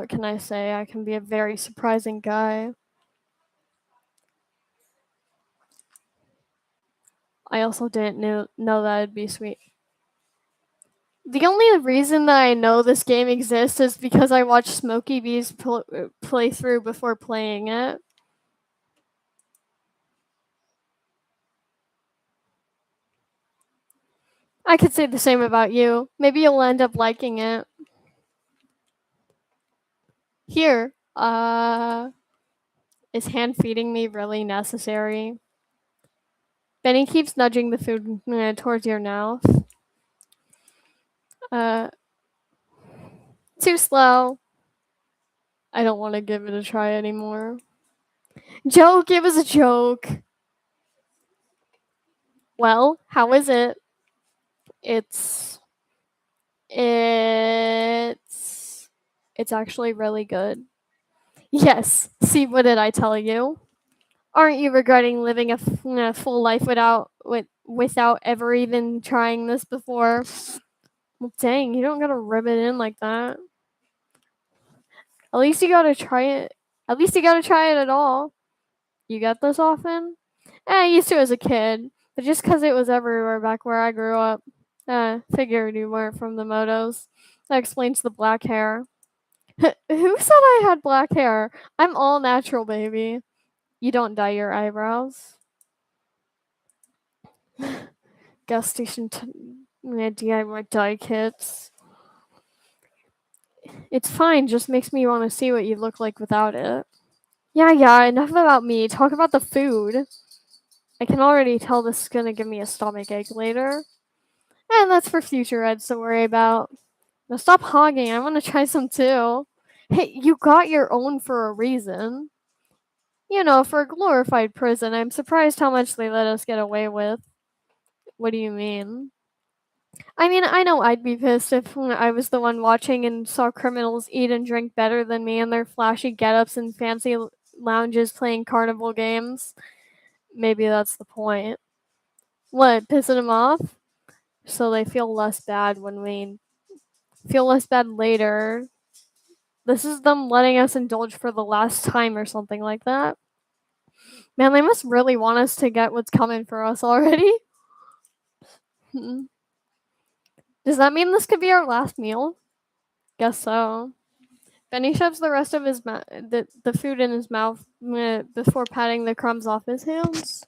can I say? I can be a very surprising guy. I also didn't know that it'd be sweet. The only reason that I know this game exists is because I watched Smokey B's playthrough before playing it. I could say the same about you. Maybe you'll end up liking it. Here, is hand feeding me really necessary? Benny keeps nudging the food towards your mouth. Uh, too slow. I don't want to give it a try anymore. Joke, it was a joke. Well, how is it? It's it's it's actually really good. Yes. See, what did I tell you? Aren't you regretting living a full life without ever even trying this before? Well, dang, you don't gotta rub it in like that. At least you gotta try it. At least you gotta try it at all. You get this often? I used to as a kid, but just 'cause it was everywhere back where I grew up. Figured you weren't from the Motos. That explains the black hair. Who said I had black hair? I'm all natural, baby. You don't dye your eyebrows. Gas station DIY dye kits. It's fine, just makes me want to see what you look like without it. Yeah, enough about me. Talk about the food. I can already tell this is gonna give me a stomach ache later. And that's for future Eds to worry about. Now stop hogging, I want to try some too. Hey, you got your own for a reason. You know, for a glorified prison, I'm surprised how much they let us get away with. What do you mean? I mean, I know I'd be pissed if I was the one watching and saw criminals eat and drink better than me in their flashy get-ups and fancy lounges playing carnival games. Maybe that's the point. What, pissing them off? So they feel less bad when we feel less bad later. This is them letting us indulge for the last time or something like that. Man, they must really want us to get what's coming for us already. Does that mean this could be our last meal? Guess so. Benny shoves the rest of the food in his mouth before patting the crumbs off his hands.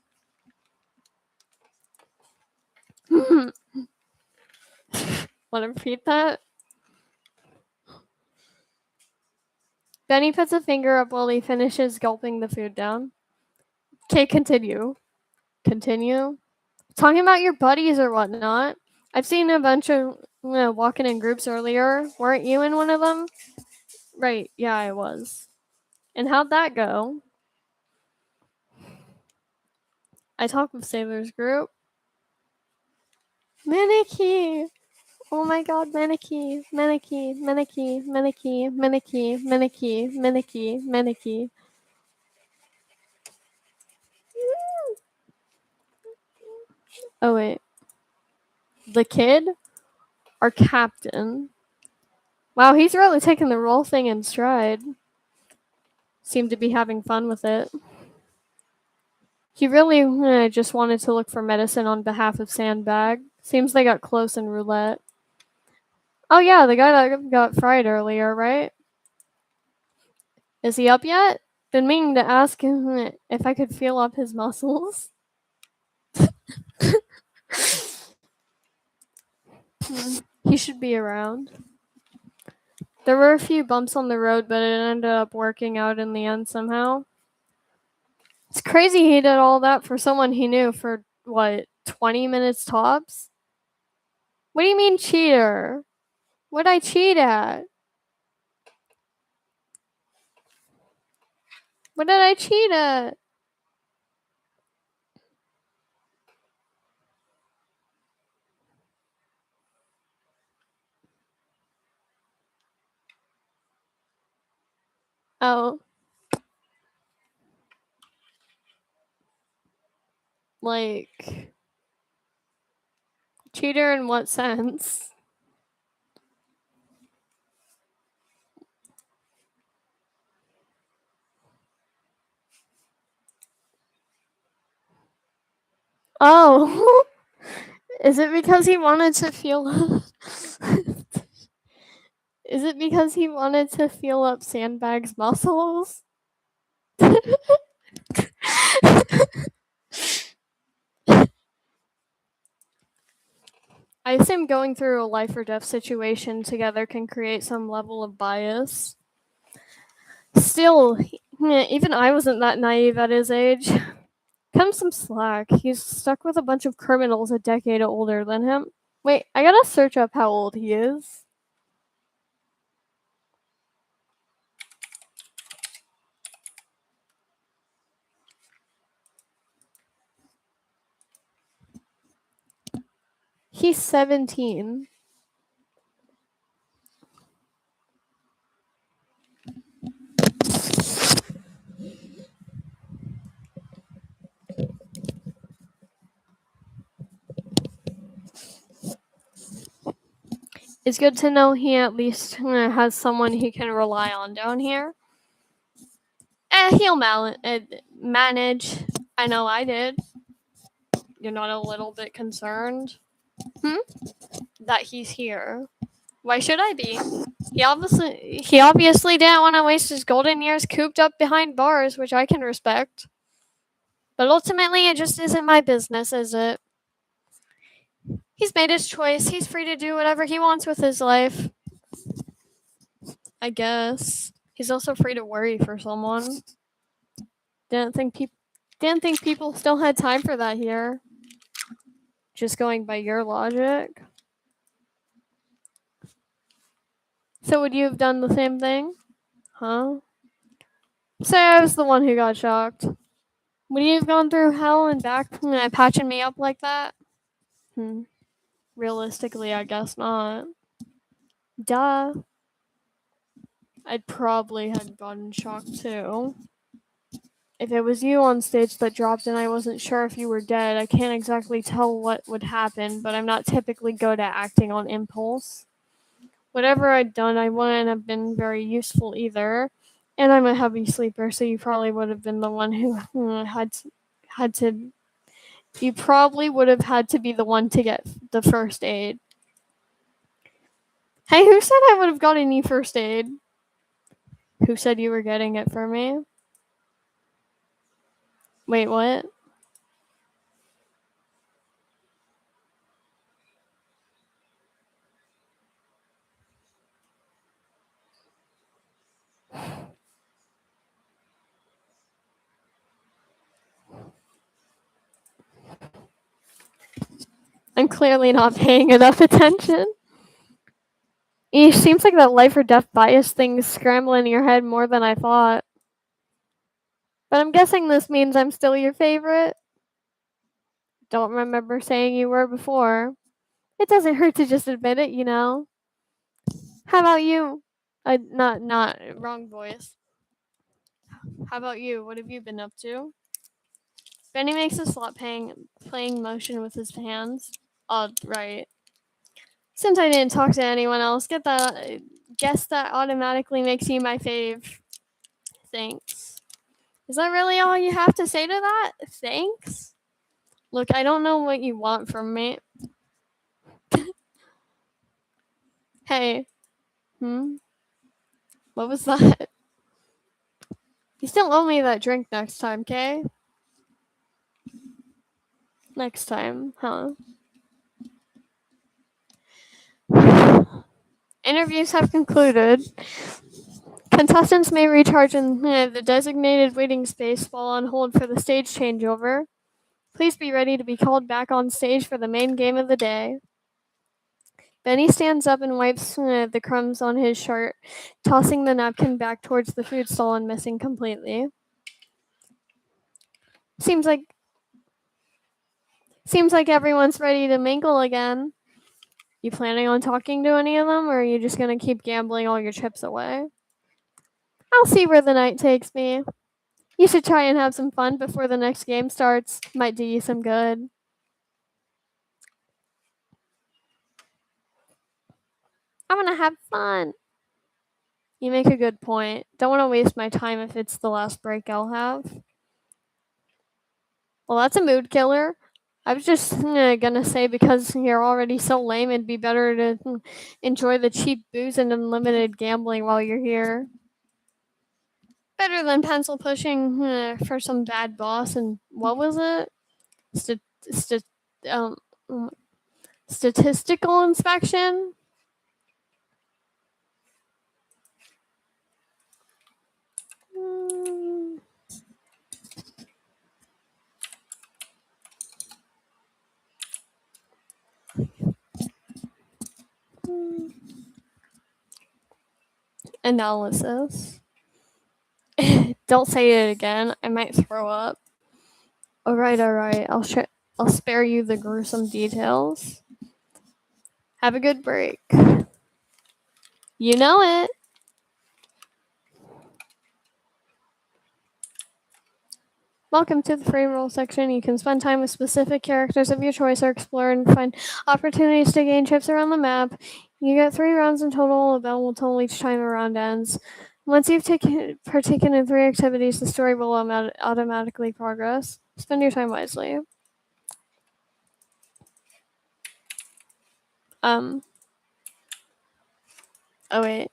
Want to repeat that? Benny puts a finger up while he finishes gulping the food down. Okay, continue. Continue? Talking about your buddies or whatnot. I've seen a bunch of walking in groups earlier. Weren't you in one of them? Right, yeah, I was. And how'd that go? I talked with Sailor's group. Maniki! Oh my god, Maniki, Maniki, Maniki, Maniki, Maniki, Maniki, Maniki, Maniki. Oh wait. The kid? Our captain. Wow, he's really taking the role thing in stride. Seemed to be having fun with it. He really just wanted to look for medicine on behalf of Sandbag. Seems they got close in roulette. Oh yeah, the guy that got fried earlier, right? Is he up yet? Been meaning to ask him if I could feel up his muscles. He should be around. There were a few bumps on the road, but it ended up working out in the end somehow. It's crazy he did all that for someone he knew for, what, 20 minutes tops? What do you mean, cheater? What'd I cheat at? What did I cheat at? Oh, like, cheater in what sense? Oh, is it because he wanted to feel. Is it because he wanted to feel up Sandbag's muscles? I assume going through a life or death situation together can create some level of bias. Still, even I wasn't that naive at his age. Cut him some slack. He's stuck with a bunch of criminals a decade older than him. Wait, I gotta search up how old he is. He's 17. It's good to know he at least has someone he can rely on down here. He'll manage. I know I did. You're not a little bit concerned? That he's here. Why should I be? He obviously didn't want to waste his golden years cooped up behind bars, which I can respect. But ultimately, it just isn't my business, is it? He's made his choice. He's free to do whatever he wants with his life. I guess. He's also free to worry for someone. Didn't think people still had time for that here. Just going by your logic. So would you have done the same thing? Huh? Say I was the one who got shocked. Would you have gone through hell and back patching me up like that? Realistically, I guess not. Duh. I'd probably have gotten shocked too. If it was you on stage that dropped and I wasn't sure if you were dead, I can't exactly tell what would happen, but I'm not typically good at acting on impulse. Whatever I'd done, I wouldn't have been very useful either. And I'm a heavy sleeper, so you probably would have been the one who had to. You probably would have had to be the one to get the first aid. Hey, who said I would have gotten you first aid? Who said you were getting it for me? Wait, what? I'm clearly not paying enough attention. It seems like that life or death bias thing is scrambling in your head more than I thought. But I'm guessing this means I'm still your favorite. Don't remember saying you were before. It doesn't hurt to just admit it, you know. How about you? Not wrong voice. How about you? What have you been up to? Benny makes a playing motion with his hands. Oh, right. Since I didn't talk to anyone else, guess that automatically makes you my fave. Thanks. Is that really all you have to say to that? Thanks? Look, I don't know what you want from me. Hey. What was that? You still owe me that drink next time, okay? Next time, huh? Interviews have concluded. Contestants may recharge in the designated waiting space while on hold for the stage changeover. Please be ready to be called back on stage for the main game of the day. Benny stands up and wipes the crumbs on his shirt, tossing the napkin back towards the food stall and missing completely. Seems like everyone's ready to mingle again. You planning on talking to any of them, or are you just gonna keep gambling all your chips away? I'll see where the night takes me. You should try and have some fun before the next game starts. Might do you some good. I wanna have fun. You make a good point. Don't want to waste my time if it's the last break I'll have. Well, that's a mood killer. I was just gonna say because you're already so lame, it'd be better to enjoy the cheap booze and unlimited gambling while you're here. Better than pencil pushing for some bad boss and what was it? St- st- um, statistical inspection? Analysis. Don't say it again. I might throw up. All right. I'll spare you the gruesome details. Have a good break. You know it. Welcome to the free roll section. You can spend time with specific characters of your choice or explore and find opportunities to gain chips around the map. You get 3 rounds in total. A bell will toll each time a round ends. Once you've partaken in 3 activities, the story will automatically progress. Spend your time wisely. Oh wait.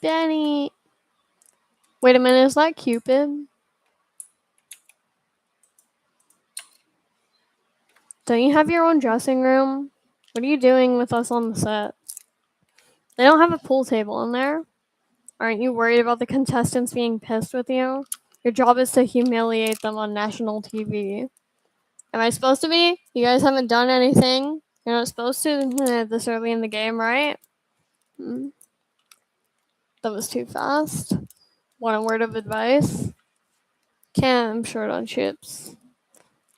Benny. Wait a minute, is that Cupid? Don't you have your own dressing room? What are you doing with us on the set? They don't have a pool table in there. Aren't you worried about the contestants being pissed with you? Your job is to humiliate them on national TV. Am I supposed to be? You guys haven't done anything. You're not supposed to this early in the game, right? That was too fast. Want a word of advice? Can't, I'm short on chips.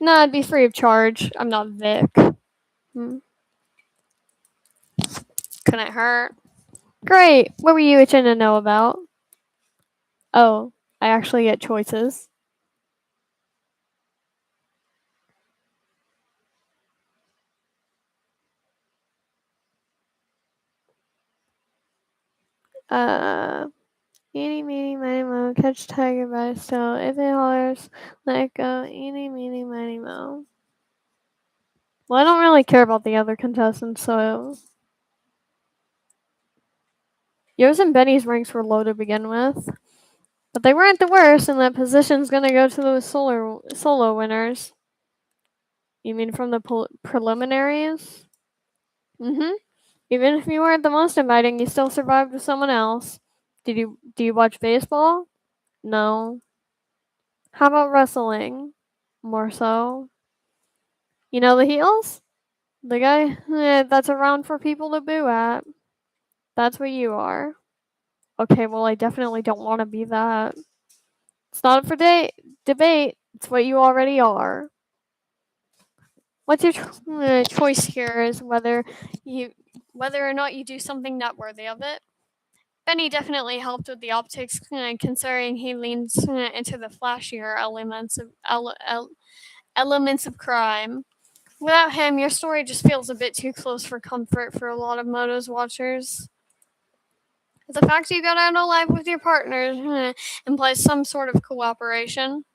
Nah, it'd be free of charge. I'm not Vic. Couldn't hurt. Great. What were you itching to know about? Oh, I actually get choices. Eeny, meeny, miny, mo. Catch tiger by its tail. If it hollers, let it go. Eeny, meeny, miny, mo. Well, I don't really care about the other contestants, so. Yours and Benny's ranks were low to begin with. But they weren't the worst, and that position's gonna go to the solo winners. You mean from the preliminaries? Mm-hmm. Even if you weren't the most inviting, you still survived with someone else. Do you watch baseball? No. How about wrestling? More so. You know the heels? The guy that's around for people to boo at. That's what you are. Okay, well I definitely don't want to be that. It's not up for debate. It's what you already are. What's your choice here is you whether or not you do something not worthy of it. Benny definitely helped with the optics, considering he leans into the flashier elements of crime. Without him, your story just feels a bit too close for comfort for a lot of Moto's watchers. The fact you got out alive with your partner implies some sort of cooperation.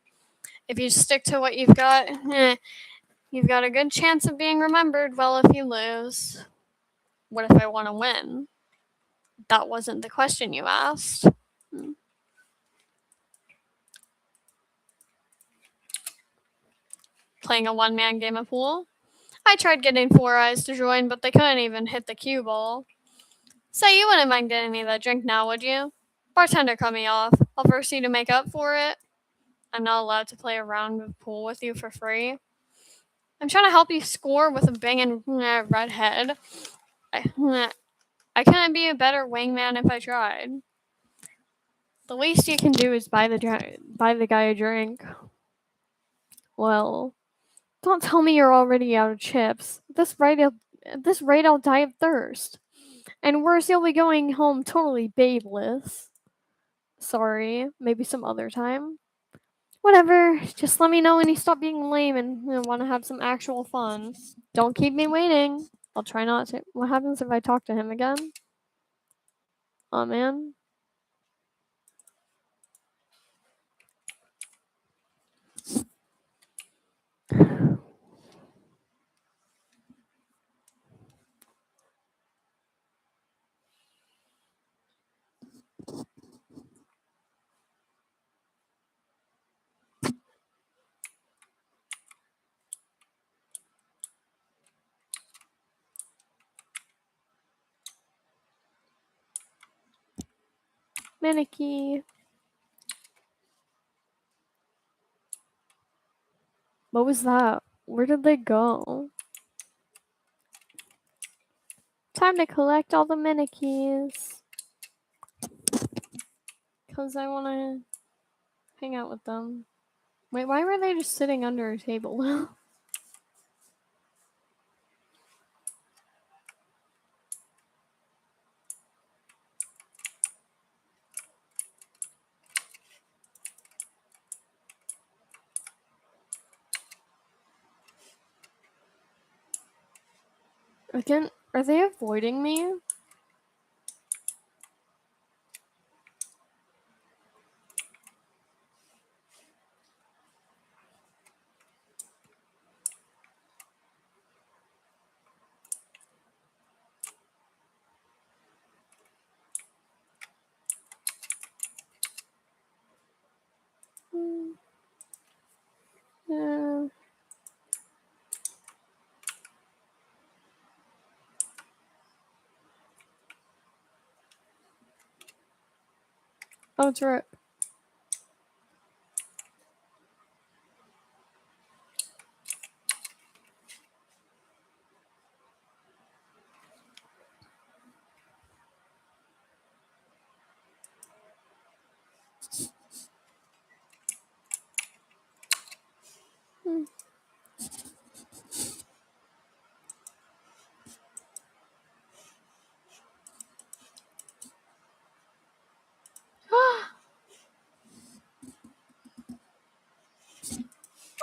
If you stick to what you've got a good chance of being remembered well if you lose. What if I want to win? That wasn't the question you asked. Playing a one-man game of pool? I tried getting Four Eyes to join, but they couldn't even hit the cue ball. Say, you wouldn't mind getting me that drink now, would you? Bartender cut me off. I'll force you to make up for it. I'm not allowed to play a round of pool with you for free. I'm trying to help you score with a banging redhead. I couldn't be a better wingman if I tried. The least you can do is buy the guy a drink. Well, don't tell me you're already out of chips. At this rate, I'll die of thirst. And worse, you'll be going home totally babeless. Sorry, maybe some other time. Whatever, just let me know when you stop being lame and want to have some actual fun. Don't keep me waiting. I'll try not to. What happens if I talk to him again? Oh man. Maniki. What was that? Where did they go? Time to collect all the Minikis. Because I want to hang out with them. Wait, why were they just sitting under a table? Again, are they avoiding me? Yeah. Oh, it's right.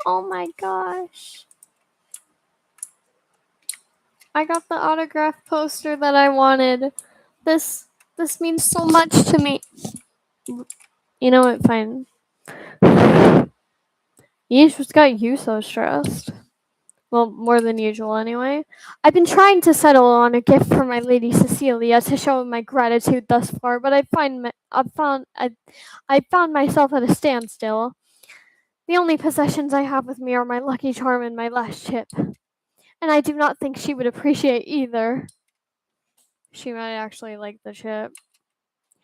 Oh my gosh. I got the autograph poster that I wanted. This means so much to me. You know what, fine. Yeesh, what's got you so stressed? Well, more than usual anyway. I've been trying to settle on a gift for my lady Cecilia to show my gratitude thus far, but I found myself at a standstill. The only possessions I have with me are my lucky charm and my last chip, and I do not think she would appreciate either. She might actually like the chip.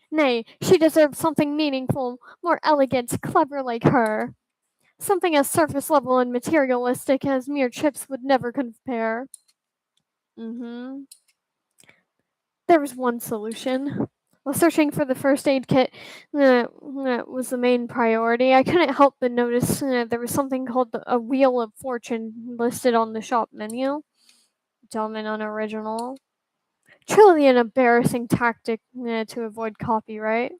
Nay, she deserves something meaningful, more elegant, clever like her. Something as surface level and materialistic as mere chips would never compare. Mm-hmm. There was one solution. While searching for the first aid kit was the main priority, I couldn't help but notice there was something called a Wheel of Fortune listed on the shop menu. Dumb and unoriginal. Truly an embarrassing tactic to avoid copyright.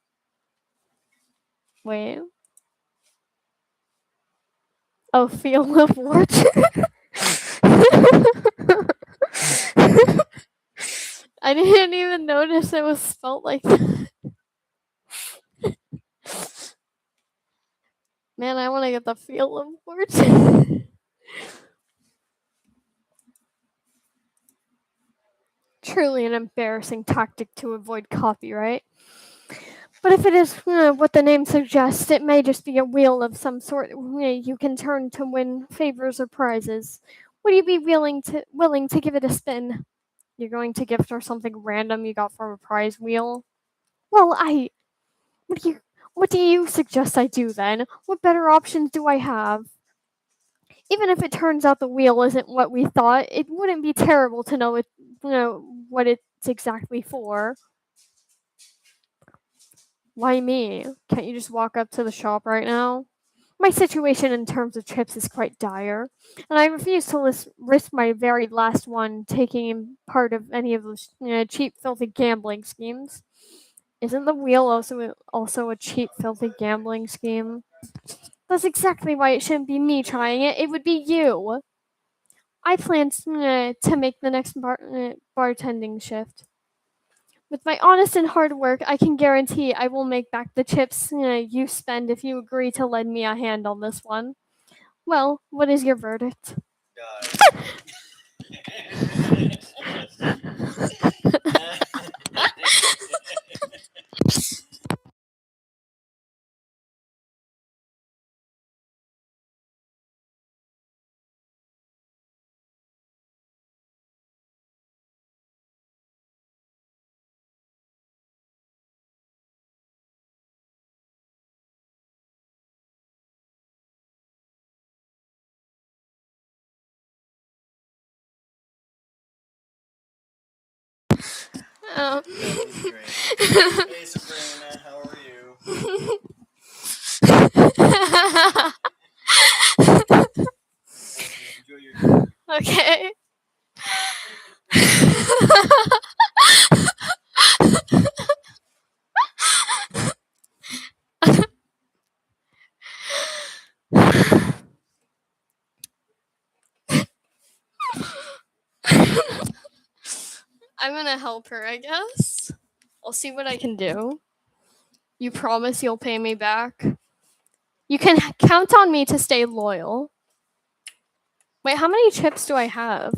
Wait. Oh, Wheel of Fortune? I didn't even notice it was spelled like that. Man, I want to get the Wheel of Fortune. Truly an embarrassing tactic to avoid copyright. But if it is what the name suggests, it may just be a wheel of some sort you can turn to win favors or prizes. Would you be willing to give it a spin? You're going to gift her something random you got from a prize wheel? Well, what do you suggest I do then? What better options do I have? Even if it turns out the wheel isn't what we thought, it wouldn't be terrible to know what it's exactly for. Why me? Can't you just walk up to the shop right now? My situation in terms of chips is quite dire, and I refuse to risk my very last one taking part of any of those cheap, filthy gambling schemes. Isn't the wheel also a cheap, filthy gambling scheme? That's exactly why it shouldn't be me trying it. It would be you. I plan to make the next bartending shift. With my honest and hard work, I can guarantee I will make back the chips you spend if you agree to lend me a hand on this one. Well, what is your verdict? Um, That was great. Hey Sabrina, how are you? Enjoy your okay. I'm gonna help her, I guess. I'll see what I can do. You promise you'll pay me back? You can count on me to stay loyal. Wait, how many chips do I have?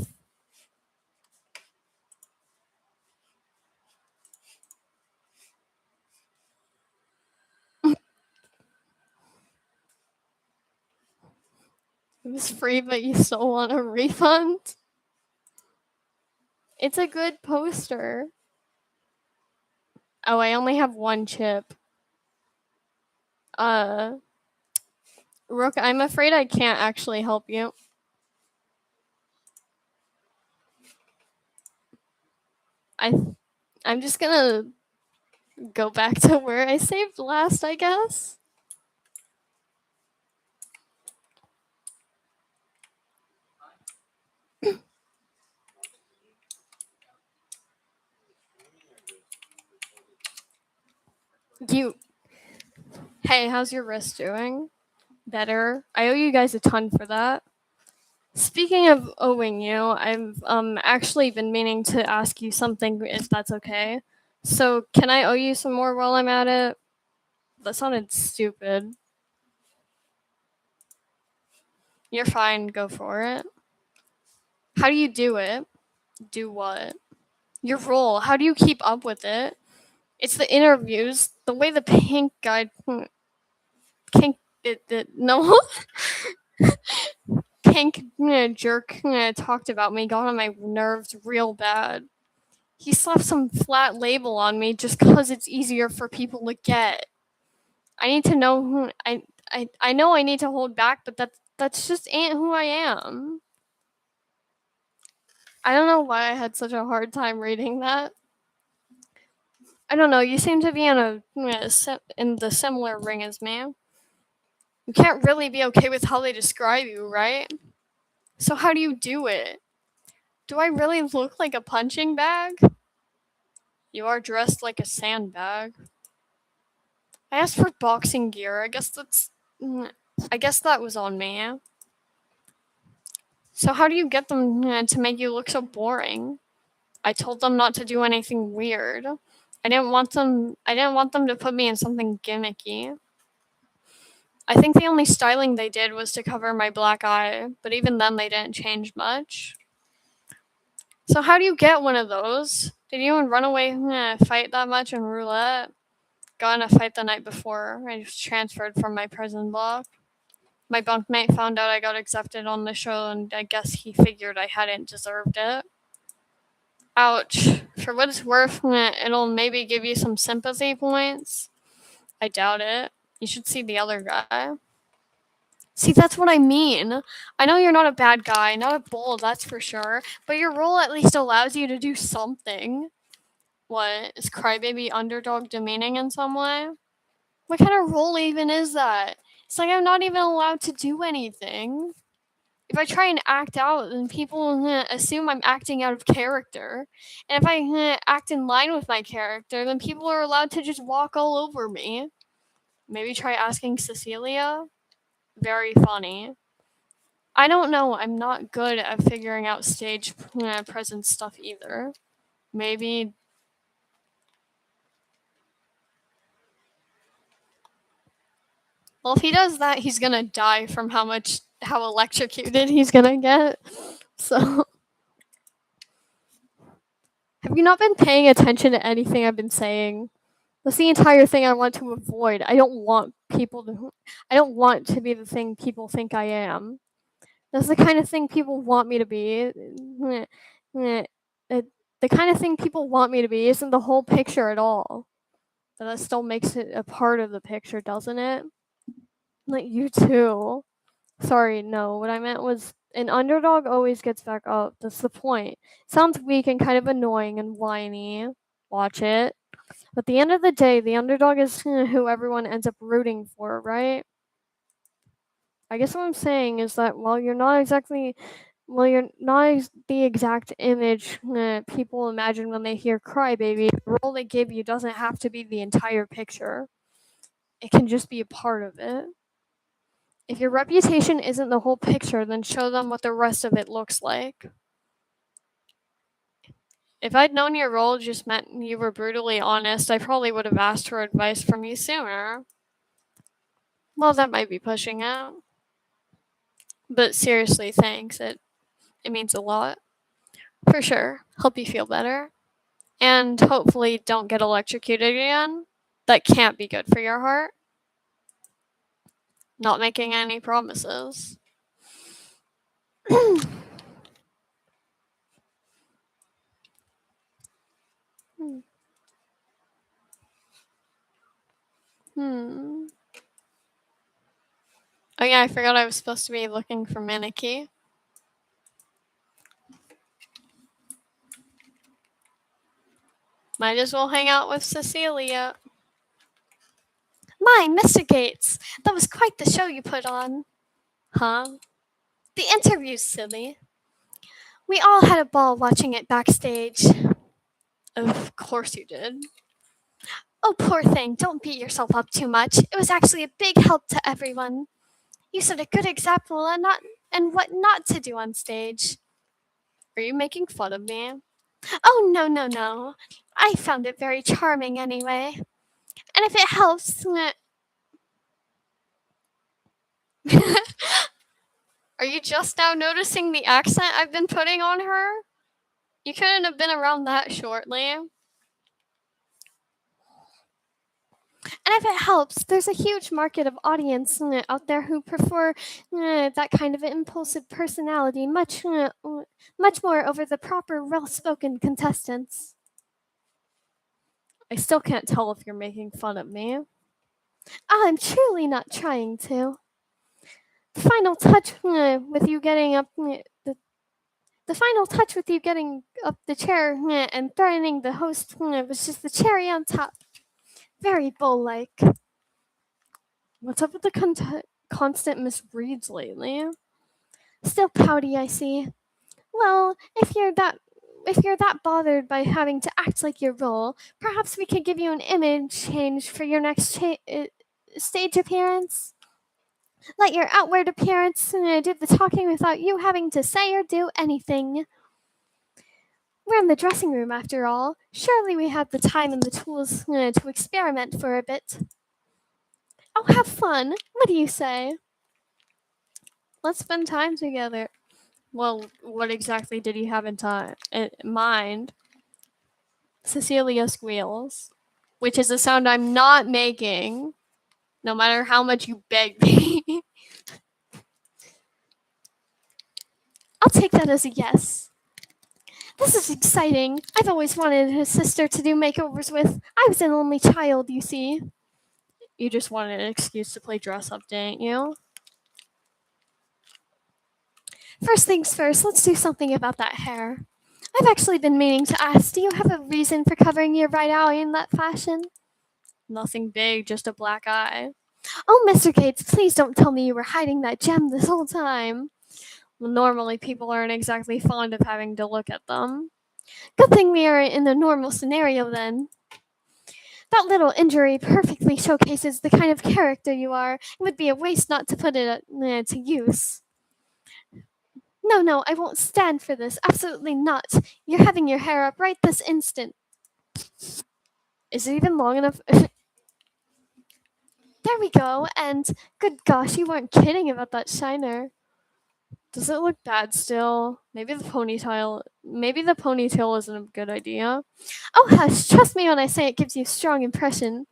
It was free, but you still want a refund? It's a good poster. Oh, I only have one chip. Uh, Rook, I'm afraid I can't actually help you. I, I'm just gonna go back to where I saved last, I guess. You. Hey, how's your wrist doing? Better. I owe you guys a ton for that. Speaking of owing you, I've actually been meaning to ask you something if that's okay. So, can I owe you some more while I'm at it? That sounded stupid. You're fine, go for it. How do you do it? Do what? Your role. How do you keep up with it? It's the interviews, the way the pink No. Pink jerk talked about me, got on my nerves real bad. He slapped some flat label on me just because it's easier for people to get. I need to know who I know I need to hold back, but that's just ain't who I am. I don't know why I had such a hard time reading that. I don't know. You seem to be in in the similar ring as me. You can't really be okay with how they describe you, right? So how do you do it? Do I really look like a punching bag? You are dressed like a sandbag. I asked for boxing gear. I guess that was on me. So how do you get them to make you look so boring? I told them not to do anything weird. I didn't want them to put me in something gimmicky. I think the only styling they did was to cover my black eye, but even then they didn't change much. So how do you get one of those? Did you even run away fight that much in roulette? Got in a fight the night before. I was transferred from my prison block. My bunkmate found out I got accepted on the show, and I guess he figured I hadn't deserved it. Ouch. For what it's worth, it'll maybe give you some sympathy points. I doubt it. You should see the other guy. See, that's what I mean. I know you're not a bad guy, not a bull, that's for sure, but your role at least allows you to do something. What? Is Crybaby underdog demeaning in some way? What kind of role even is that? It's like I'm not even allowed to do anything. If I try and act out, then people assume I'm acting out of character. And if I act in line with my character, then people are allowed to just walk all over me. Maybe try asking Cecilia? Very funny. I don't know. I'm not good at figuring out stage presence stuff either. Maybe. Well, if he does that, he's gonna die from how electrocuted he's gonna get. So, have you not been paying attention to anything I've been saying? That's the entire thing I want to avoid. I don't want people to. I don't want to be the thing people think I am. That's the kind of thing people want me to be. The kind of thing people want me to be isn't the whole picture at all. But that still makes it a part of the picture, doesn't it? Like you too. Sorry, no. What I meant was an underdog always gets back up. That's the point. Sounds weak and kind of annoying and whiny. Watch it. But at the end of the day, the underdog is who everyone ends up rooting for, right? I guess what I'm saying is that while you're not the exact image people imagine when they hear crybaby, the role they give you doesn't have to be the entire picture. It can just be a part of it. If your reputation isn't the whole picture, then show them what the rest of it looks like. If I'd known your role just meant you were brutally honest, I probably would have asked for advice from you sooner. Well, that might be pushing it. But seriously, thanks. It means a lot. For sure. Help you feel better. And hopefully don't get electrocuted again. That can't be good for your heart. Not making any promises. Hmm. Oh yeah, I forgot I was supposed to be looking for Maniki. Might as well hang out with Cecilia. My, Mr. Gates, that was quite the show you put on. Huh? The interview's silly. We all had a ball watching it backstage. Of course you did. Oh, poor thing, don't beat yourself up too much. It was actually a big help to everyone. You set a good example and what not to do on stage. Are you making fun of me? Oh, no, no, no. I found it very charming anyway. And if it helps. Are you just now noticing the accent I've been putting on her? You couldn't have been around that shortly. And if it helps, there's a huge market of audience out there who prefer that kind of impulsive personality much more over the proper, well-spoken contestants. I still can't tell if you're making fun of me. I'm truly not trying to. The final touch with you getting up the final touch with you getting up the chair and threatening the host was just the cherry on top. Very bull-like. What's up with the constant misreads lately? Still pouty, I see. Well, if you're that bothered by having to act like your role, perhaps we could give you an image change for your next stage appearance. Let your outward appearance do the talking without you having to say or do anything. We're in the dressing room after all. Surely we have the time and the tools to experiment for a bit. Oh, have fun. What do you say? Let's spend time together. Well, what exactly did he have in mind? Cecilia squeals, which is a sound I'm not making, no matter how much you beg me. I'll take that as a yes. This is exciting. I've always wanted a sister to do makeovers with. I was an only child, you see. You just wanted an excuse to play dress up, didn't you? First things first, let's do something about that hair. I've actually been meaning to ask, do you have a reason for covering your right eye in that fashion? Nothing big, just a black eye. Oh, Mr. Gates, please don't tell me you were hiding that gem this whole time. Well, normally people aren't exactly fond of having to look at them. Good thing we are in a normal scenario then. That little injury perfectly showcases the kind of character you are. It would be a waste not to put it to use. No, no, I won't stand for this. Absolutely not. You're having your hair up right this instant. Is it even long enough? There we go. And good gosh, you weren't kidding about that shiner. Does it look bad still? Maybe the ponytail. Maybe the ponytail isn't a good idea. Oh hush! Trust me when I say it gives you a strong impression.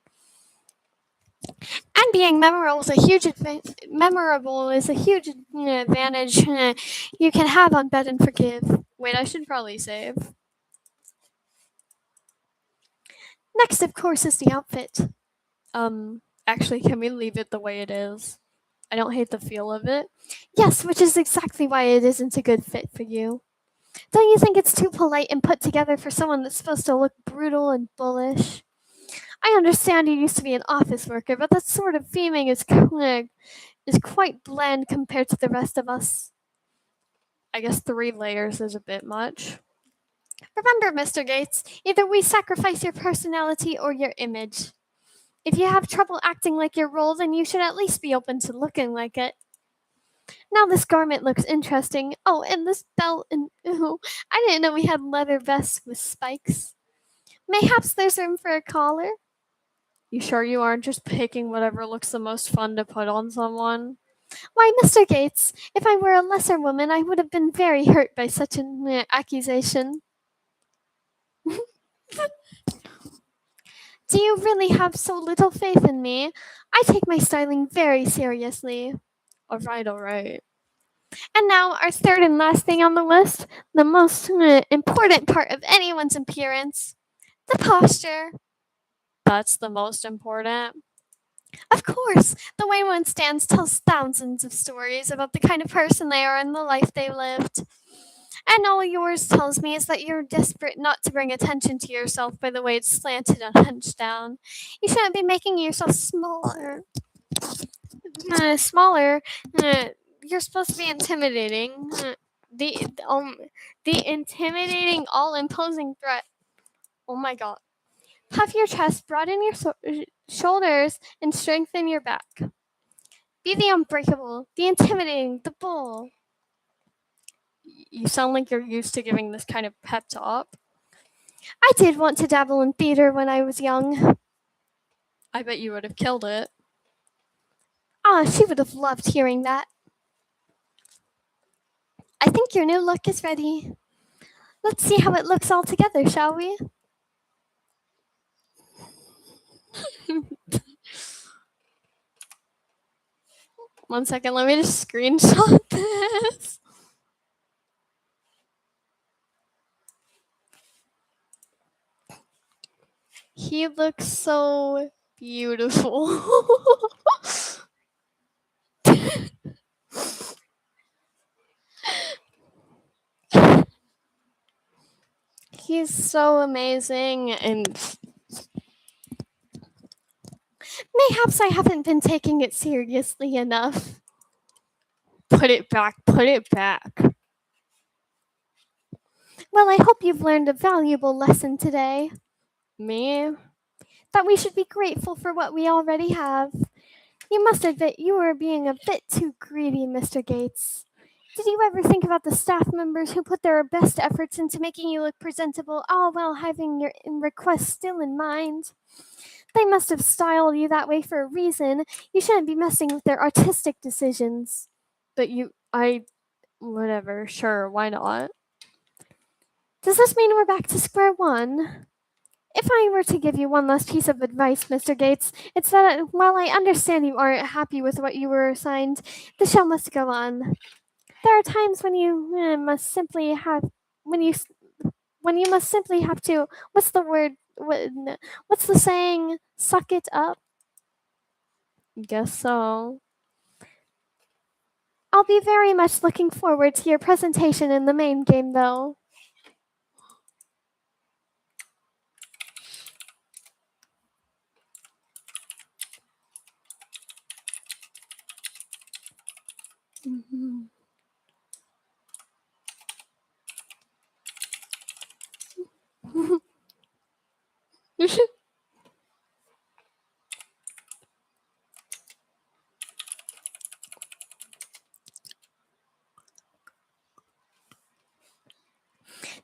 And being memorable is a huge advantage you can have on Bet and Forgive. Wait, I should probably save. Next, of course, is the outfit. Actually, can we leave it the way it is? I don't hate the feel of it. Yes, which is exactly why it isn't a good fit for you. Don't you think it's too polite and put together for someone that's supposed to look brutal and bullish? I understand you used to be an office worker, but that sort of theming is quite bland compared to the rest of us. I guess 3 layers is a bit much. Remember, Mr. Gates, either we sacrifice your personality or your image. If you have trouble acting like your role, then you should at least be open to looking like it. Now this garment looks interesting. Oh, and this belt and ooh, I didn't know we had leather vests with spikes. Mayhaps there's room for a collar? You sure you aren't just picking whatever looks the most fun to put on someone? Why, Mr. Gates, if I were a lesser woman, I would have been very hurt by such an accusation. Do you really have so little faith in me? I take my styling very seriously. Alright, alright. And now, our third and last thing on the list, the most important part of anyone's appearance, the posture. That's the most important. Of course, the way one stands tells thousands of stories about the kind of person they are and the life they lived. And all yours tells me is that you're desperate not to bring attention to yourself by the way it's slanted and hunched down. You shouldn't be making yourself smaller. Smaller. You're supposed to be intimidating. The the intimidating, all-imposing threat. Oh my god. Puff your chest, broaden your shoulders, and strengthen your back. Be the unbreakable, the intimidating, the bull. You sound like you're used to giving this kind of pep talk. I did want to dabble in theater when I was young. I bet you would have killed it. Ah, she would have loved hearing that. I think your new look is ready. Let's see how it looks all together, shall we? 1 second, let me just screenshot this. He looks so beautiful. He's so amazing, and mayhaps I haven't been taking it seriously enough. Put it back, put it back. Well, I hope you've learned a valuable lesson today. Me? That we should be grateful for what we already have. You must admit you were being a bit too greedy, Mr. Gates. Did you ever think about the staff members who put their best efforts into making you look presentable, all while having your requests still in mind? They must have styled you that way for a reason. You shouldn't be messing with their artistic decisions. But whatever, sure, why not? Does this mean we're back to square one? If I were to give you one last piece of advice, Mr. Gates, it's that while I understand you aren't happy with what you were assigned, the show must go on. There are times when you must simply have when you s- when you must simply have to. What's the word? What's the saying? Suck it up. Guess so. I'll be very much looking forward to your presentation in the main game, though. Mhm.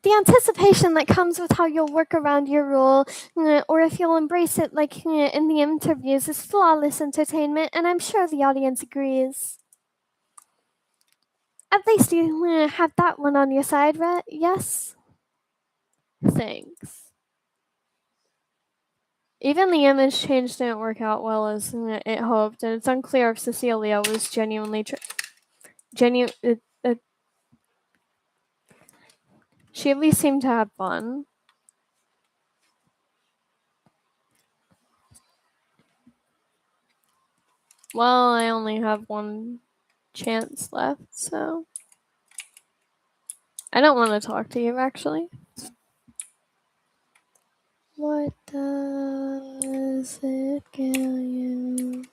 The anticipation that comes with how you'll work around your role, or if you'll embrace it like in the interviews, is flawless entertainment, and I'm sure the audience agrees. At least you have that one on your side, right? Yes? Thanks. Even the image change didn't work out well as it hoped, and it's unclear if Cecilia was genuinely genuine. She at least seemed to have fun. Well, I only have one chance left, so I don't want to talk to you actually. What does it kill you?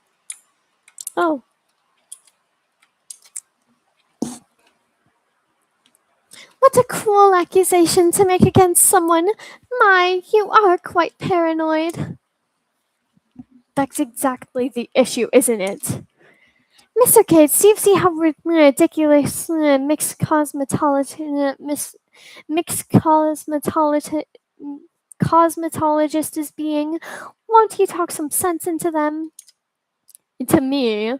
Oh. What a cruel accusation to make against someone. My, you are quite paranoid. That's exactly the issue, isn't it? Mr. Cates, do you see how ridiculous mixed cosmetology, mixed cosmetologist is being? Won't you talk some sense into them? To me?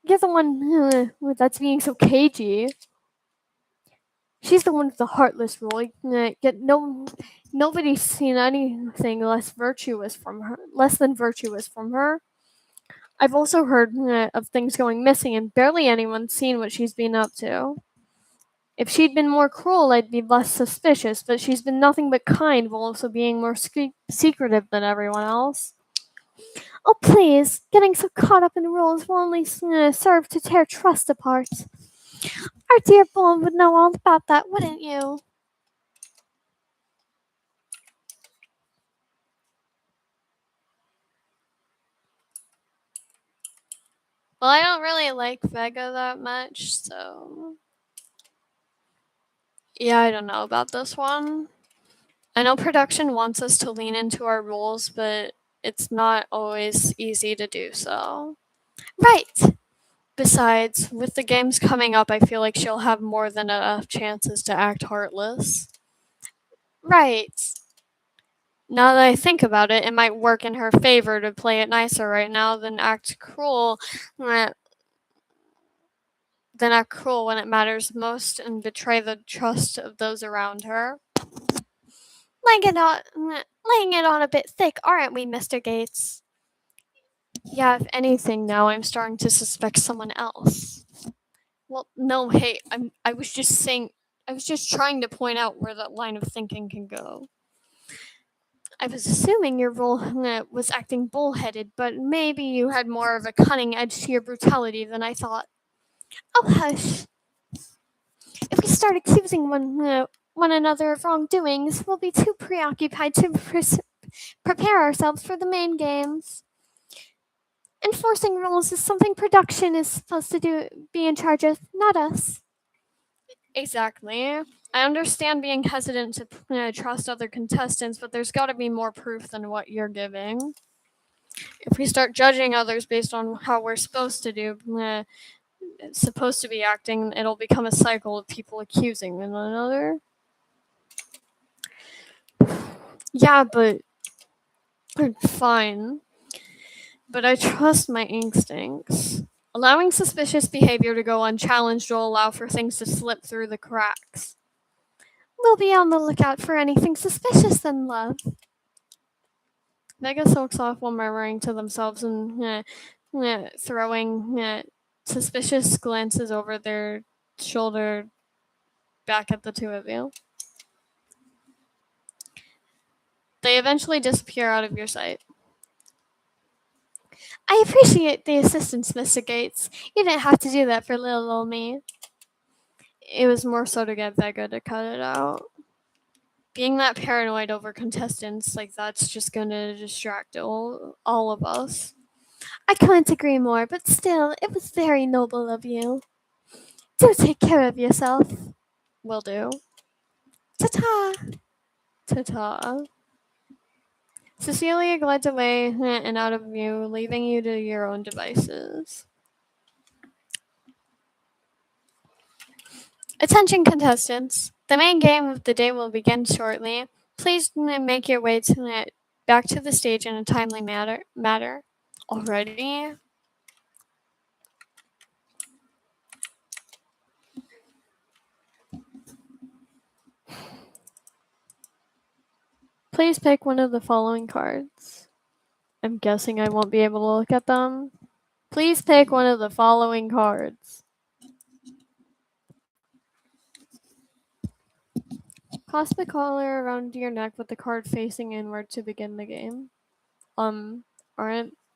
You're the one that's being so cagey. She's the one with the heartless rule. Yet nobody's seen anything less than virtuous from her. I've also heard of things going missing, and barely anyone's seen what she's been up to. If she'd been more cruel, I'd be less suspicious, but she's been nothing but kind while also being more secretive than everyone else. Oh, please, getting so caught up in rules will only serve to tear trust apart. Our dear Bull would know all about that, wouldn't you? Well, I don't really like Vega that much, so. Yeah, I don't know about this one. I know production wants us to lean into our roles, but it's not always easy to do so. Right! Besides, with the games coming up, I feel like she'll have more than enough chances to act heartless. Right. Now that I think about it, it might work in her favor to play it nicer right now than act cruel. Than act cruel when it matters most and betray the trust of those around her. Laying it on a bit thick, aren't we, Mr. Gates? Yeah, if anything, now I'm starting to suspect someone else. Well, no, hey, I was just saying, I was just trying to point out where that line of thinking can go. I was assuming your role was acting bullheaded, but maybe you had more of a cunning edge to your brutality than I thought. Oh, hush. If we start accusing one another of wrongdoings, we'll be too preoccupied to prepare ourselves for the main games. Enforcing rules is something production is supposed to be in charge of, not us. Exactly. I understand being hesitant to trust other contestants, but there's got to be more proof than what you're giving. If we start judging others based on how we're supposed to supposed to be acting, it'll become a cycle of people accusing one another. Yeah, but fine. But I trust my instincts. Allowing suspicious behavior to go unchallenged will allow for things to slip through the cracks. We'll be on the lookout for anything suspicious then, love. Vega soaks off while murmuring to themselves and throwing suspicious glances over their shoulder back at the two of you. They eventually disappear out of your sight. I appreciate the assistance, Mr. Gates. You didn't have to do that for little old me. It was more so to get Vega to cut it out. Being that paranoid over contestants, like that's just gonna distract all of us. I couldn't agree more, but still, it was very noble of you. Do take care of yourself. Will do. Ta-ta! Ta-ta. Cecilia glides away and out of view, leaving you to your own devices. Attention contestants. The main game of the day will begin shortly. Please make your way back to the stage in a timely matter. Already? Please pick one of the following cards. I'm guessing I won't be able to look at them. Please pick one of the following cards. Clasp the collar around your neck with the card facing inward to begin the game. Aren't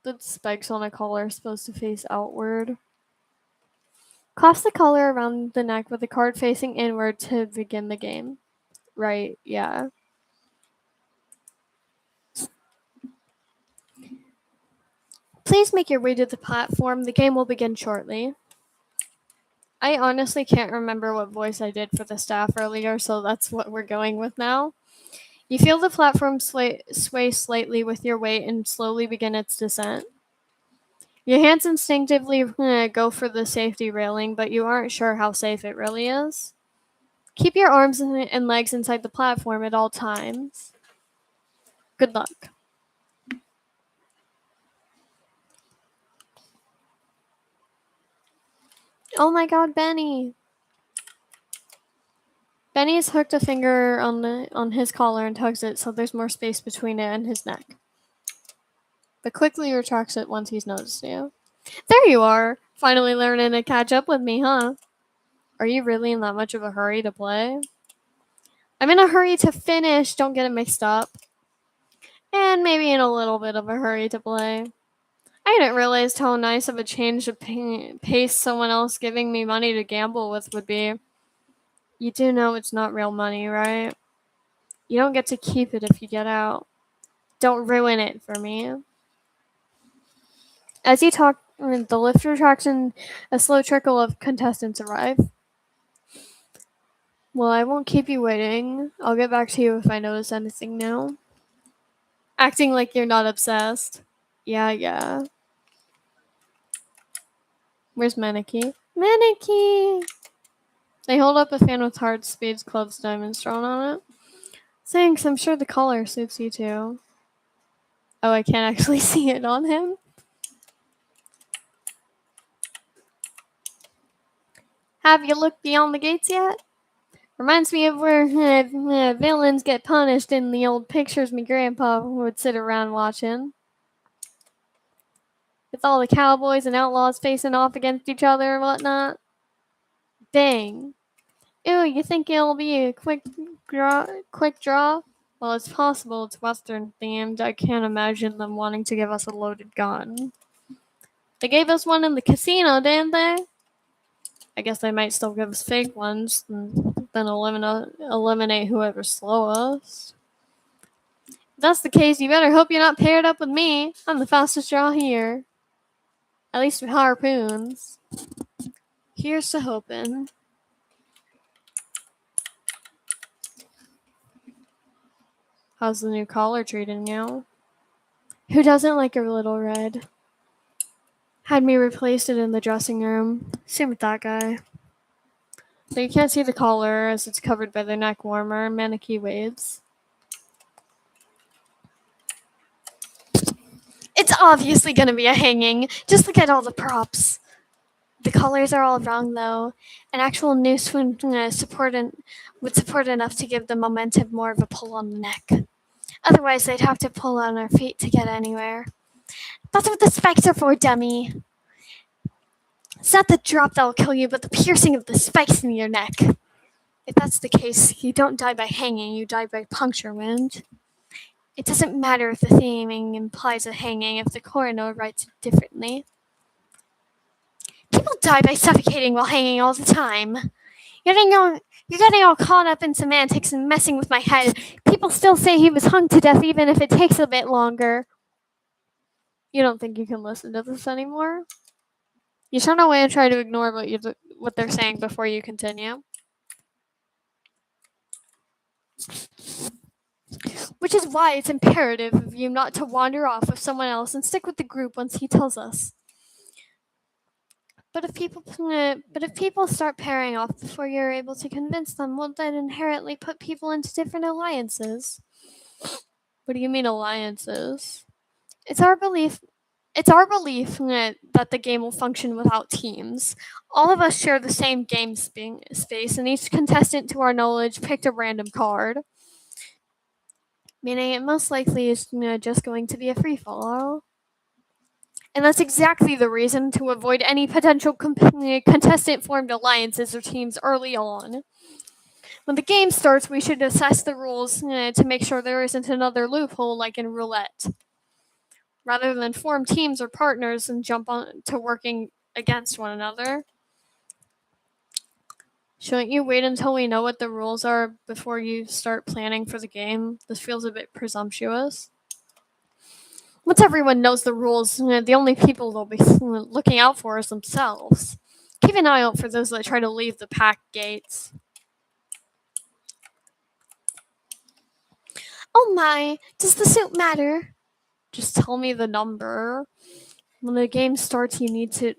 the spikes on a collar supposed to face outward? Clasp the collar around the neck with the card facing inward to begin the game. Right, yeah. Please make your way to the platform. The game will begin shortly. I honestly can't remember what voice I did for the staff earlier, so that's what we're going with now. You feel the platform sway slightly with your weight and slowly begin its descent. Your hands instinctively go for the safety railing, but you aren't sure how safe it really is. Keep your arms and legs inside the platform at all times. Good luck. Oh my god, Benny! Benny has hooked a finger on his collar and tugs it so there's more space between it and his neck. But quickly retracts it once he's noticed you. There you are! Finally learning to catch up with me, huh? Are you really in that much of a hurry to play? I'm in a hurry to finish, don't get it mixed up. And maybe in a little bit of a hurry to play. I didn't realize how nice of a change of pace someone else giving me money to gamble with would be. You do know it's not real money, right? You don't get to keep it if you get out. Don't ruin it for me. As you talk, the lift retracts and a slow trickle of contestants arrive. Well, I won't keep you waiting. I'll get back to you if I notice anything new. Acting like you're not obsessed. Yeah. Where's Maneki? Maneki! They hold up a fan with hearts, spades, clubs, diamonds drawn on it. Thanks, I'm sure the collar suits you too. Oh, I can't actually see it on him. Have you looked beyond the gates yet? Reminds me of where villains get punished in the old pictures me grandpa would sit around watching. with all the cowboys and outlaws facing off against each other and whatnot. Dang. Ew, you think it'll be a quick draw? Quick draw? Well, it's possible it's Western themed. I can't imagine them wanting to give us a loaded gun. They gave us one in the casino, didn't they? I guess they might still give us fake ones and then eliminate whoever's slowest. If that's the case, you better hope you're not paired up with me. I'm the fastest draw here. At least with harpoons. Here's to hoping. How's the new collar treating you? Who doesn't like a little red? Had me replaced it in the dressing room. Same with that guy. So you can't see the collar as it's covered by the neck warmer, mannequin waves. It's obviously gonna be a hanging. Just look at all the props. The collars are all wrong though. An actual noose would support enough to give the momentum more of a pull on the neck. Otherwise, they'd have to pull on our feet to get anywhere. That's what the spikes are for, dummy. It's not the drop that'll kill you, but the piercing of the spikes in your neck. If that's the case, you don't die by hanging, you die by puncture wound. It doesn't matter if the theming implies a hanging if the coroner writes it differently. People die by suffocating while hanging all the time. You're getting all caught up in semantics and messing with my head. People still say he was hung to death even if it takes a bit longer. You don't think you can listen to this anymore? You turn away and try to ignore what they're saying before you continue. Which is why it's imperative of you not to wander off with someone else and stick with the group once he tells us. But if people start pairing off before you're able to convince them, won't that inherently put people into different alliances? What do you mean alliances? It's our belief that the game will function without teams. All of us share the same game space, and each contestant, to our knowledge, picked a random card. Meaning it most likely is just going to be a free-for-all. And that's exactly the reason to avoid any potential contestant-formed alliances or teams early on. When the game starts, we should assess the rules to make sure there isn't another loophole like in roulette. Rather than form teams or partners and jump on to working against one another. Shouldn't you wait until we know what the rules are before you start planning for the game? This feels a bit presumptuous. Once everyone knows the rules, the only people they'll be looking out for is themselves. Keep an eye out for those that try to leave the pack gates. Oh my, does the suit matter? Just tell me the number. When the game starts, you need to...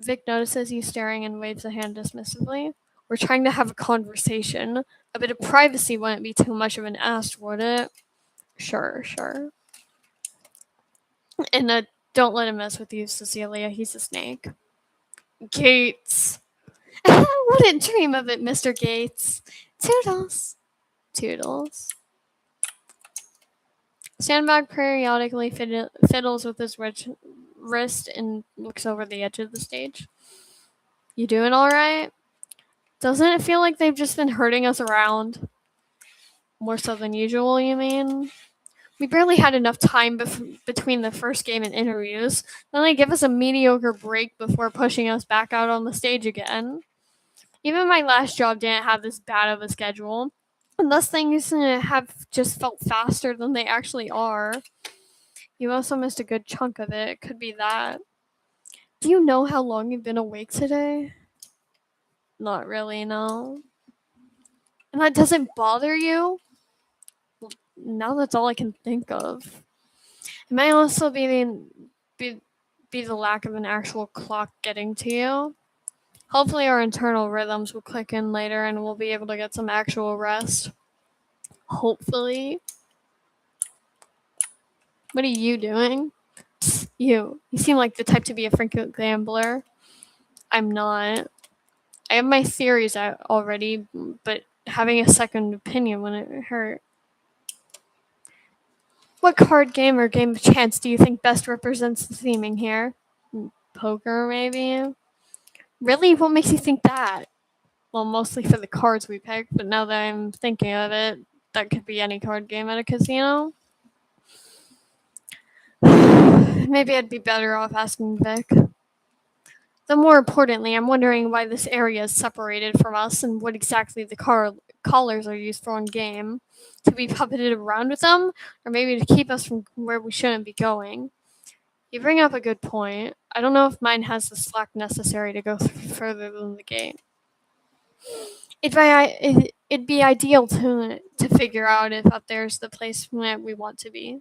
Vic notices you staring and waves a hand dismissively. We're trying to have a conversation. A bit of privacy wouldn't be too much of an ask, would it? Sure. And don't let him mess with you, Cecilia. He's a snake. Gates. Wouldn't dream of it, Mr. Gates. Toodles. Sandbag periodically fiddles with his wrist and looks over the edge of the stage. You doing alright? Doesn't it feel like they've just been herding us around? More so than usual, you mean? We barely had enough time between the first game and interviews. Then they give us a mediocre break before pushing us back out on the stage again. Even my last job didn't have this bad of a schedule. And thus things have just felt faster than they actually are. You also missed a good chunk of it. It could be that. Do you know how long you've been awake today? Not really, no. And that doesn't bother you? Well, now that's all I can think of. It might also be the lack of an actual clock getting to you. Hopefully our internal rhythms will click in later and we'll be able to get some actual rest. Hopefully. What are you doing? You seem like the type to be a frequent gambler. I'm not. I have my theories out already, but having a second opinion wouldn't hurt. What card game or game of chance do you think best represents the theming here? Poker, maybe? Really? What makes you think that? Well, mostly for the cards we picked, but now that I'm thinking of it, that could be any card game at a casino. Maybe I'd be better off asking Vic. Though more importantly, I'm wondering why this area is separated from us and what exactly the collars are used for in game. To be puppeted around with them, or maybe to keep us from where we shouldn't be going. You bring up a good point. I don't know if mine has the slack necessary to go further than the gate. It'd be ideal to figure out if up there's the place we want to be.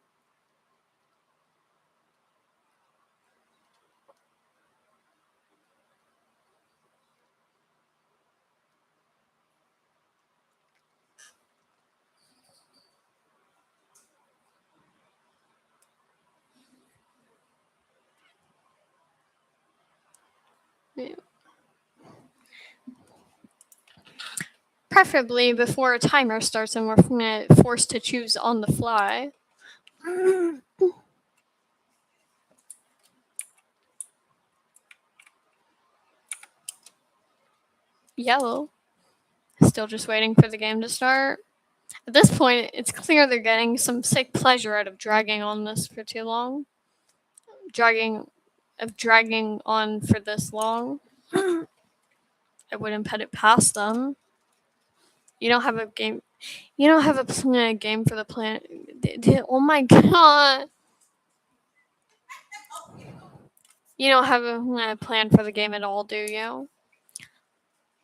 Preferably before a timer starts and we're forced to choose on the fly. Yellow. Still just waiting for the game to start. At this point, it's clear they're getting some sick pleasure out of dragging on this for too long. Dragging on for this long. I wouldn't put it past them. You don't have a game. You don't have a game for the plan. Oh my god! You don't have a plan for the game at all, do you?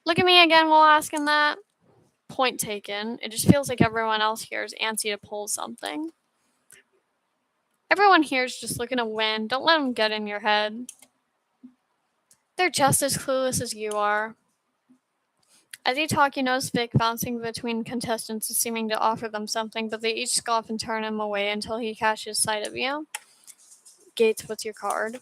Look at me again while asking that. Point taken. It just feels like everyone else here is antsy to pull something. Everyone here is just looking to win. Don't let them get in your head. They're just as clueless as you are. As you talk, you notice Vic bouncing between contestants and seeming to offer them something, but they each scoff and turn him away until he catches sight of you. Gates, what's your card?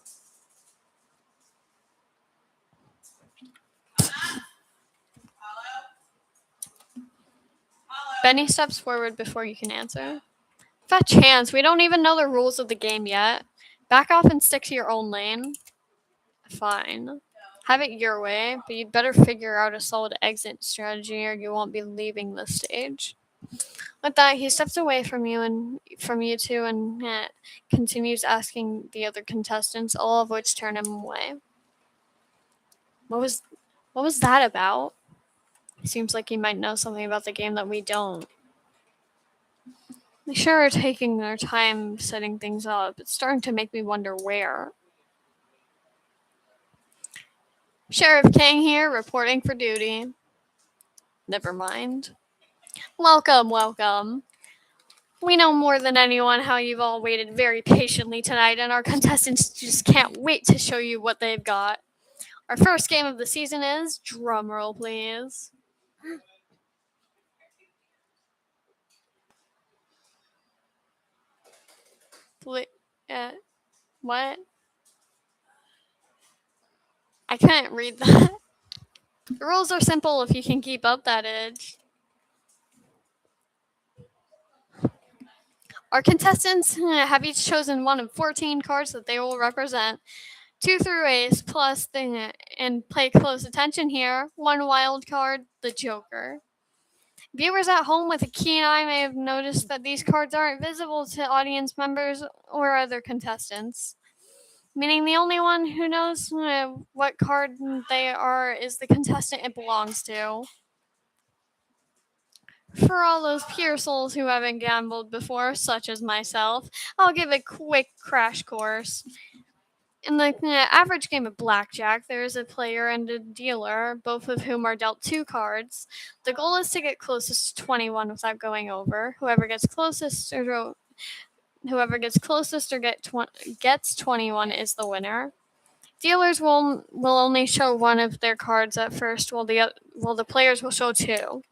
Benny steps forward before you can answer. Fat chance, we don't even know the rules of the game yet. Back off and stick to your own lane. Fine. Have it your way, but you'd better figure out a solid exit strategy or you won't be leaving the stage. With that, he steps away from you two and continues asking the other contestants, all of which turn him away. What was that about? Seems like he might know something about the game that we don't. They sure are taking their time setting things up. It's starting to make me wonder where. Sheriff King here, reporting for duty. Never mind. Welcome. We know more than anyone how you've all waited very patiently tonight, and our contestants just can't wait to show you what they've got. Our first game of the season is, drumroll please. What? I couldn't read that. The rules are simple if you can keep up that edge. Our contestants have each chosen one of 14 cards that they will represent. 2 through ace plus and pay close attention here. One wild card, the Joker. Viewers at home with a keen eye may have noticed that these cards aren't visible to audience members or other contestants, meaning the only one who knows what card they are is the contestant it belongs to. For all those pure souls who haven't gambled before, such as myself, I'll give a quick crash course. In the average game of blackjack, there is a player and a dealer, both of whom are dealt 2 cards. The goal is to get closest to 21 without going over. Whoever gets closest or gets 21 is the winner. Dealers will only show one of their cards at first, while the players will show 2.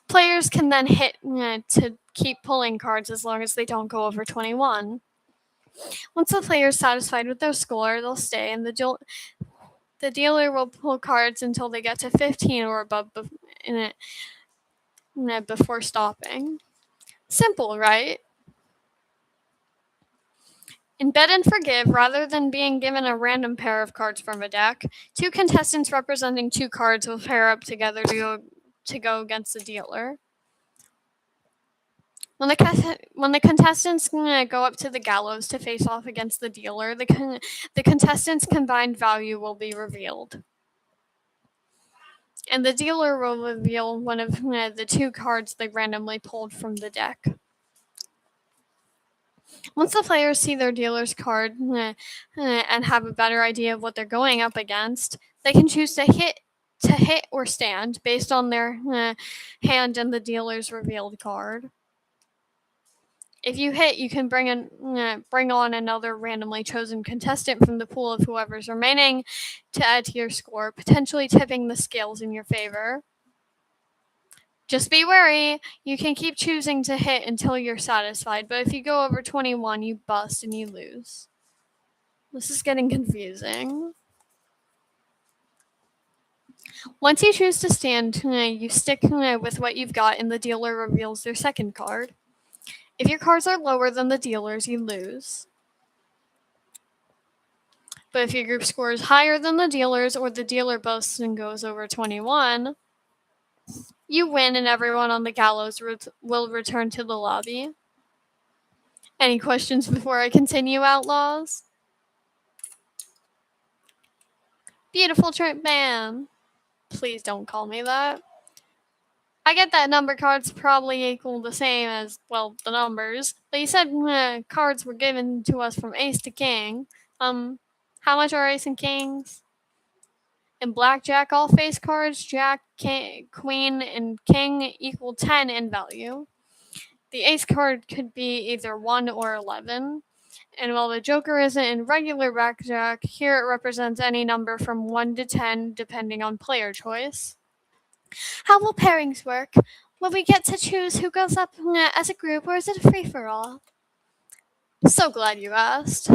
Players can then hit to keep pulling cards as long as they don't go over 21. Once the player is satisfied with their score, they'll stay, and the dealer will pull cards until they get to 15 or above before stopping. Simple, right? In Bet and Forgive, rather than being given a random pair of cards from a deck, two contestants representing two cards will pair up together to go against the dealer. When the contestants go up to the gallows to face off against the dealer, the contestants' combined value will be revealed. And the dealer will reveal one of the two cards they randomly pulled from the deck. Once the players see their dealer's card and have a better idea of what they're going up against, they can choose to hit or stand based on their hand and the dealer's revealed card. If you hit, you can bring on another randomly chosen contestant from the pool of whoever's remaining to add to your score, potentially tipping the scales in your favor. Just be wary, you can keep choosing to hit until you're satisfied, but if you go over 21, you bust and you lose. This is getting confusing. Once you choose to stand, you stick with what you've got and the dealer reveals their second card. If your cards are lower than the dealer's, you lose. But if your group score is higher than the dealer's or the dealer boasts and goes over 21, you win and everyone on the gallows will return to the lobby. Any questions before I continue, Outlaws? Beautiful trip man. Please don't call me that. I get that number cards probably equal the same as, well, the numbers. But you said cards were given to us from ace to king. How much are ace and kings? In blackjack, all face cards, jack, king, queen, and king equal 10 in value. The ace card could be either 1 or 11. And while the joker isn't in regular blackjack, here it represents any number from 1 to 10 depending on player choice. How will pairings work? Will we get to choose who goes up as a group, or is it a free-for-all? So glad you asked.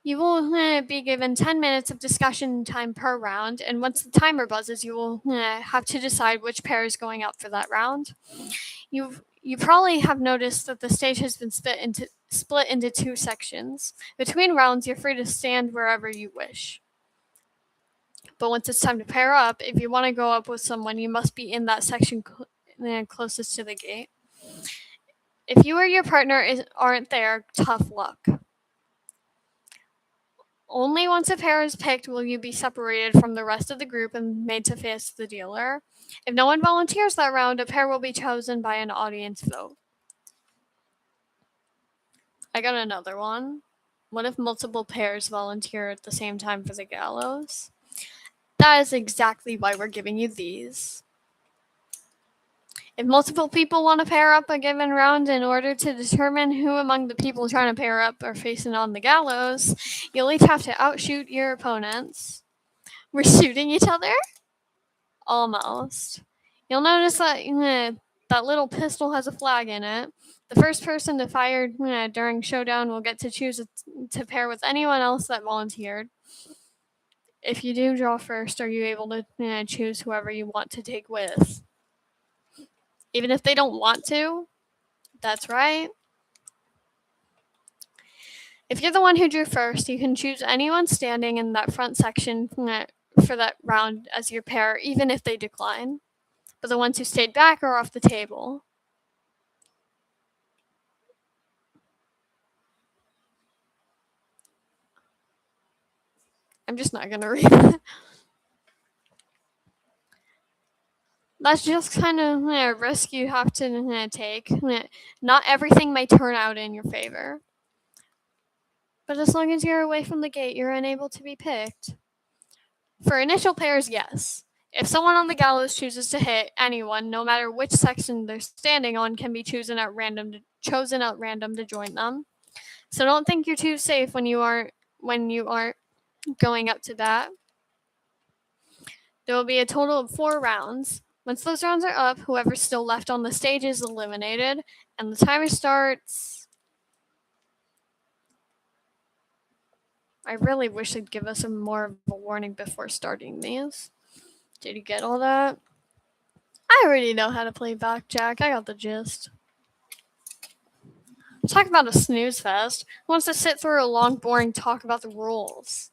You will be given 10 minutes of discussion time per round, and once the timer buzzes, you will have to decide which pair is going up for that round. You probably have noticed that the stage has been split into two sections. Between rounds, you're free to stand wherever you wish. But once it's time to pair up, if you want to go up with someone, you must be in that section closest to the gate. If you or your partner aren't there, tough luck. Only once a pair is picked will you be separated from the rest of the group and made to face the dealer. If no one volunteers that round, a pair will be chosen by an audience vote. I got another one. What if multiple pairs volunteer at the same time for the gallows? That is exactly why we're giving you these. If multiple people want to pair up a given round in order to determine who among the people trying to pair up are facing on the gallows, you'll each have to outshoot your opponents. We're shooting each other? Almost. You'll notice that that little pistol has a flag in it. The first person to fire during showdown will get to choose to pair with anyone else that volunteered. If you do draw first, are you able to choose whoever you want to take with? Even if they don't want to? That's right. If you're the one who drew first, you can choose anyone standing in that front section for that round as your pair, even if they decline. But the ones who stayed back are off the table. I'm just not going to read it. That's just kind of a risk you have to take. Not everything may turn out in your favor. But as long as you're away from the gate, you're unable to be picked. For initial pairs, yes. If someone on the gallows chooses to hit, anyone, no matter which section they're standing on, can be chosen at random to join them. So don't think you're too safe when you aren't going up to bat. There will be a total of 4 rounds. Once those rounds are up, whoever's still left on the stage is eliminated, and the timer starts. I really wish they'd give us more of a warning before starting these. Did you get all that? I already know how to play blackjack. I got the gist. Talk about a snooze fest. Who wants to sit through a long, boring talk about the rules?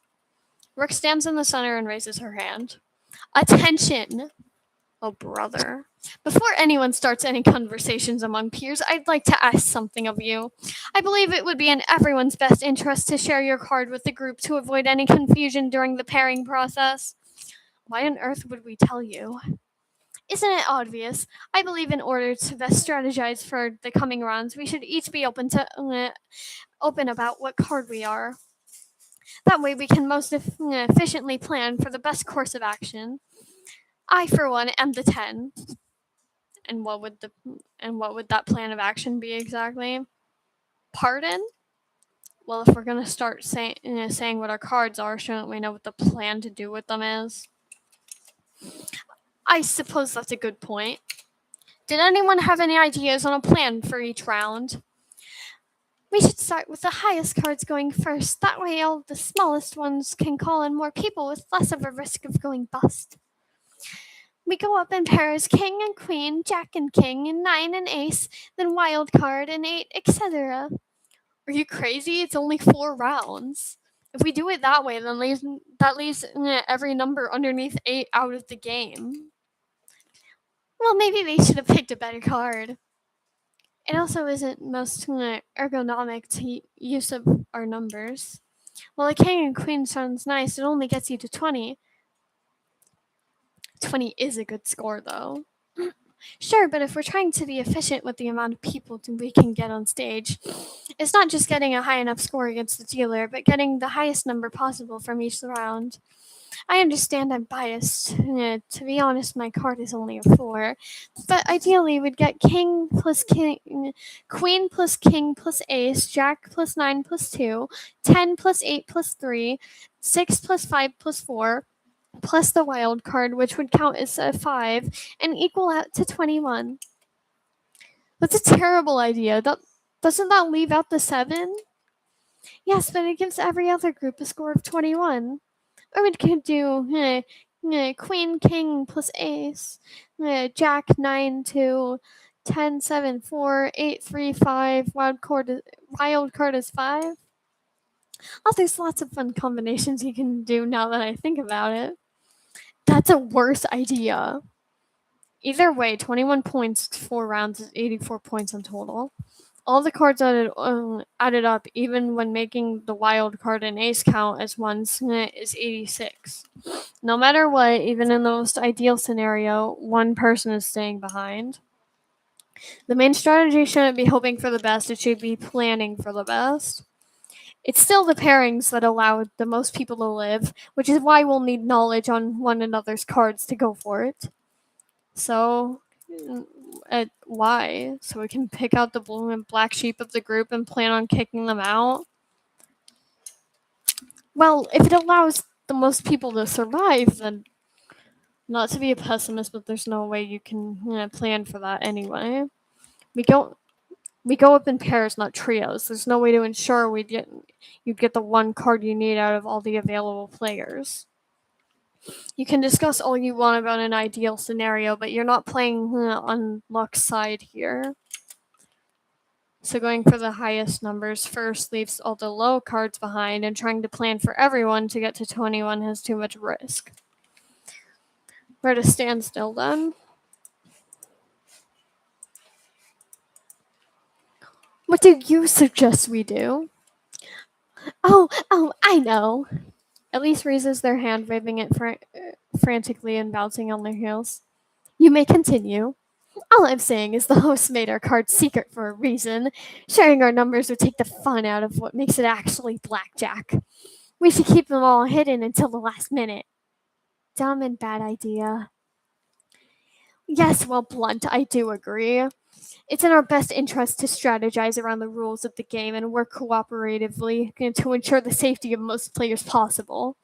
Rick stands in the center and raises her hand. Attention! Oh, brother. Before anyone starts any conversations among peers, I'd like to ask something of you. I believe it would be in everyone's best interest to share your card with the group to avoid any confusion during the pairing process. Why on earth would we tell you? Isn't it obvious? I believe in order to best strategize for the coming rounds, we should each be open about what card we are. That way, we can most efficiently plan for the best course of action. I, for one, am the 10. And what would that plan of action be exactly? Pardon? Well, if we're gonna start saying what our cards are, shouldn't we know what the plan to do with them is? I suppose that's a good point. Did anyone have any ideas on a plan for each round? We should start with the highest cards going first. That way, all the smallest ones can call in more people with less of a risk of going bust. We go up in pairs, king and queen, jack and king, and 9 and ace, then wild card and 8, etc. Are you crazy? It's only 4 rounds. If we do it that way, then that leaves every number underneath 8 out of the game. Well, maybe they should have picked a better card. It also isn't most ergonomic to use of our numbers. While a king and queen sounds nice, it only gets you to 20. 20 is a good score, though. Sure, but if we're trying to be efficient with the amount of people we can get on stage, it's not just getting a high enough score against the dealer, but getting the highest number possible from each round. I understand I'm biased. To be honest, my card is only a 4. But ideally, we'd get king plus king, queen plus king plus ace, jack plus 9 plus 2, 10 plus 8 plus 3, 6 plus 5 plus 4, plus the wild card, which would count as a 5, and equal out to 21. That's a terrible idea. Doesn't that leave out the 7? Yes, but it gives every other group a score of 21. Or we could do queen, king plus ace, jack 9, 2, 10, 7, 4, 8, 3, 5, wild card is 5. Oh, there's lots of fun combinations you can do now that I think about it. That's a worse idea. Either way, 21 points, 4 rounds is 84 points in total. All the cards added up, even when making the wild card and ace count as ones, is 86. No matter what, even in the most ideal scenario, one person is staying behind. The main strategy shouldn't be hoping for the best, it should be planning for the best. It's still the pairings that allow the most people to live, which is why we'll need knowledge on one another's cards to go for it. So, why? So we can pick out the blue and black sheep of the group and plan on kicking them out? Well, if it allows the most people to survive, then not to be a pessimist, but there's no way you can plan for that anyway. We go up in pairs, not trios. There's no way to ensure you'd get the one card you need out of all the available players. You can discuss all you want about an ideal scenario, but you're not playing on luck's side here. So going for the highest numbers first leaves all the low cards behind, and trying to plan for everyone to get to 21 has too much risk. We're at a standstill then. What do you suggest we do? Oh, I know. Elise raises their hand, waving it frantically and bouncing on their heels. You may continue. All I'm saying is the host made our cards secret for a reason. Sharing our numbers would take the fun out of what makes it actually blackjack. We should keep them all hidden until the last minute. Dumb and bad idea. Yes, well, Blunt, I do agree. It's in our best interest to strategize around the rules of the game and work cooperatively to ensure the safety of most players possible.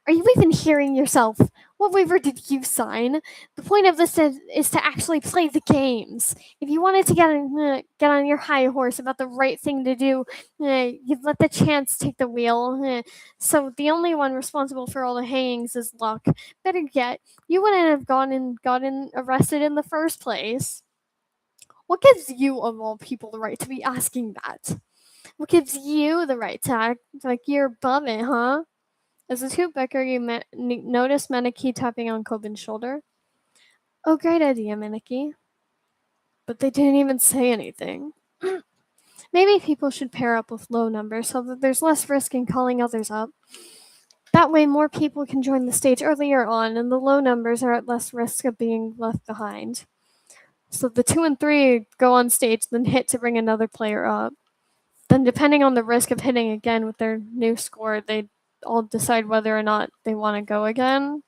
Are you even hearing yourself? What waiver did you sign? The point of this is to actually play the games. If you wanted to get on your high horse about the right thing to do, you'd let the chance take the wheel. So the only one responsible for all the hangings is luck. Better yet, you wouldn't have gotten arrested in the first place. What gives you, of all people, the right to be asking that? What gives you the right to act like you're above it, huh? As the two bicker, you notice Meniki tapping on Kobin's shoulder. Oh, great idea, Meniki. But they didn't even say anything. Maybe people should pair up with low numbers so that there's less risk in calling others up. That way, more people can join the stage earlier on, and the low numbers are at less risk of being left behind. So the 2 and 3 go on stage, then hit to bring another player up. Then, depending on the risk of hitting again with their new score, they all decide whether or not they want to go again.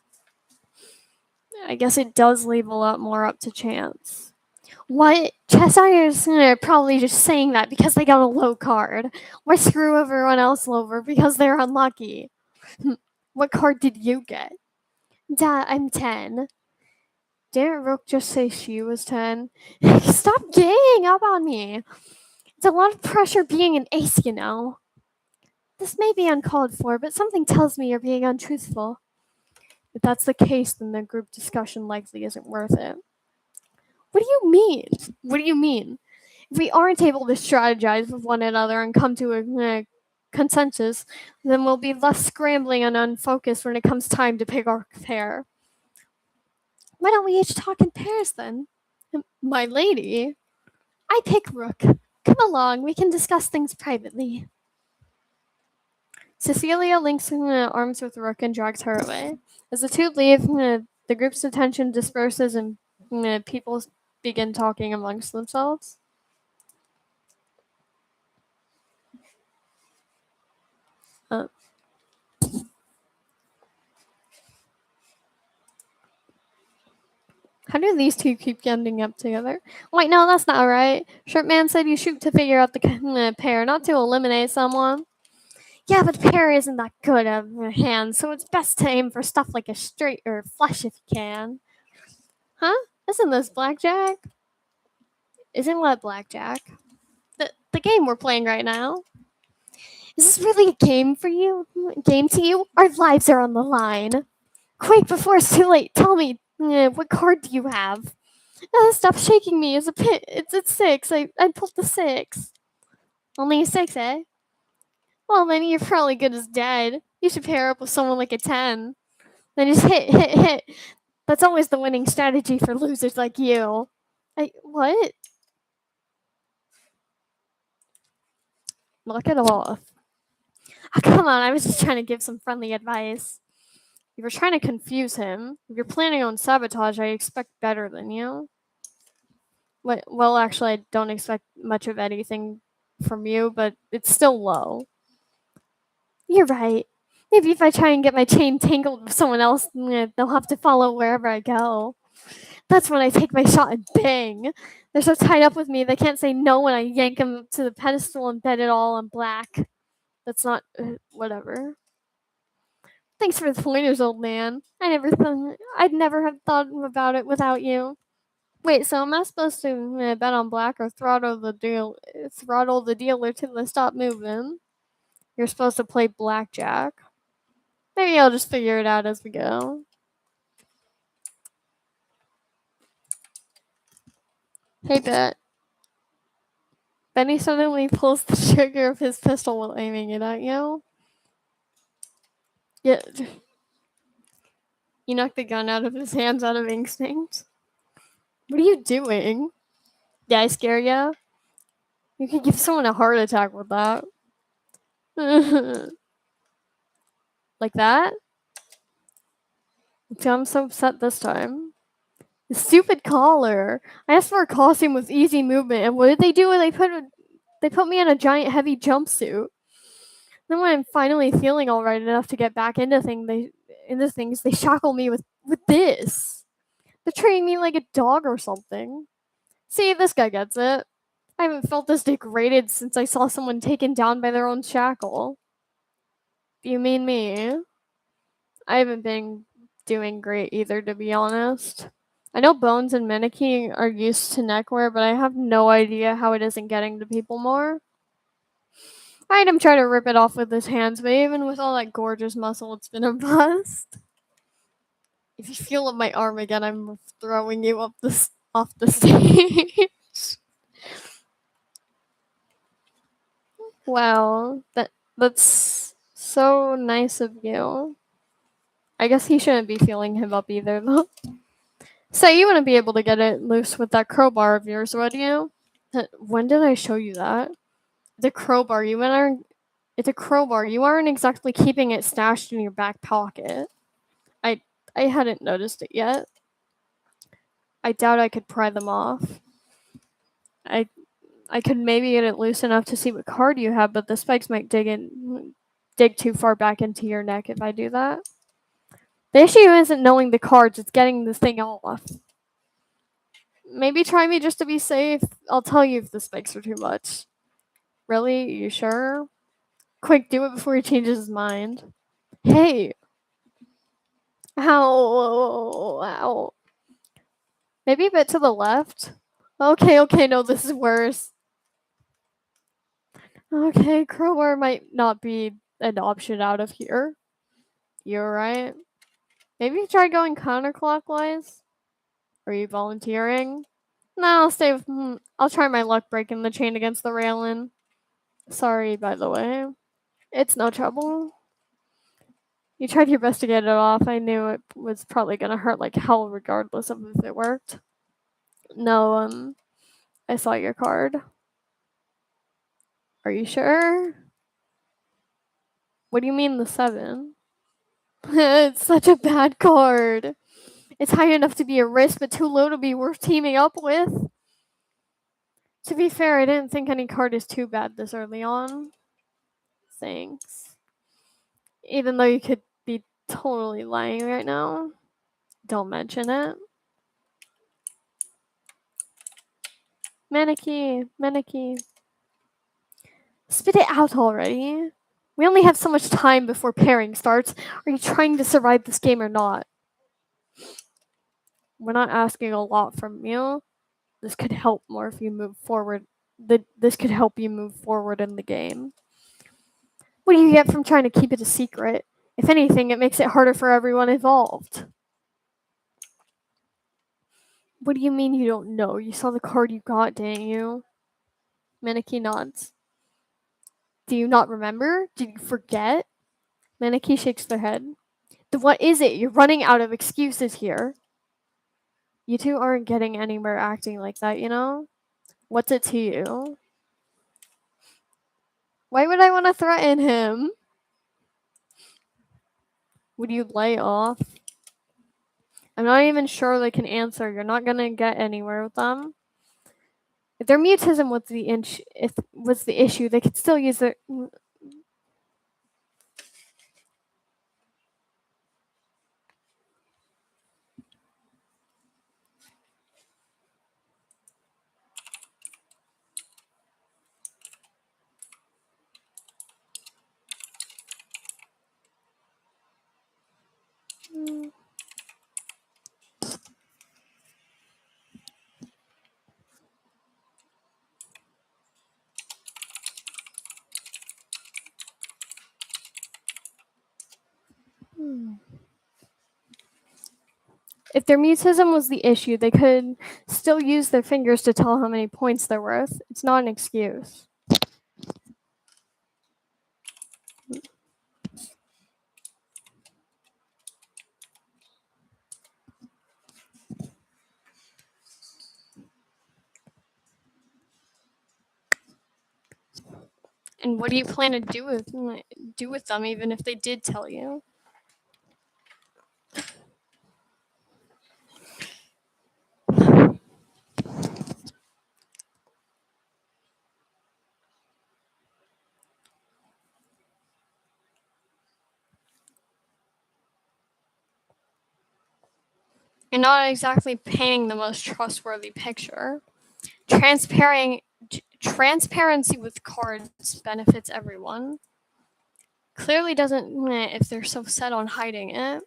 I guess it does leave a lot more up to chance. What? Cheshire's probably just saying that because they got a low card. Why screw everyone else over because they're unlucky? What card did you get? Dad, I'm 10. Didn't Rook just say she was 10? Stop ganging up on me. It's a lot of pressure being an ace, you know. This may be uncalled for, but something tells me you're being untruthful. If that's the case, then the group discussion likely isn't worth it. What do you mean? What do you mean? If we aren't able to strategize with one another and come to a consensus, then we'll be left scrambling and unfocused when it comes time to pick our pair. Why don't we each talk in pairs then? My lady, I pick Rook. Come along, we can discuss things privately. Cecilia links arms with Rook and drags her away. As the two leave, the group's attention disperses and people begin talking amongst themselves. Uh, How do these two keep ending up together? Wait, no, that's not right. Shirtman said you shoot to figure out the pair, not to eliminate someone. Yeah, but the pair isn't that good of a hand, so it's best to aim for stuff like a straight or flush if you can. Huh? Isn't this blackjack? Isn't what blackjack? The game we're playing right now. Is this really a game for you? Game to you? Our lives are on the line. Quick, before it's too late, tell me, what card do you have? Stop shaking me. It's a pit. It's at 6. I pulled the 6. Only a 6, eh? Well, then you're probably good as dead. You should pair up with someone like a 10. Then just hit. That's always the winning strategy for losers like you. What? Knock it off. Oh, come on, I was just trying to give some friendly advice. If you're trying to confuse him, if you're planning on sabotage, I expect better than you. Well, actually, I don't expect much of anything from you, but it's still low. You're right. Maybe if I try and get my chain tangled with someone else, they'll have to follow wherever I go. That's when I take my shot and bang. They're so tied up with me they can't say no when I yank them up to the pedestal and bet it all on black. That's not whatever. Thanks for the pointers, old man. I'd never have thought about it without you. Wait, so am I supposed to bet on black or throttle the dealer till they stop moving? You're supposed to play blackjack. Maybe I'll just figure it out as we go. Hey, Bet. Benny suddenly pulls the trigger of his pistol while aiming it at you. Yeah. You knock the gun out of his hands out of instinct. What are you doing? Did I scare you? You could give someone a heart attack with that. Like that? I'm so upset this time. The stupid collar. I asked for a costume with easy movement, and what did they do? They put me in a giant heavy jumpsuit. Then when I'm finally feeling all right enough to get back into things, they shackle me with this. They're treating me like a dog or something. See, this guy gets it. I haven't felt this degraded since I saw someone taken down by their own shackle. You mean me? I haven't been doing great either, to be honest. I know Bones and Meniki are used to neckwear, but I have no idea how it isn't getting to people more. I had him try to rip it off with his hands, but even with all that gorgeous muscle, it's been a bust. If you feel up my arm again, I'm throwing you off the stage. Wow, that's so nice of you. I guess he shouldn't be feeling him up either, though. Say you wouldn't be able to get it loose with that crowbar of yours, would you? When did I show you that? The crowbar. You aren't. It's a crowbar. You aren't exactly keeping it stashed in your back pocket. I I hadn't noticed it yet. I doubt I could pry them off. I I could maybe get it loose enough to see what card you have, but the spikes might dig too far back into your neck if I do that. The issue isn't knowing the cards; it's getting this thing off. Maybe try me just to be safe. I'll tell you if the spikes are too much. Really? You sure? Quick, do it before he changes his mind. Hey! Ow! Ow! Maybe a bit to the left? Okay, no, this is worse. Okay, crowbar might not be an option out of here. You're right. Maybe try going counterclockwise? Are you volunteering? No, I'll stay with. I'll try my luck breaking the chain against the railing. Sorry, by the way. It's no trouble. You tried your best to get it off. I knew it was probably gonna hurt like hell regardless of if it worked. No, I saw your card. Are you sure? What do you mean the 7? It's such a bad card. It's high enough to be a risk, but too low to be worth teaming up with. To be fair, I didn't think any card is too bad this early on. Thanks. Even though you could be totally lying right now. Don't mention it. Maneki. Spit it out already. We only have so much time before pairing starts. Are you trying to survive this game or not? We're not asking a lot from you. This could help more if you move forward. This could help you move forward in the game. What do you get from trying to keep it a secret? If anything, it makes it harder for everyone involved. What do you mean you don't know? You saw the card you got, didn't you? Maneki nods. Do you not remember? Did you forget? Maneki shakes their head. Then what is it? You're running out of excuses here. You two aren't getting anywhere acting like that, you know? What's it to you? Why would I want to threaten him? Would you lay off? I'm not even sure they can answer. You're not gonna get anywhere with them. If their mutism was the issue, they could still use their. If their mutism was the issue, they could still use their fingers to tell how many points they're worth. It's not an excuse. And what do you plan to do with them, even if they did tell you? You're not exactly painting the most trustworthy picture. Transparency with cards benefits everyone. Clearly doesn't if they're so set on hiding it.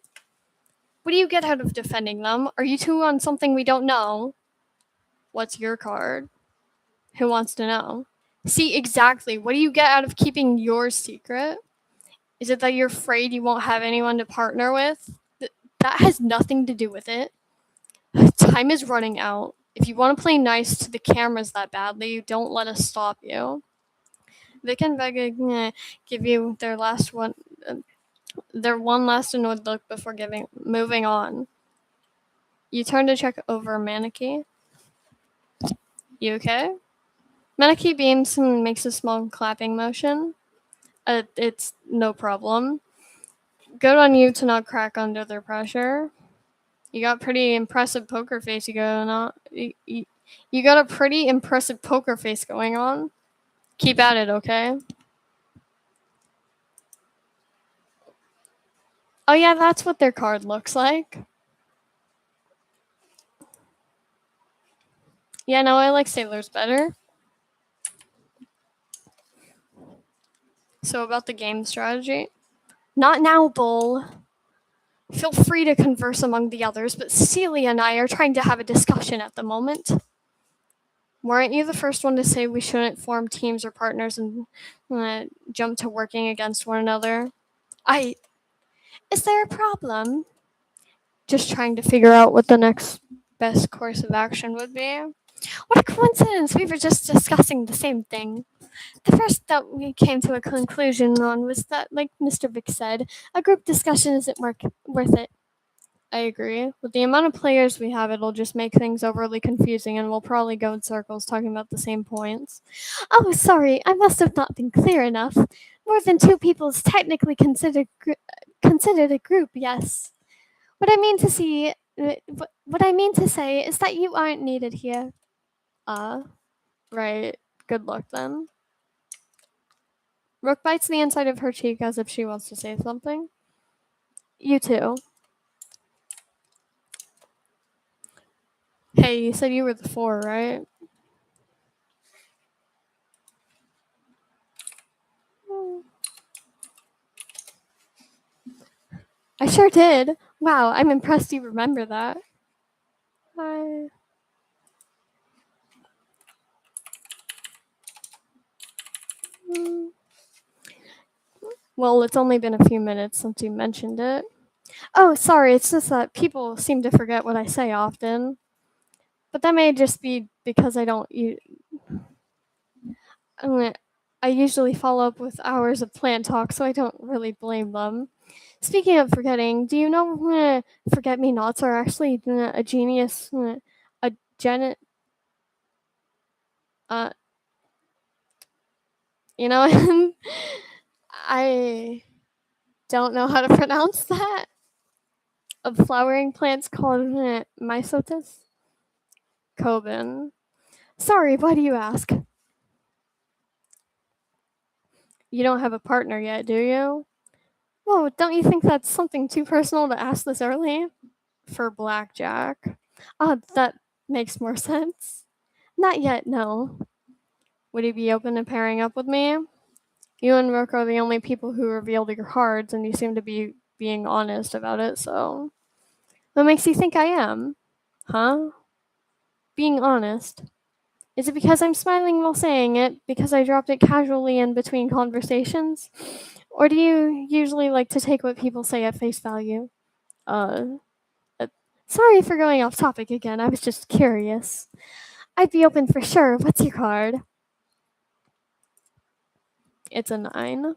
What do you get out of defending them? Are you two on something we don't know? What's your card? Who wants to know? See, exactly. What do you get out of keeping yours secret? Is it that you're afraid you won't have anyone to partner with? That has nothing to do with it. Time is running out. If you want to play nice to the cameras that badly, don't let us stop you. Vic and Vega give you their one last annoyed look before moving on. You turn to check over Manaki. You okay? Manaki beams and makes a small clapping motion. It's no problem. Good on you to not crack under their pressure. You got pretty impressive poker face going on. You got a pretty impressive poker face going on. Keep at it, okay? Oh yeah, that's what their card looks like. Yeah, no, I like sailors better. So about the game strategy. Not now, Bull. Feel free to converse among the others, but Celia and I are trying to have a discussion at the moment. Weren't you the first one to say we shouldn't form teams or partners and jump to working against one another? Is there a problem? Just trying to figure out what the next best course of action would be. What a coincidence! We were just discussing the same thing. The first that we came to a conclusion on was that, like Mr. Vick said, a group discussion isn't worth it. I agree. With the amount of players we have, it'll just make things overly confusing and we'll probably go in circles talking about the same points. Oh, sorry, I must have not been clear enough. More than two people is technically considered a group, yes. What I mean to see, what I mean to say is that you aren't needed here. Right. Good luck then. Rook bites the inside of her cheek as if she wants to say something. You too. Hey, you said you were the 4, right? I sure did. Wow, I'm impressed you remember that. Hi. Well, it's only been a few minutes since you mentioned it. Oh, sorry, it's just that people seem to forget what I say often. But that may just be because I usually follow up with hours of plan talk, so I don't really blame them. Speaking of forgetting, do you know forget me nots are actually a genius, a gen, uh, you know, I don't know how to pronounce that. Of flowering plants called mysotis? Coben. Sorry, why do you ask? You don't have a partner yet, do you? Whoa, don't you think that's something too personal to ask this early? For blackjack. That makes more sense. Not yet, no. Would you be open to pairing up with me? You and Rook are the only people who revealed your cards, and you seem to be being honest about it, so. What makes you think I am? Huh? Being honest. Is it because I'm smiling while saying it, because I dropped it casually in between conversations? Or do you usually like to take what people say at face value? Uh, Sorry for going off topic again, I was just curious. I'd be open for sure. What's your card? It's a 9.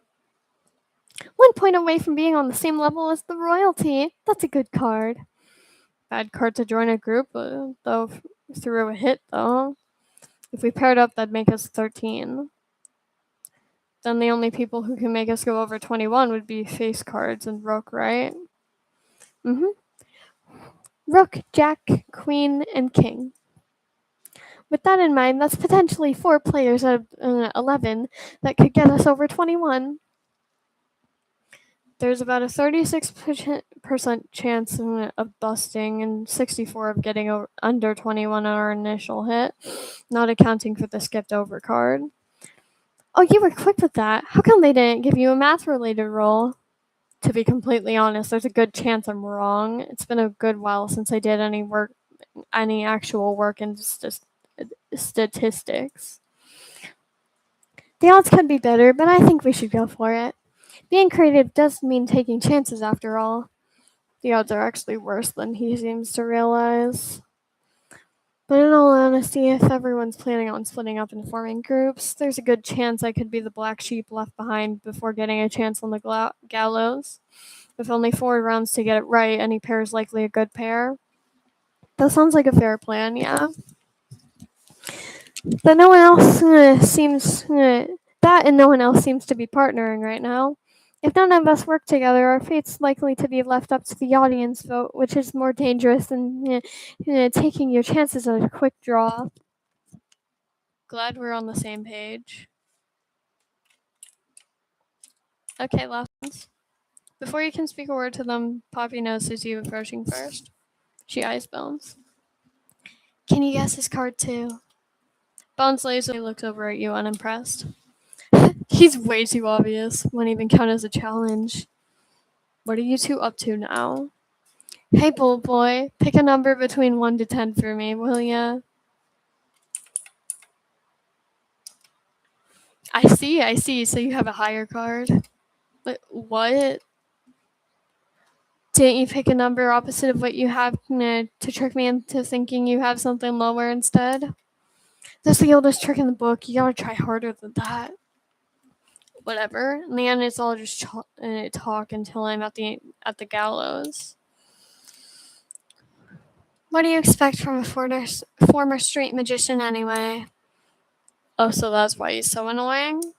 1 point away from being on the same level as the royalty. That's a good card. Bad card to join a group, though through a hit, though. If we paired up, that'd make us 13. Then the only people who can make us go over 21 would be face cards and Rook, right? Rook, Jack, Queen, and King. With that in mind, that's potentially 4 players out of 11 that could get us over 21. There's about a 36% chance of busting and 64 of getting under 21 on our initial hit, not accounting for the skipped over card. Oh, you were quick with that. How come they didn't give you a math-related roll? To be completely honest, there's a good chance I'm wrong. It's been a good while since I did any actual work in statistics. The odds could be better, but I think we should go for it. Being creative does mean taking chances after all. The odds are actually worse than he seems to realize. But in all honesty, if everyone's planning on splitting up and forming groups, there's a good chance I could be the black sheep left behind before getting a chance on the gallows. With only 4 rounds to get it right, any pair is likely a good pair. That sounds like a fair plan, yeah. But no one else seems that and no one else seems to be partnering right now. If none of us work together, our fate's likely to be left up to the audience vote, which is more dangerous than taking your chances at a quick draw. Glad we're on the same page. Okay, last ones. Before you can speak a word to them, Poppy notices you approaching first. She eyes Bones. Can you guess his card too? Bones lazily looks over at you unimpressed. He's way too obvious. Won't even count as a challenge. What are you two up to now? Hey, bull boy, pick a number between 1 to 10 for me, will ya? I see. So you have a higher card. But what? Didn't you pick a number opposite of what you have to trick me into thinking you have something lower instead? That's the oldest trick in the book. You gotta try harder than that. Whatever. In the end, it's all just talk until I'm at the gallows. What do you expect from a former street magician anyway? Oh, so that's why he's so annoying?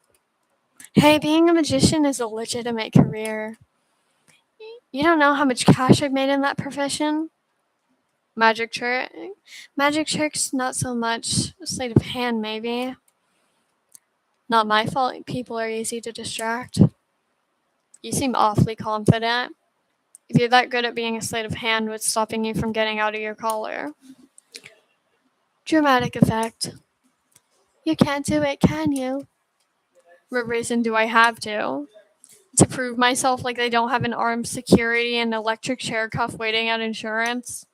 Hey, being a magician is a legitimate career. You don't know how much cash I've made in that profession? Magic tricks, not so much. Sleight of hand, maybe. Not my fault. People are easy to distract. You seem awfully confident. If you're that good at being a sleight of hand, what's stopping you from getting out of your collar? Dramatic effect. You can't do it, can you? What reason do I have to? To prove myself like they don't have an armed security and electric chair cuff waiting at insurance?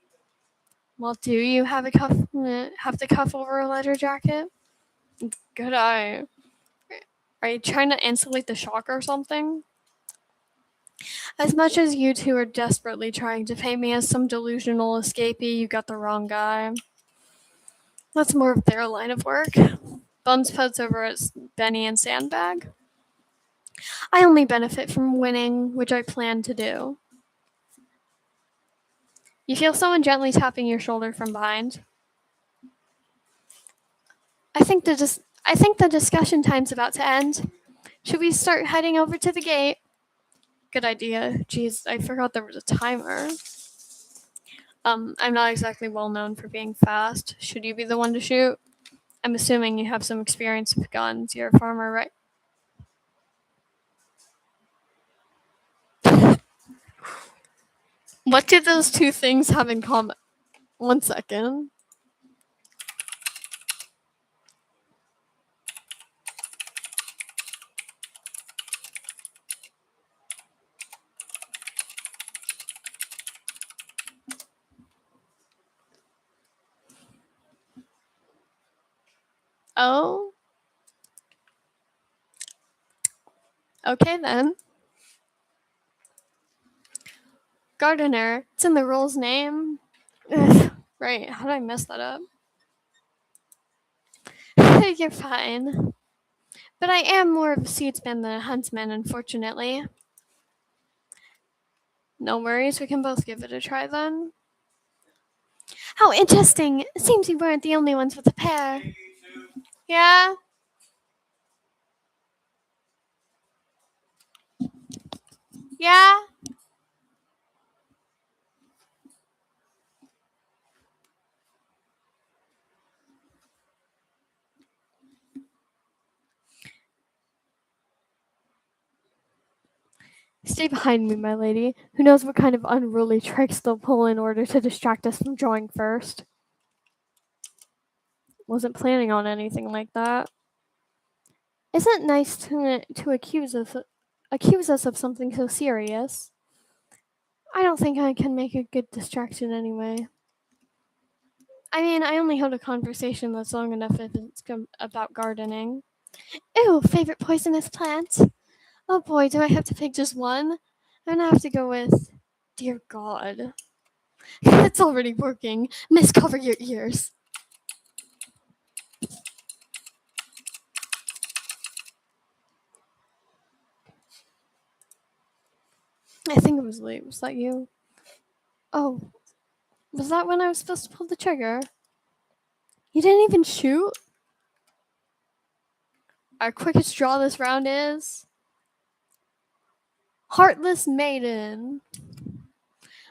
Well, do you have the cuff over a leather jacket? Good eye. Are you trying to insulate the shock or something? As much as you two are desperately trying to paint me as some delusional escapee, you got the wrong guy. That's more of their line of work. Buns puts over at Benny and Sandbag. I only benefit from winning, which I plan to do. You feel someone gently tapping your shoulder from behind. I think the discussion time's about to end. Should we start heading over to the gate? Good idea. Jeez, I forgot there was a timer. I'm not exactly well known for being fast. Should you be the one to shoot? I'm assuming you have some experience with guns. You're a farmer, right? What do those two things have in common? 1 second. Oh. Okay then. Gardener. It's in the role's name. Ugh, right, how did I mess that up? You're fine. But I am more of a seedsman than a huntsman, unfortunately. No worries, we can both give it a try then. How interesting! It seems you weren't the only ones with a pair. Yeah? Yeah? Stay behind me, my lady. Who knows what kind of unruly tricks they'll pull in order to distract us from drawing first. Wasn't planning on anything like that. Isn't it nice to accuse us of something so serious? I don't think I can make a good distraction anyway. I mean, I only hold a conversation that's long enough if it's about gardening. Ew, favorite poisonous plant? Oh boy, do I have to pick just one? I'm gonna have to go with... Dear God. It's already working. Miss, cover your ears. I think it was late. Was that you? Oh, was that when I was supposed to pull the trigger? You didn't even shoot? Our quickest draw this round is Heartless Maiden.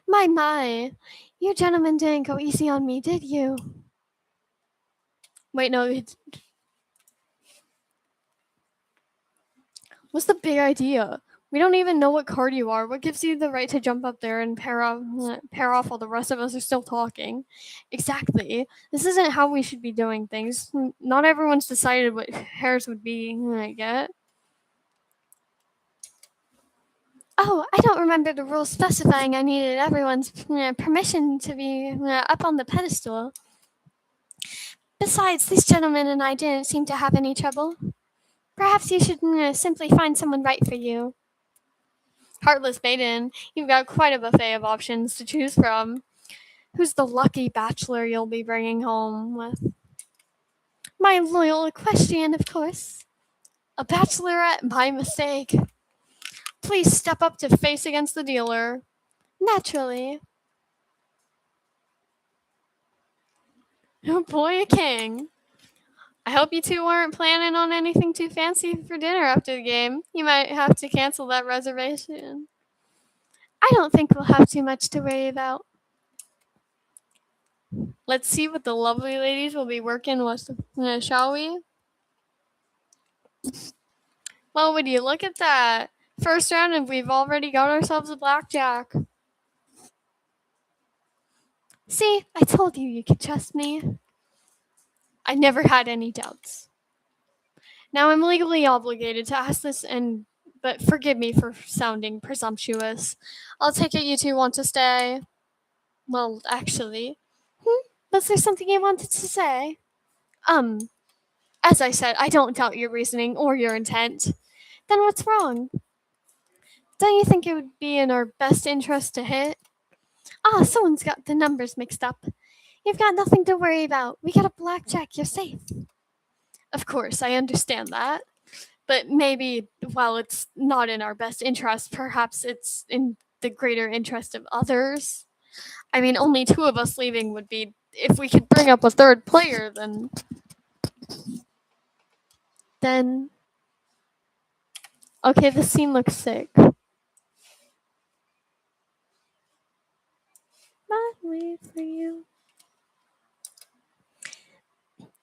My. You gentlemen didn't go easy on me, did you? Wait, no. What's the big idea? We don't even know what card you are. What gives you the right to jump up there and pair off while the rest of us are still talking? Exactly. This isn't how we should be doing things. Not everyone's decided what pairs would be. I get. Oh, I don't remember the rules specifying I needed everyone's permission to be up on the pedestal. Besides, this gentleman and I didn't seem to have any trouble. Perhaps you should simply find someone right for you. Heartless Maiden, you've got quite a buffet of options to choose from. Who's the lucky bachelor you'll be bringing home with? My loyal equestrian, of course. A bachelorette by mistake. Please step up to face against the dealer. Naturally. Oh boy, a king. I hope you two weren't planning on anything too fancy for dinner after the game. You might have to cancel that reservation. I don't think we'll have too much to worry about. Let's see what the lovely ladies will be working with, shall we? Well, would you look at that? First round, and we've already got ourselves a blackjack. See, I told you could trust me. I never had any doubts. Now I'm legally obligated to ask this, but forgive me for sounding presumptuous. I'll take it you two want to stay. Well, actually, was there something you wanted to say? As I said, I don't doubt your reasoning or your intent. Then what's wrong? Don't you think it would be in our best interest to hit? Ah, someone's got the numbers mixed up. You've got nothing to worry about. We got a blackjack, you're safe. Of course, I understand that. But maybe, while it's not in our best interest, perhaps it's in the greater interest of others. I mean, only two of us leaving would be. If we could bring up a third player, then. Okay, this scene looks sick. My way for you.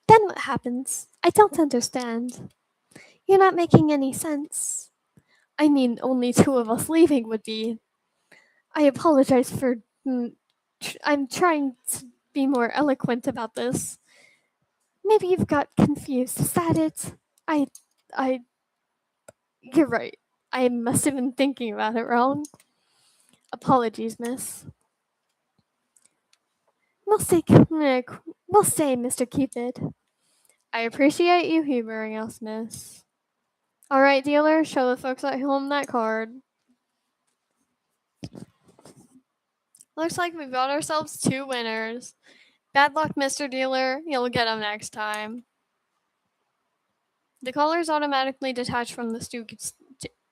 Then what happens? I don't understand. You're not making any sense. I mean, only two of us leaving would be. I apologize for. I'm trying to be more eloquent about this. Maybe you've got confused. Is that it? I. You're right. I must have been thinking about it wrong. Apologies, miss. We'll say, Mr. Cupid. I appreciate you humoring us, miss. Alright, dealer, show the folks at home that card. Looks like we've got ourselves two winners. Bad luck, Mr. Dealer. You'll get them next time. The collars automatically detach from the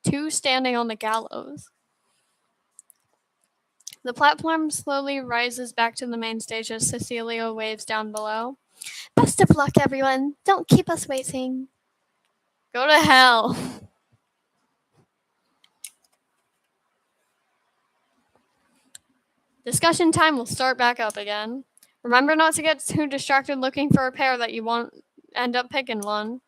two standing on the gallows. The platform slowly rises back to the main stage as Cecilia waves down below. Best of luck, everyone. Don't keep us waiting. Go to hell. Discussion time will start back up again. Remember not to get too distracted looking for a pair that you won't end up picking one.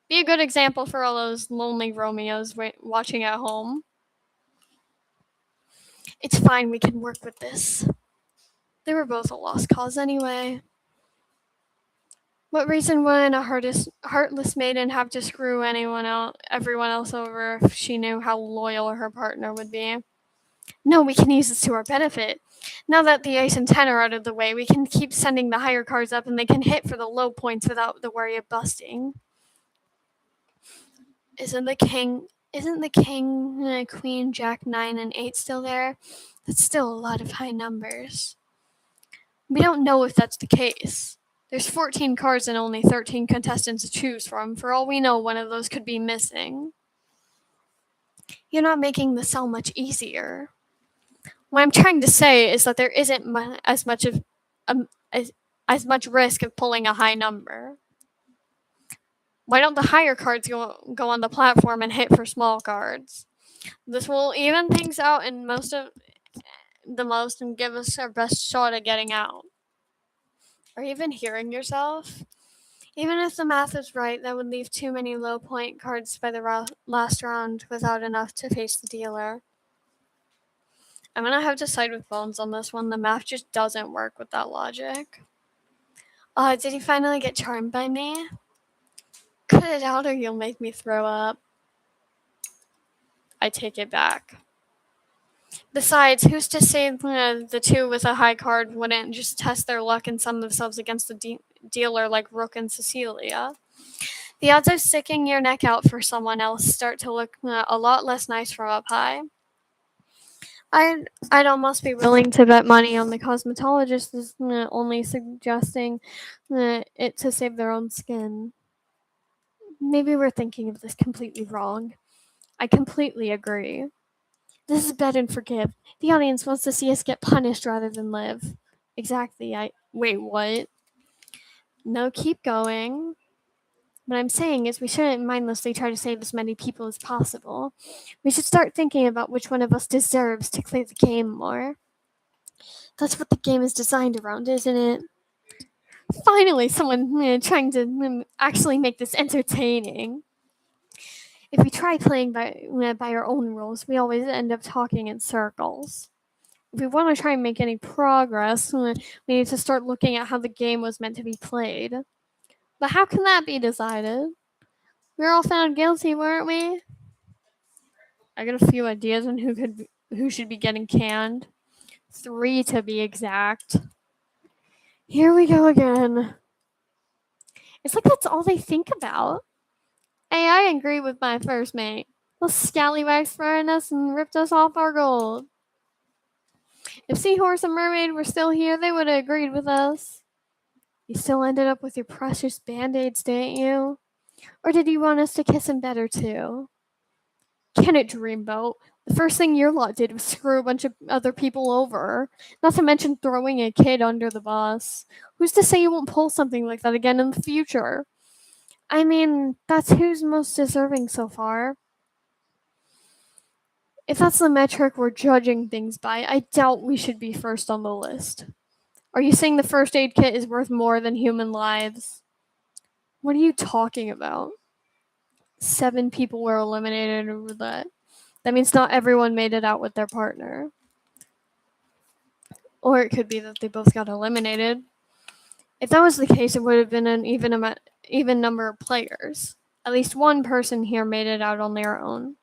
Be a good example for all those lonely Romeos watching at home. It's fine, we can work with this. They were both a lost cause anyway. What reason would a heartless maiden have to screw everyone else over if she knew how loyal her partner would be? No, we can use this to our benefit. Now that the ace and 10 are out of the way, we can keep sending the higher cards up and they can hit for the low points without the worry of busting. Isn't the king, queen, jack, 9, and 8 still there? That's still a lot of high numbers. We don't know if that's the case. There's 14 cards and only 13 contestants to choose from. For all we know, one of those could be missing. You're not making the sell much easier. What I'm trying to say is that there isn't as much of um, as much risk of pulling a high number. Why don't the higher cards go on the platform and hit for small cards? This will even things out in most and give us our best shot at getting out. Are you even hearing yourself? Even if the math is right, that would leave too many low point cards by the last round without enough to face the dealer. I'm gonna have to side with Bones on this one. The math just doesn't work with that logic. Did he finally get charmed by me? Cut it out or you'll make me throw up. I take it back. Besides, who's to say the two with a high card wouldn't just test their luck and sum themselves against the dealer like Rook and Cecilia? The odds of sticking your neck out for someone else start to look a lot less nice from up high. I'd almost be willing to bet money on the cosmetologist is only suggesting it to save their own skin. Maybe we're thinking of this completely wrong. I completely agree. This is bet and forgive. The audience wants to see us get punished rather than live. Exactly. Wait, what? No, keep going. What I'm saying is we shouldn't mindlessly try to save as many people as possible. We should start thinking about which one of us deserves to clear the game more. That's what the game is designed around, isn't it? Finally, someone trying to actually make this entertaining. If we try playing by our own rules, we always end up talking in circles. If we want to try and make any progress, we need to start looking at how the game was meant to be played. But how can that be decided? We were all found guilty, weren't we? I got a few ideas on who should be getting canned. 3 to be exact. Here we go again. It's like that's all they think about. Hey, I agree with my first mate. Those scallywags fired us and ripped us off our gold. If Seahorse and Mermaid were still here, they would have agreed with us. You still ended up with your precious band-aids, didn't you? Or did you want us to kiss him better too? Can it, Dreamboat? The first thing your lot did was screw a bunch of other people over. Not to mention throwing a kid under the bus. Who's to say you won't pull something like that again in the future? I mean, that's who's most deserving so far. If that's the metric we're judging things by, I doubt we should be first on the list. Are you saying the first aid kit is worth more than human lives? What are you talking about? 7 people were eliminated over that. That means not everyone made it out with their partner. Or it could be that they both got eliminated. If that was the case, it would have been an even number of players. At least one person here made it out on their own.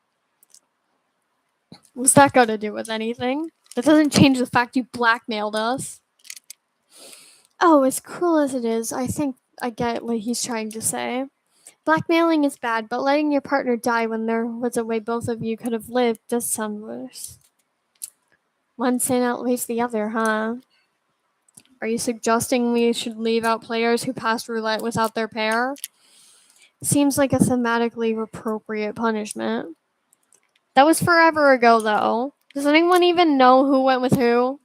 What's that got to do with anything? That doesn't change the fact you blackmailed us. Oh, as cruel as it is, I think I get what he's trying to say. Blackmailing is bad, but letting your partner die when there was a way both of you could have lived does sound worse. One sin outweighs the other, huh? Are you suggesting we should leave out players who passed roulette without their pair? Seems like a thematically appropriate punishment. That was forever ago, though. Does anyone even know who went with who?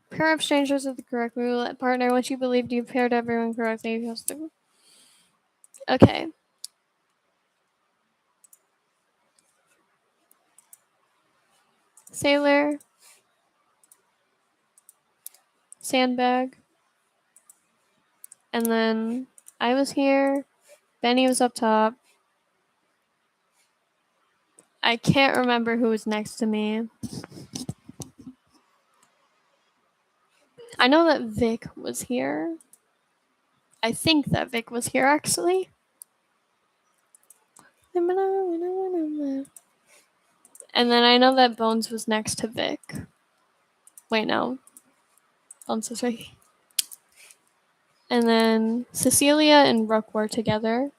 Pair up strangers with the correct roulette partner once you believed you paired everyone correctly. Okay. Sailor. Sandbag. And then I was here. Benny was up top. I can't remember who was next to me. I know that Vic was here. I think that Vic was here, actually. And then I know that Bones was next to Vic. Wait, no. Bones was right. And then Cecilia and Rook were together.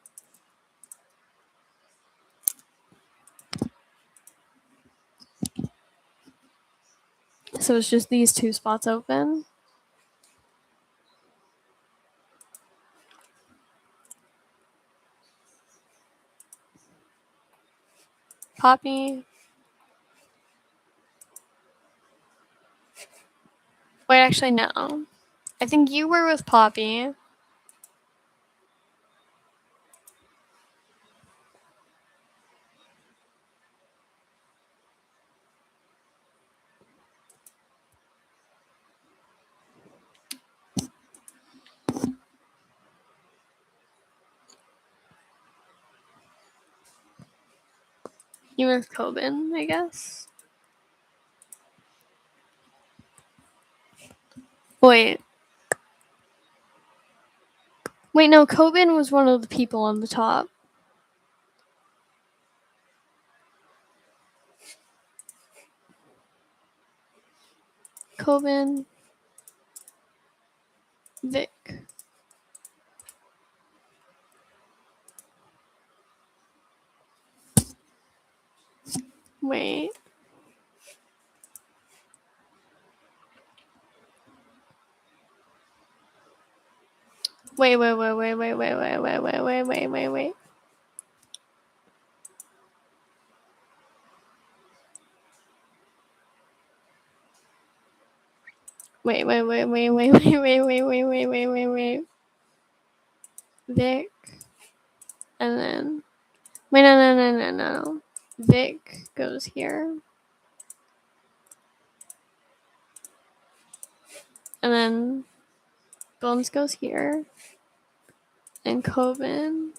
So it's just these 2 spots open. Poppy. Wait, actually, no. I think you were with Poppy. You were with Coben, I guess. Wait. Wait, no, Coben was one of the people on the top. Coben. Vic. Wait. Wait. Wait. Vic. And then. Wait, no. Vic goes here. And then Bones goes here. And Coben.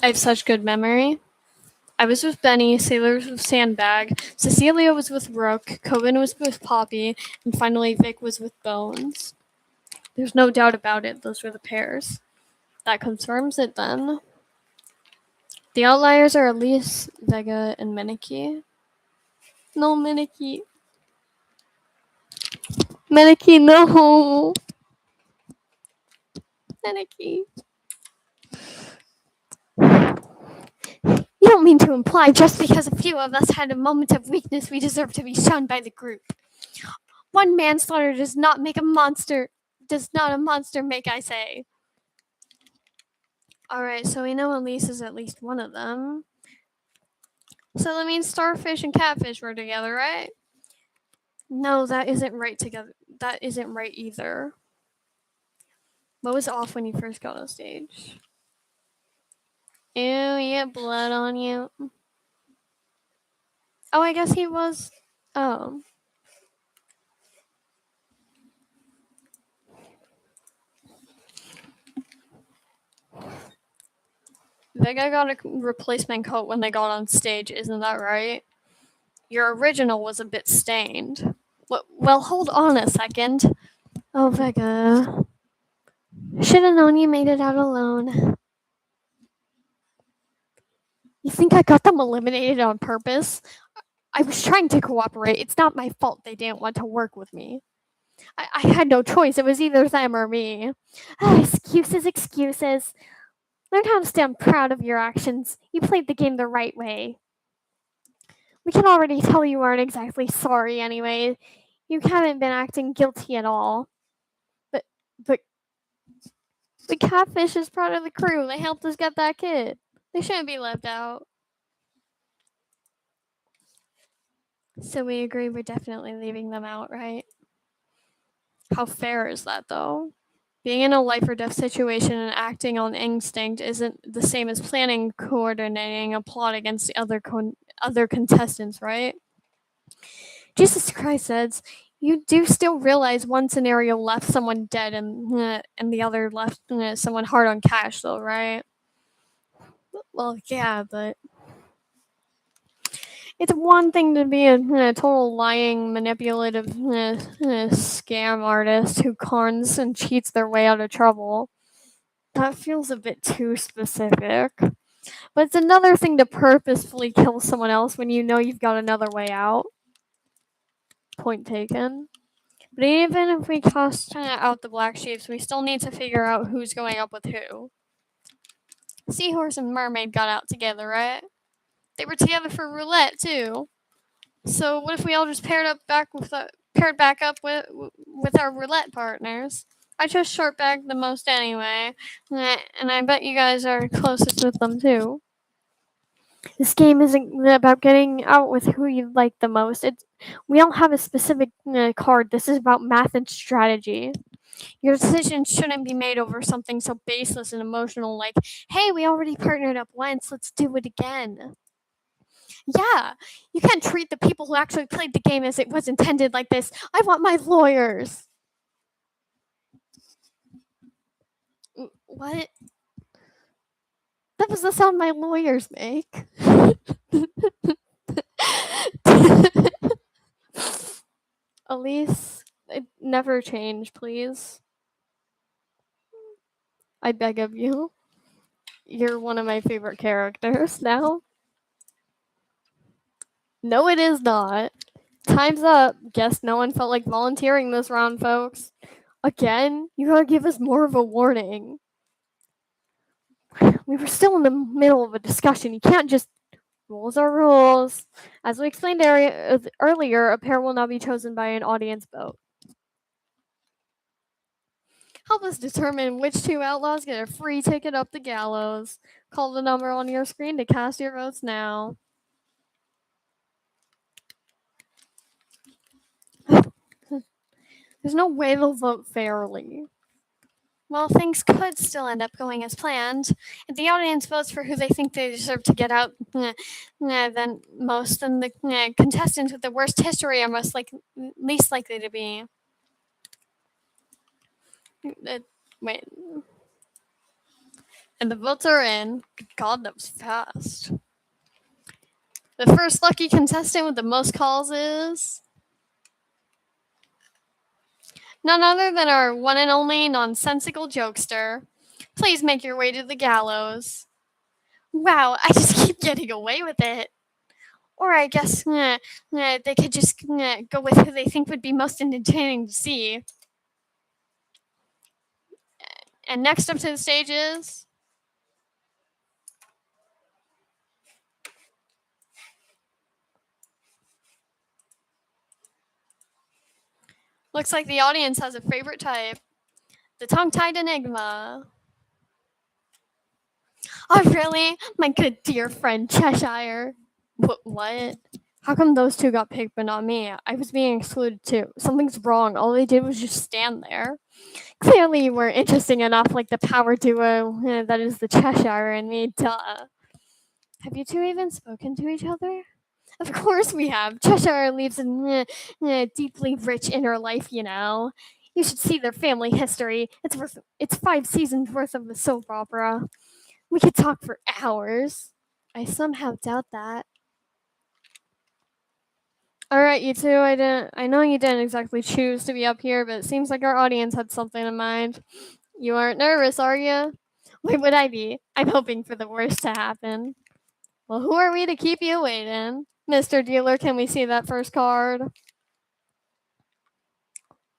I have such good memory. I was with Benny, Sailor was with Sandbag, Cecilia was with Rook, Coben was with Poppy, and finally Vic was with Bones. There's no doubt about it, those were the pairs. That confirms it then. The outliers are Elise, Vega, and Meniki. No, Meniki. Meniki, no! Meniki. You don't mean to imply just because a few of us had a moment of weakness we deserve to be shunned by the group. One manslaughter does not make a monster. Does not a monster make, I say. Alright, so we know Elise is at least one of them. So that means Starfish and Catfish were together, right? No, that isn't right together. That isn't right either. What was off when you first got on stage? Ew, you have blood on you. Oh, I guess he was. Oh. Vega got a replacement coat when they got on stage, isn't that right? Your original was a bit stained. Well, hold on a second. Oh, Vega. Should have known you made it out alone. You think I got them eliminated on purpose? I was trying to cooperate. It's not my fault they didn't want to work with me. I had no choice. It was either them or me. Excuses. Learn how to stand proud of your actions. You played the game the right way. We can already tell you aren't exactly sorry anyway. You haven't been acting guilty at all. But the Catfish is part of the crew. They helped us get that kid. They shouldn't be left out. So we agree we're definitely leaving them out, right? How fair is that, though? Being in a life or death situation and acting on instinct isn't the same as planning, coordinating a plot against the other contestants, right? Jesus Christ, Eds, you do still realize one scenario left someone dead and the other left someone hard on cash, though, right? Well, yeah, but it's one thing to be a total lying, manipulative scam artist who cons and cheats their way out of trouble. That feels a bit too specific. But it's another thing to purposefully kill someone else when you know you've got another way out. Point taken. But even if we toss out the black sheeps, we still need to figure out who's going up with who. Seahorse and Mermaid got out together, right? They were together for roulette too. So what if we all just paired back up with our roulette partners? I chose shortback the most anyway, and I bet you guys are closest with them too. This game isn't about getting out with who you like the most. We don't have a specific card. This is about math and strategy. Your decision shouldn't be made over something so baseless and emotional like, hey, we already partnered up once, let's do it again. Yeah, you can't treat the people who actually played the game as it was intended like this. I want my lawyers. What? That was the sound my lawyers make. Elise, never change, please. I beg of you. You're one of my favorite characters now. No, it is not. Time's up. Guess no one felt like volunteering this round, folks. Again? You gotta give us more of a warning. We were still in the middle of a discussion. You can't just. Rules are rules. As we explained earlier, a pair will now be chosen by an audience vote. Help us determine which two outlaws get a free ticket up the gallows. Call the number on your screen to cast your votes now. There's no way they'll vote fairly. Well, things could still end up going as planned. If the audience votes for who they think they deserve to get out, then most and the contestants with the worst history are least likely to be. Wait. And the votes are in. Good God, that was fast. The first lucky contestant with the most calls is none other than our one and only nonsensical jokester. Please make your way to the gallows. Wow, I just keep getting away with it. Or I guess they could just go with who they think would be most entertaining to see. And next up to the stage is looks like the audience has a favorite type. The tongue-tied enigma. Oh, really? My good dear friend Cheshire. What? How come those two got picked but not me? I was being excluded too. Something's wrong. All they did was just stand there. Clearly, you weren't interesting enough, like the power duo that is the Cheshire and me. Duh. Have you two even spoken to each other? Of course we have. Cheshire leaves a deeply rich inner life, you know. You should see their family history. It's 5 seasons worth of a soap opera. We could talk for hours. I somehow doubt that. All right, you two. I know you didn't exactly choose to be up here, but it seems like our audience had something in mind. You aren't nervous, are you? Why would I be? I'm hoping for the worst to happen. Well, who are we to keep you waiting? Mr. Dealer, can we see that first card?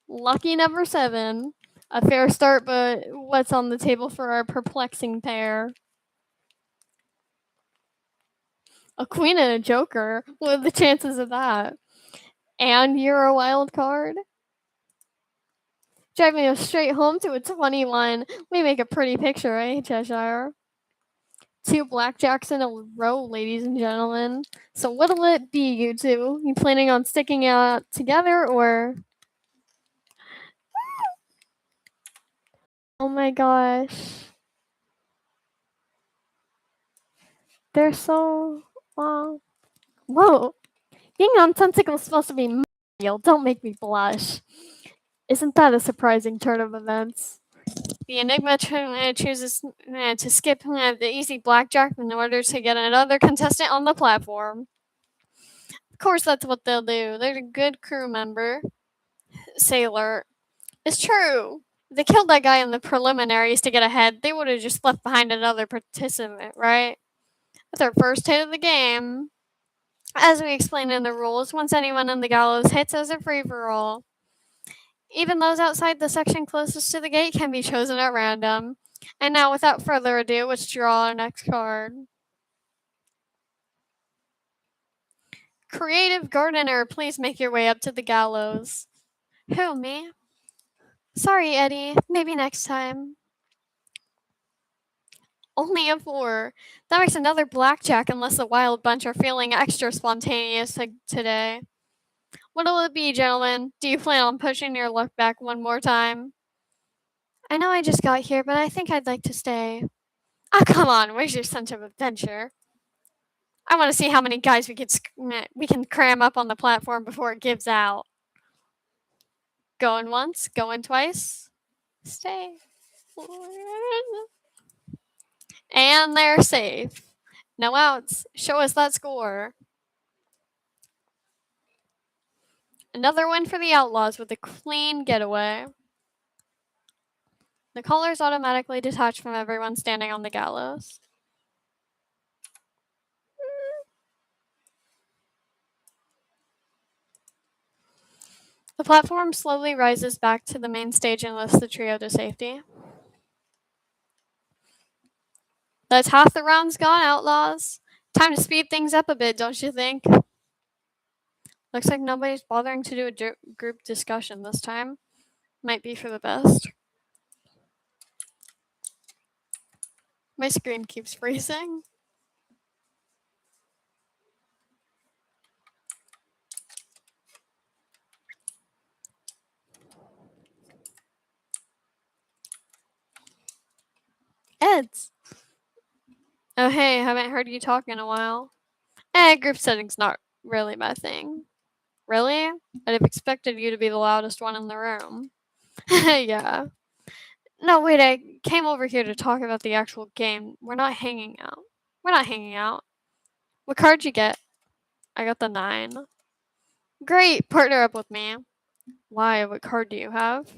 Lucky number 7. A fair start, but what's on the table for our perplexing pair? A queen and a joker? What are the chances of that? And you're a wild card? Driving us straight home to a 21. We make a pretty picture, eh, Cheshire? 2 blackjacks in a row, ladies and gentlemen. So what'll it be, you two? You planning on sticking out together, or? Oh my gosh. They're so long. Whoa. Being nonsensical is supposed to be real. Don't make me blush. Isn't that a surprising turn of events? The Enigma chooses to skip the easy blackjack in order to get another contestant on the platform. Of course, that's what they'll do. They're a good crew member. Sailor. It's true. They killed that guy in the preliminaries to get ahead. They would have just left behind another participant, right? That's our first hit of the game. As we explained in the rules, once anyone on the gallows hits as a free-for-all. Even those outside the section closest to the gate can be chosen at random. And now, without further ado, let's draw our next card. Creative Gardener, please make your way up to the gallows. Who, me? Sorry, Eddie. Maybe next time. Only a 4. That makes another blackjack unless the wild bunch are feeling extra spontaneous today. What'll it be, gentlemen? Do you plan on pushing your luck back one more time? I know I just got here, but I think I'd like to stay. Ah, come on. Where's your sense of adventure? I want to see how many guys we can cram up on the platform before it gives out. Going once, going twice. Stay. And they're safe. No outs. Show us that score. Another win for the Outlaws with a clean getaway. The collars automatically detach from everyone standing on the gallows. The platform slowly rises back to the main stage and lifts the trio to safety. That's half the rounds gone, Outlaws. Time to speed things up a bit, don't you think? Looks like nobody's bothering to do a group discussion this time. Might be for the best. My screen keeps freezing. Eds. Oh hey, haven't heard you talk in a while. Group setting's not really my thing. Really? I'd have expected you to be the loudest one in the room. Yeah. No, wait, I came over here to talk about the actual game. We're not hanging out. We're not hanging out. What card you get? I got the 9. Great, partner up with me. Why? What card do you have?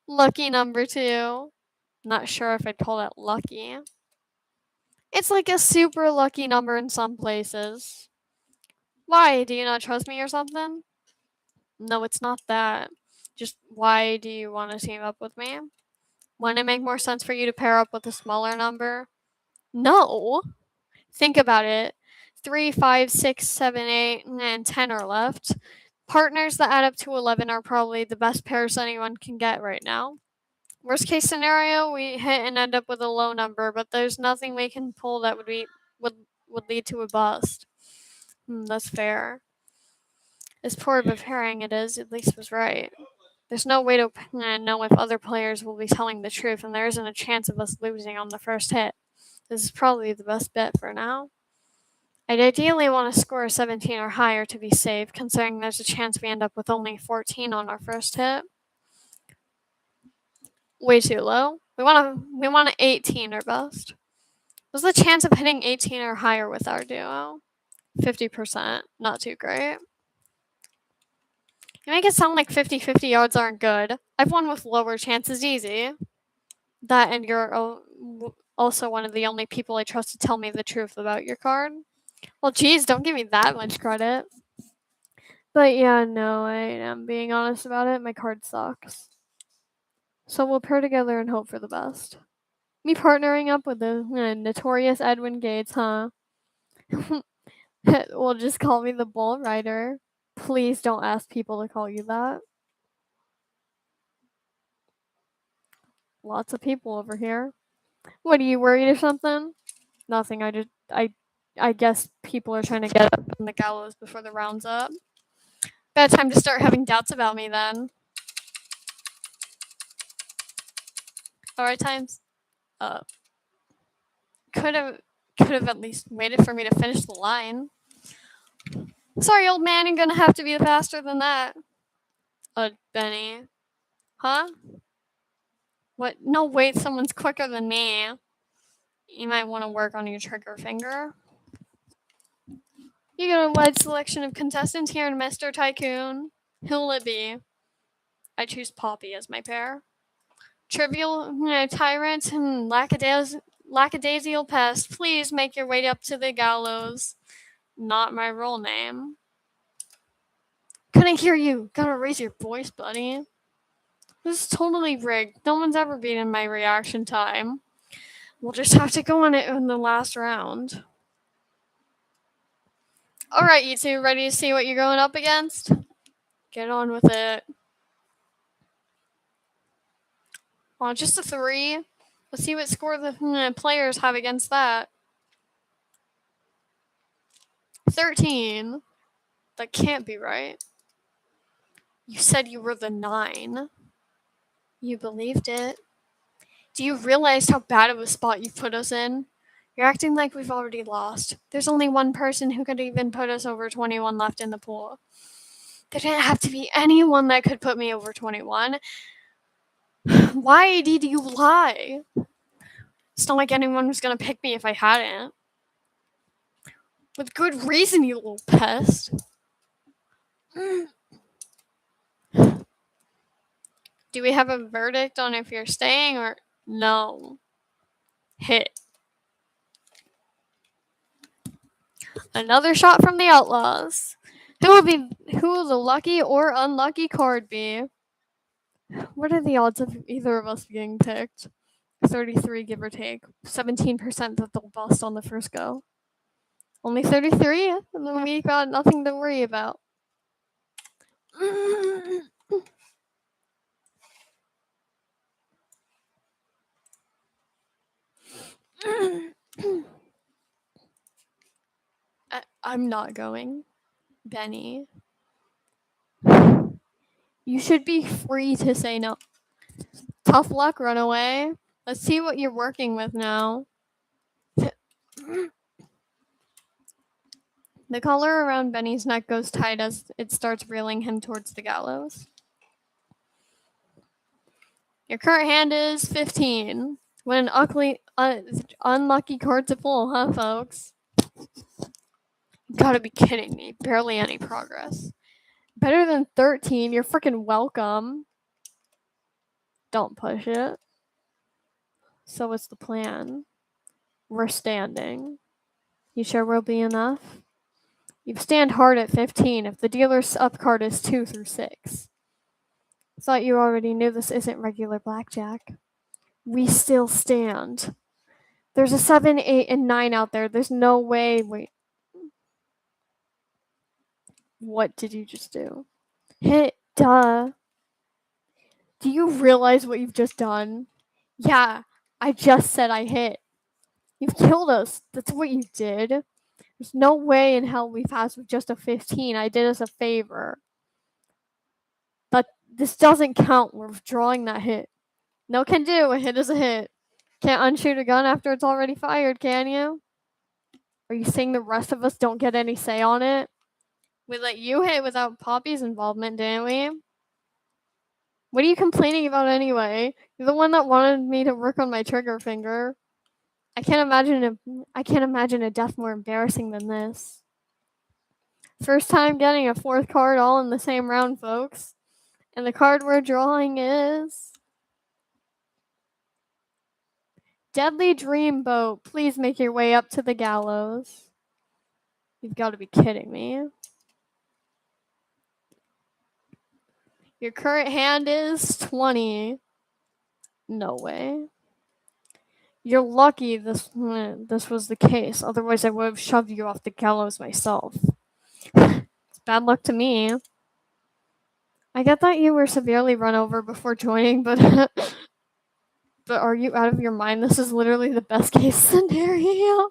Lucky number 2. Not sure if I'd call that lucky. It's like a super lucky number in some places. Why? Do you not trust me or something? No, it's not that. Just why do you want to team up with me? Wouldn't it make more sense for you to pair up with a smaller number? No. Think about it. 3, 5, 6, 7, 8, and 10 are left. Partners that add up to 11 are probably the best pairs anyone can get right now. Worst case scenario, we hit and end up with a low number, but there's nothing we can pull that would lead to a bust. That's fair. As poor of a pairing it is, at least was right. There's no way to know if other players will be telling the truth, and there isn't a chance of us losing on the first hit. This is probably the best bet for now. I'd ideally want to score a 17 or higher to be safe, considering there's a chance we end up with only 14 on our first hit. Way too low. We want an 18 or bust. What's the chance of hitting 18 or higher with our duo? 50%. Not too great. You make it sound like 50-50 yards aren't good. I've won with lower chances easy. That and you're also one of the only people I trust to tell me the truth about your card. Well, geez, don't give me that much credit. But yeah, no, I am being honest about it. My card sucks. So we'll pair together and hope for the best. Me partnering up with the notorious Edwin Gates, huh? Well, just call me the Bull Rider. Please don't ask people to call you that. Lots of people over here. What, are you worried or something? Nothing. I guess people are trying to get up on the gallows before the round's up. Bad time to start having doubts about me then. Alright, times up. Could have at least waited for me to finish the line. Sorry, old man, you're gonna have to be faster than that. Benny. Huh? What? No, wait, someone's quicker than me. You might want to work on your trigger finger. You got a wide selection of contestants here in Mr. Tycoon. Who'll it be? I choose Poppy as my pair. Trivial tyrant and lackadaisical pest, please make your way up to the gallows. Not my role name. Couldn't hear you. Gotta raise your voice, buddy. This is totally rigged. No one's ever beaten my reaction time. We'll just have to go on it in the last round. Alright, you two, ready to see what you're going up against? Get on with it. Well, just a 3. Let's see what score the players have against that. 13. That can't be right. You said you were the 9. You believed it. Do you realize how bad of a spot you've put us in? You're acting like we've already lost. There's only one person who could even put us over 21 left in the pool. There didn't have to be anyone that could put me over 21. Why did you lie? It's not like anyone was gonna pick me if I hadn't. With good reason, you little pest. Do we have a verdict on if you're staying or no? Hit. Another shot from the Outlaws. Who will the lucky or unlucky card be? What are the odds of either of us being picked? 33, give or take. 17% that they'll bust on the first go. Only 33, and then we got nothing to worry about. I'm not going. Benny. You should be free to say no. Tough luck, runaway. Let's see what you're working with now. The collar around Benny's neck goes tight as it starts reeling him towards the gallows. Your current hand is 15. What an unlucky card to pull, huh, folks? You gotta be kidding me. Barely any progress. Better than 13. You're freaking welcome. Don't push it. So what's the plan? We're standing. You sure we'll be enough? You stand hard at 15 if the dealer's up card is 2 through 6. Thought you already knew this isn't regular blackjack. We still stand. There's a 7, 8, and 9 out there. There's no way. Wait. What did you just do? Hit. Duh. Do you realize what you've just done? Yeah, I just said I hit. You've killed us. That's what you did. There's no way in hell we passed with just a 15. I did us a favor. But this doesn't count. We're withdrawing that hit. No can do. A hit is a hit. Can't unshoot a gun after it's already fired, can you? Are you saying the rest of us don't get any say on it? We let you hit without Poppy's involvement, didn't we? What are you complaining about anyway? You're the one that wanted me to work on my trigger finger. I can't imagine a death more embarrassing than this. First time getting a 4th card all in the same round, folks. And the card we're drawing is Deadly Dreamboat. Please make your way up to the gallows. You've got to be kidding me. Your current hand is 20. No way. You're lucky this was the case. Otherwise, I would have shoved you off the gallows myself. It's bad luck to me. I get that you were severely run over before joining, but but are you out of your mind? This is literally the best case scenario.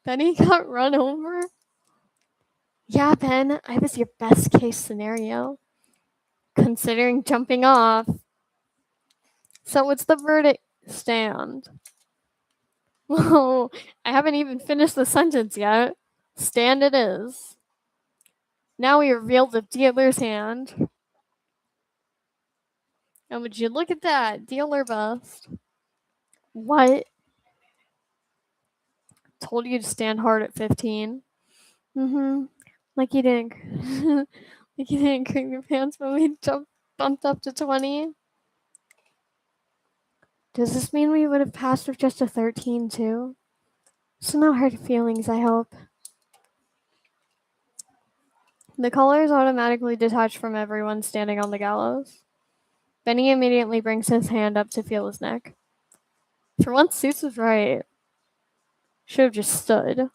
Benny got run over? Yeah, Ben, I was your best case scenario. Considering jumping off. So what's the verdict stand? Whoa, I haven't even finished the sentence yet. Stand it is. Now we reveal the dealer's hand. And would you look at that? Dealer bust. What? Told you to stand hard at 15. Like you didn't like you didn't cream your pants when we bumped up to 20. Does this mean we would have passed with just a 13 too? So no hurt feelings, I hope. The collar is automatically detached from everyone standing on the gallows. Benny immediately brings his hand up to feel his neck. For once, Suits was right. Should have just stood.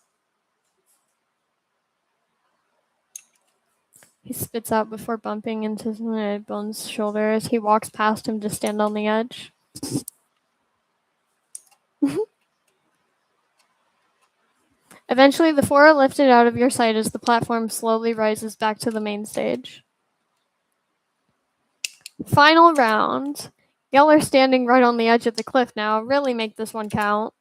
He spits out before bumping into Bones' shoulder as he walks past him to stand on the edge. Eventually, the four are lifted out of your sight as the platform slowly rises back to the main stage. Final round. Y'all are standing right on the edge of the cliff now. Really make this one count.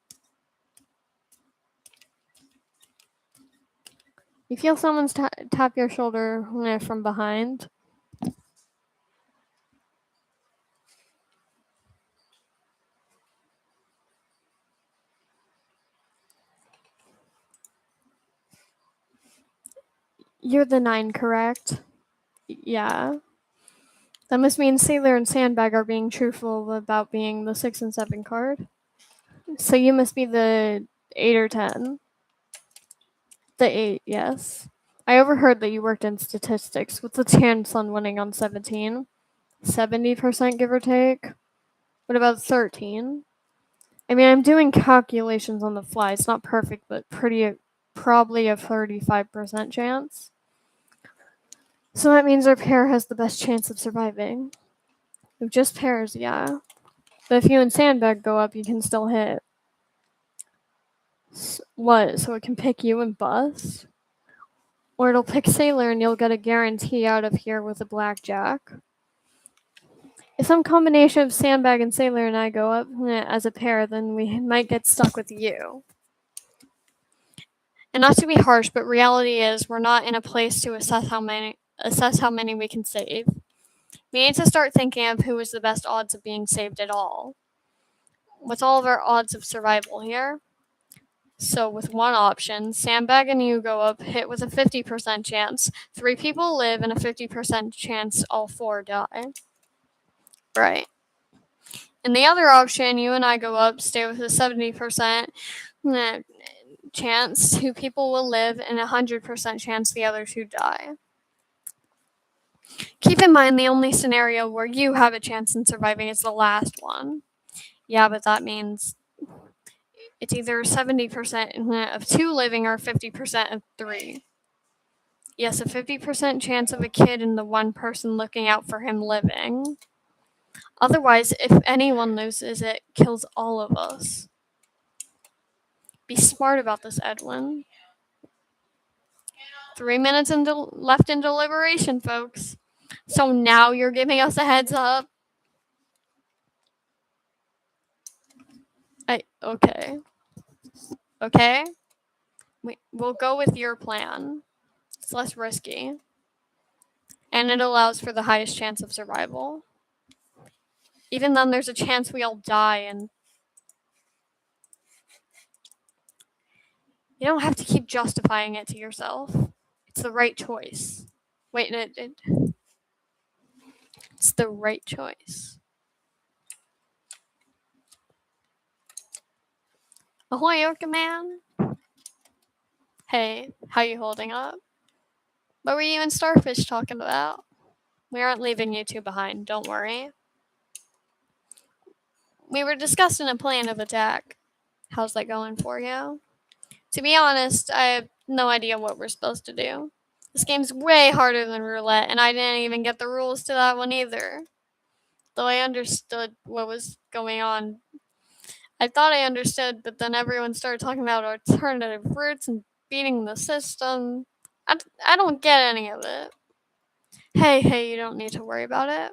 You feel someone's tap your shoulder from behind. You're the 9, correct? Yeah. That must mean Sailor and Sandbag are being truthful about being the 6 and 7 card. So you must be the 8 or 10. The 8, yes. I overheard that you worked in statistics. What's the chance on winning on 17? 70% give or take? What about 13? I mean, I'm doing calculations on the fly. It's not perfect, but probably a 35% chance. So that means our pair has the best chance of surviving. If just pairs, yeah. But if you and Sandbag go up, you can still hit. What? So it can pick you and bust? Or it'll pick Sailor and you'll get a guarantee out of here with a blackjack. If some combination of Sandbag and Sailor and I go up as a pair, then we might get stuck with you. And not to be harsh, but reality is we're not in a place to assess how many we can save. We need to start thinking of who is the best odds of being saved at all. With all of our odds of survival here. So with one option, Sandbag and you go up, hit with a 50% chance. 3 people live and a 50% chance all 4 die. Right. And the other option, you and I go up, stay with a 70% chance 2 people will live and a 100% chance the other 2 die. Keep in mind the only scenario where you have a chance in surviving is the last one. Yeah, but that means it's either 70% of 2 living or 50% of 3. Yes, a 50% chance of a kid and the one person looking out for him living. Otherwise, if anyone loses, it kills all of us. Be smart about this, Edwin. 3 minutes left in deliberation, folks. So now you're giving us a heads up? Okay. Okay? We'll go with your plan. It's less risky. And it allows for the highest chance of survival. Even then, there's a chance we all die, and you don't have to keep justifying it to yourself. It's the right choice. Wait, it's the right choice. Ahoy, Orca Man! Hey, how you holding up? What were you and Starfish talking about? We aren't leaving you two behind, don't worry. We were discussing a plan of attack. How's that going for you? To be honest, I have no idea what we're supposed to do. This game's way harder than roulette, and I didn't even get the rules to that one either. Though I understood what was going on. I thought I understood, but then everyone started talking about alternative routes and beating the system. I don't get any of it. Hey, you don't need to worry about it.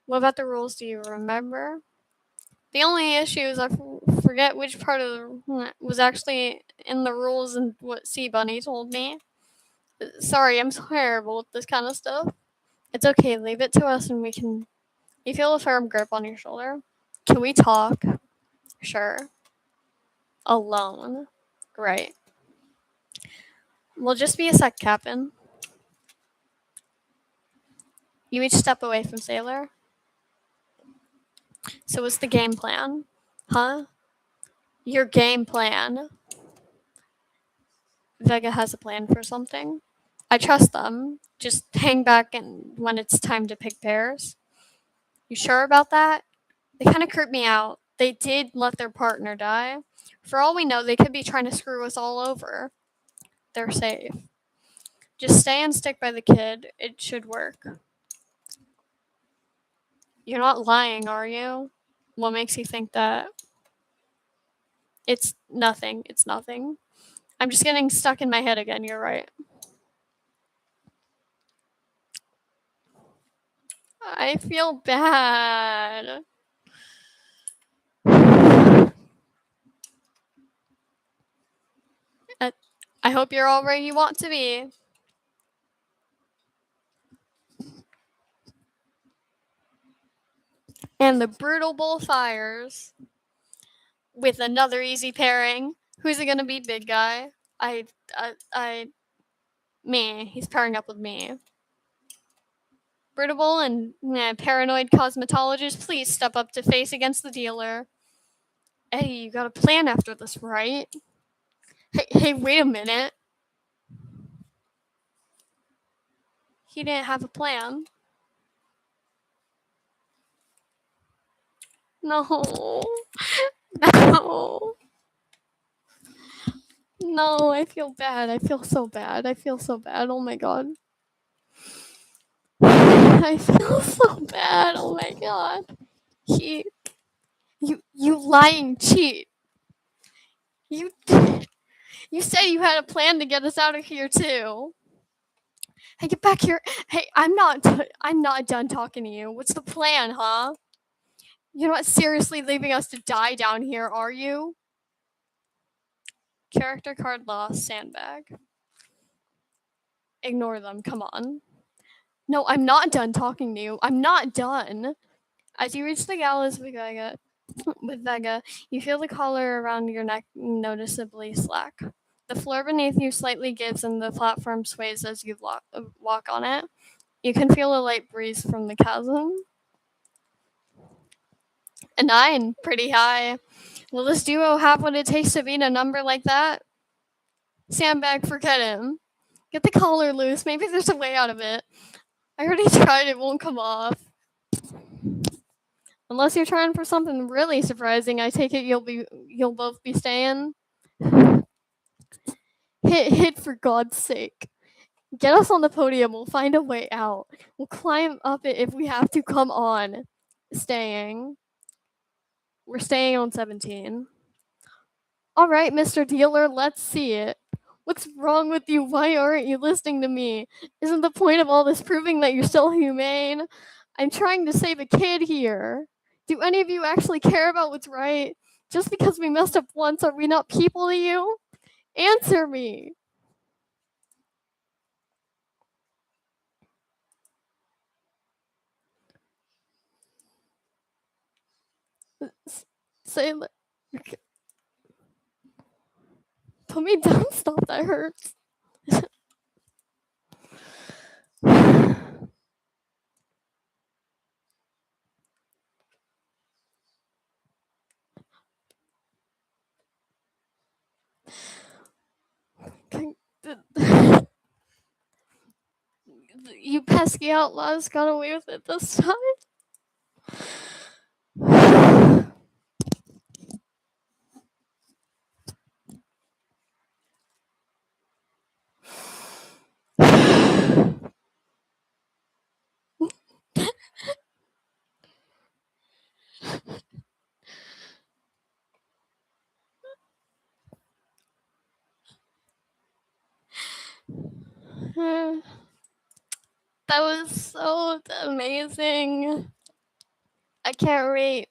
What about the rules do you remember? The only issue is I forget which part of the was actually in the rules and what Sea Bunny told me. Sorry, I'm terrible with this kind of stuff. It's okay, leave it to us and we can... You feel a firm grip on your shoulder. Can we talk? Sure. Alone. Right. We'll just be a sec, Captain. You each step away from Sailor. So what's the game plan? Huh? Your game plan. Vega has a plan for something. I trust them. Just hang back and when it's time to pick pairs. You sure about that? They kind of creep me out. They did let their partner die. For all we know, they could be trying to screw us all over. They're safe. Just stay and stick by the kid. It should work. You're not lying, are you? What makes you think that? It's nothing. It's nothing. I'm just getting stuck in my head again. You're right. I feel bad. Uh, I hope you're all where you want to be. And the brutal bull fires with another easy pairing. Who's it gonna be, big guy? Me. He's pairing up with me. Brutal and paranoid cosmetologist, please step up to face against the dealer. Eddie, you got a plan after this, right? Hey, wait a minute. He didn't have a plan. No. No. No, I feel bad. I feel so bad. I feel so bad. Oh my god. I feel so bad. Oh my god. He you lying cheat. You you said you had a plan to get us out of here too. Hey, get back here. Hey, I'm not done talking to you. What's the plan, huh? You're not seriously leaving us to die down here, are you? Character card lost, sandbag. Ignore them, come on. No, I'm not done talking to you. I'm not done. As you reach the gallows with Vega, you feel the collar around your neck noticeably slack. The floor beneath you slightly gives and the platform sways as you walk on it. You can feel a light breeze from the chasm. A 9, pretty high. Will this duo have what it takes to beat a number like that? Sandbag, forget him. Get the collar loose. Maybe there's a way out of it. I already tried. It won't come off. Unless you're trying for something really surprising, I take it you'll both be staying. Hit for God's sake. Get us on the podium. We'll find a way out. We'll climb up it if we have to. Come on. Staying. We're staying on 17. All right, Mr. Dealer, let's see it. What's wrong with you? Why aren't you listening to me? Isn't the point of all this proving that you're still humane? I'm trying to save a kid here. Do any of you actually care about what's right? Just because we messed up once, are we not people to you? Answer me. Say, put me down. Stop. That hurts. You pesky outlaws got away with it this time. That was so amazing. I can't wait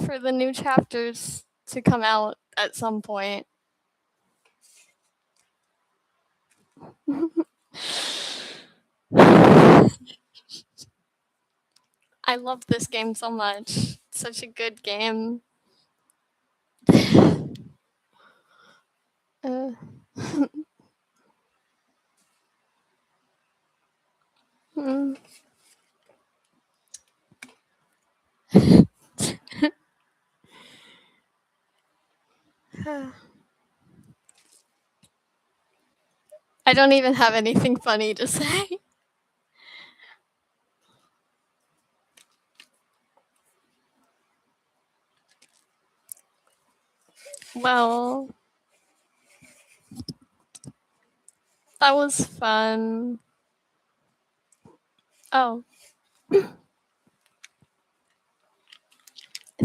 for the new chapters to come out at some point. I love this game so much. Such a good game. Uh, mm. I don't even have anything funny to say. Well, That was fun. Oh,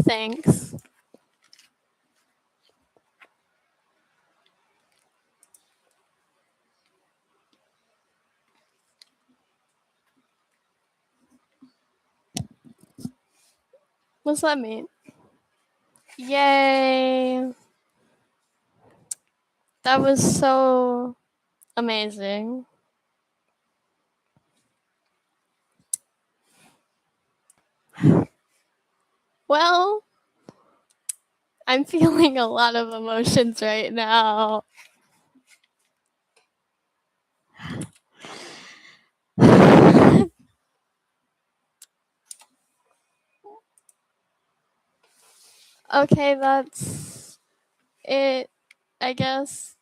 thanks. What's that mean? Yay! That was so amazing. Well, I'm feeling a lot of emotions right now. Okay, that's it, I guess.